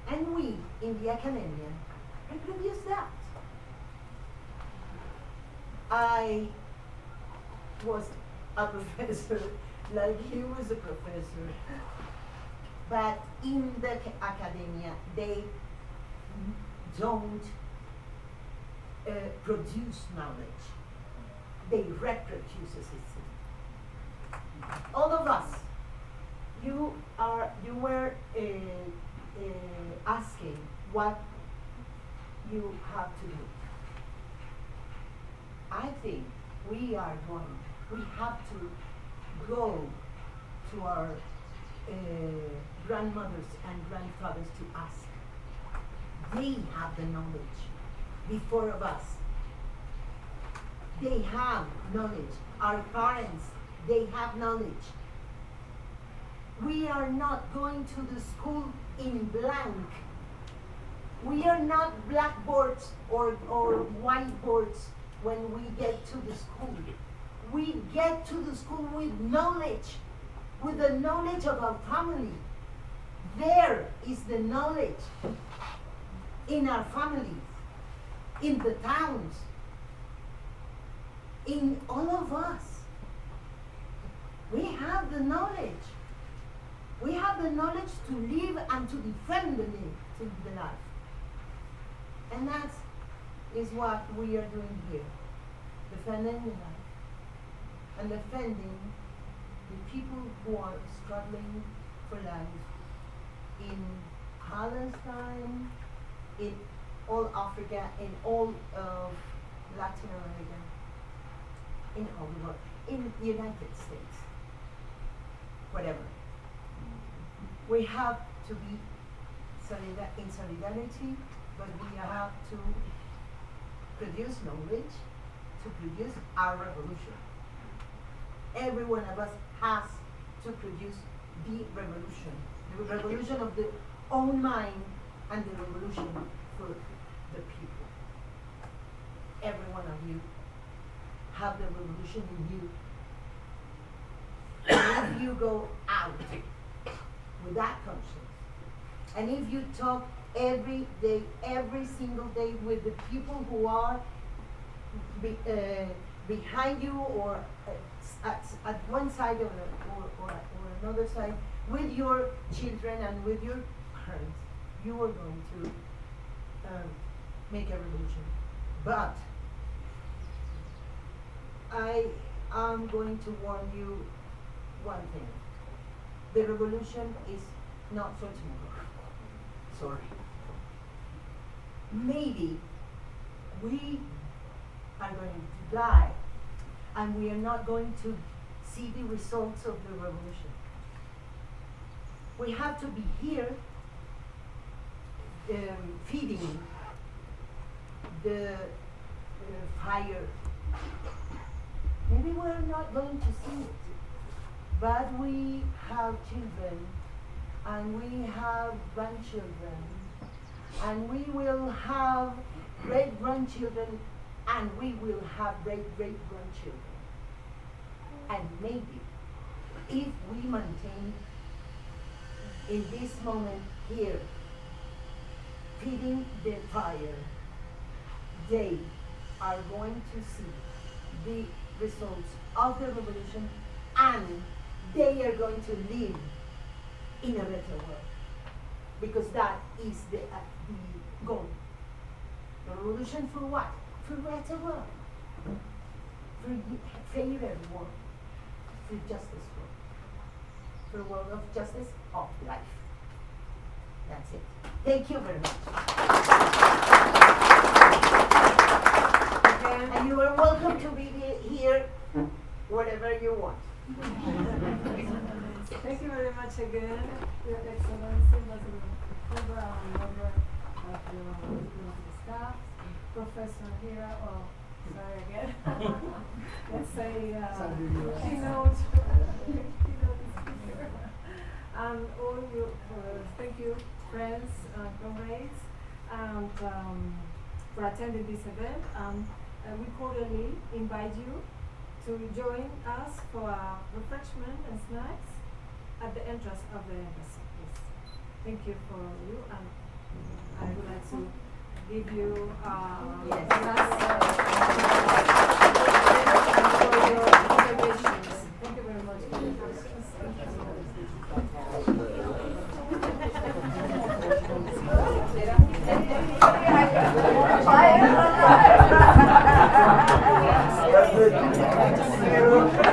And we in the academia reproduce that. I was a professor, like he was a professor, but in the academia they don't produce knowledge, they reproduce a system. All of us, you were asking what you have to do. I think we have to go to our grandmothers and grandfathers to ask. They have the knowledge before of us. They have knowledge. Our parents, they have knowledge. We are not going to the school in blank. We are not blackboards or whiteboards when we get to the school. We get to the school with knowledge, with the knowledge of our family. There is the knowledge in our families, in the towns, in all of us. We have the knowledge. We have the knowledge to live and to defend the life. And that is what we are doing here. Defending the life. And defending the people who are struggling for life in Palestine, in all Africa, in all of Latin America, in all the world, in the United States, whatever. We have to be in solidarity, but we have to produce knowledge, to produce our revolution. Every one of us has to produce the revolution of the own mind and the revolution for the people. Every one of you have the revolution in you. And if you go out with that conscience, and if you talk every day, every single day with the people who are behind you or at one side or another side, with your children and with your parents, you are going to make a revolution. But I am going to warn you one thing. The revolution is not for tomorrow. Sorry. Maybe we are going to die and we are not going to see the results of the revolution. We have to be here feeding the fire. Maybe we're not going to see it, but we have children and we have grandchildren and we will have great-grandchildren and we will have great-great-grandchildren. And maybe if we maintain in this moment here, feeding the fire, they are going to see the results of the revolution and they are going to live in a better world. Because that is the goal. The revolution for what? For a better world. For fairer world. For justice world. For a world of justice, of life. That's it. Thank you very much. And you are welcome to be here whatever you want. Thank you very much again, Your Excellency, member of the staff, Professor here, sorry again. Let's say keynote speaker. And all you, thank you, friends and comrades, and for attending this event. We cordially invite you to join us for refreshment and snacks at the entrance of the embassy, please. Thank you for you, and I would like to give you yes. For your observations. Thank you very much for your questions. That's it.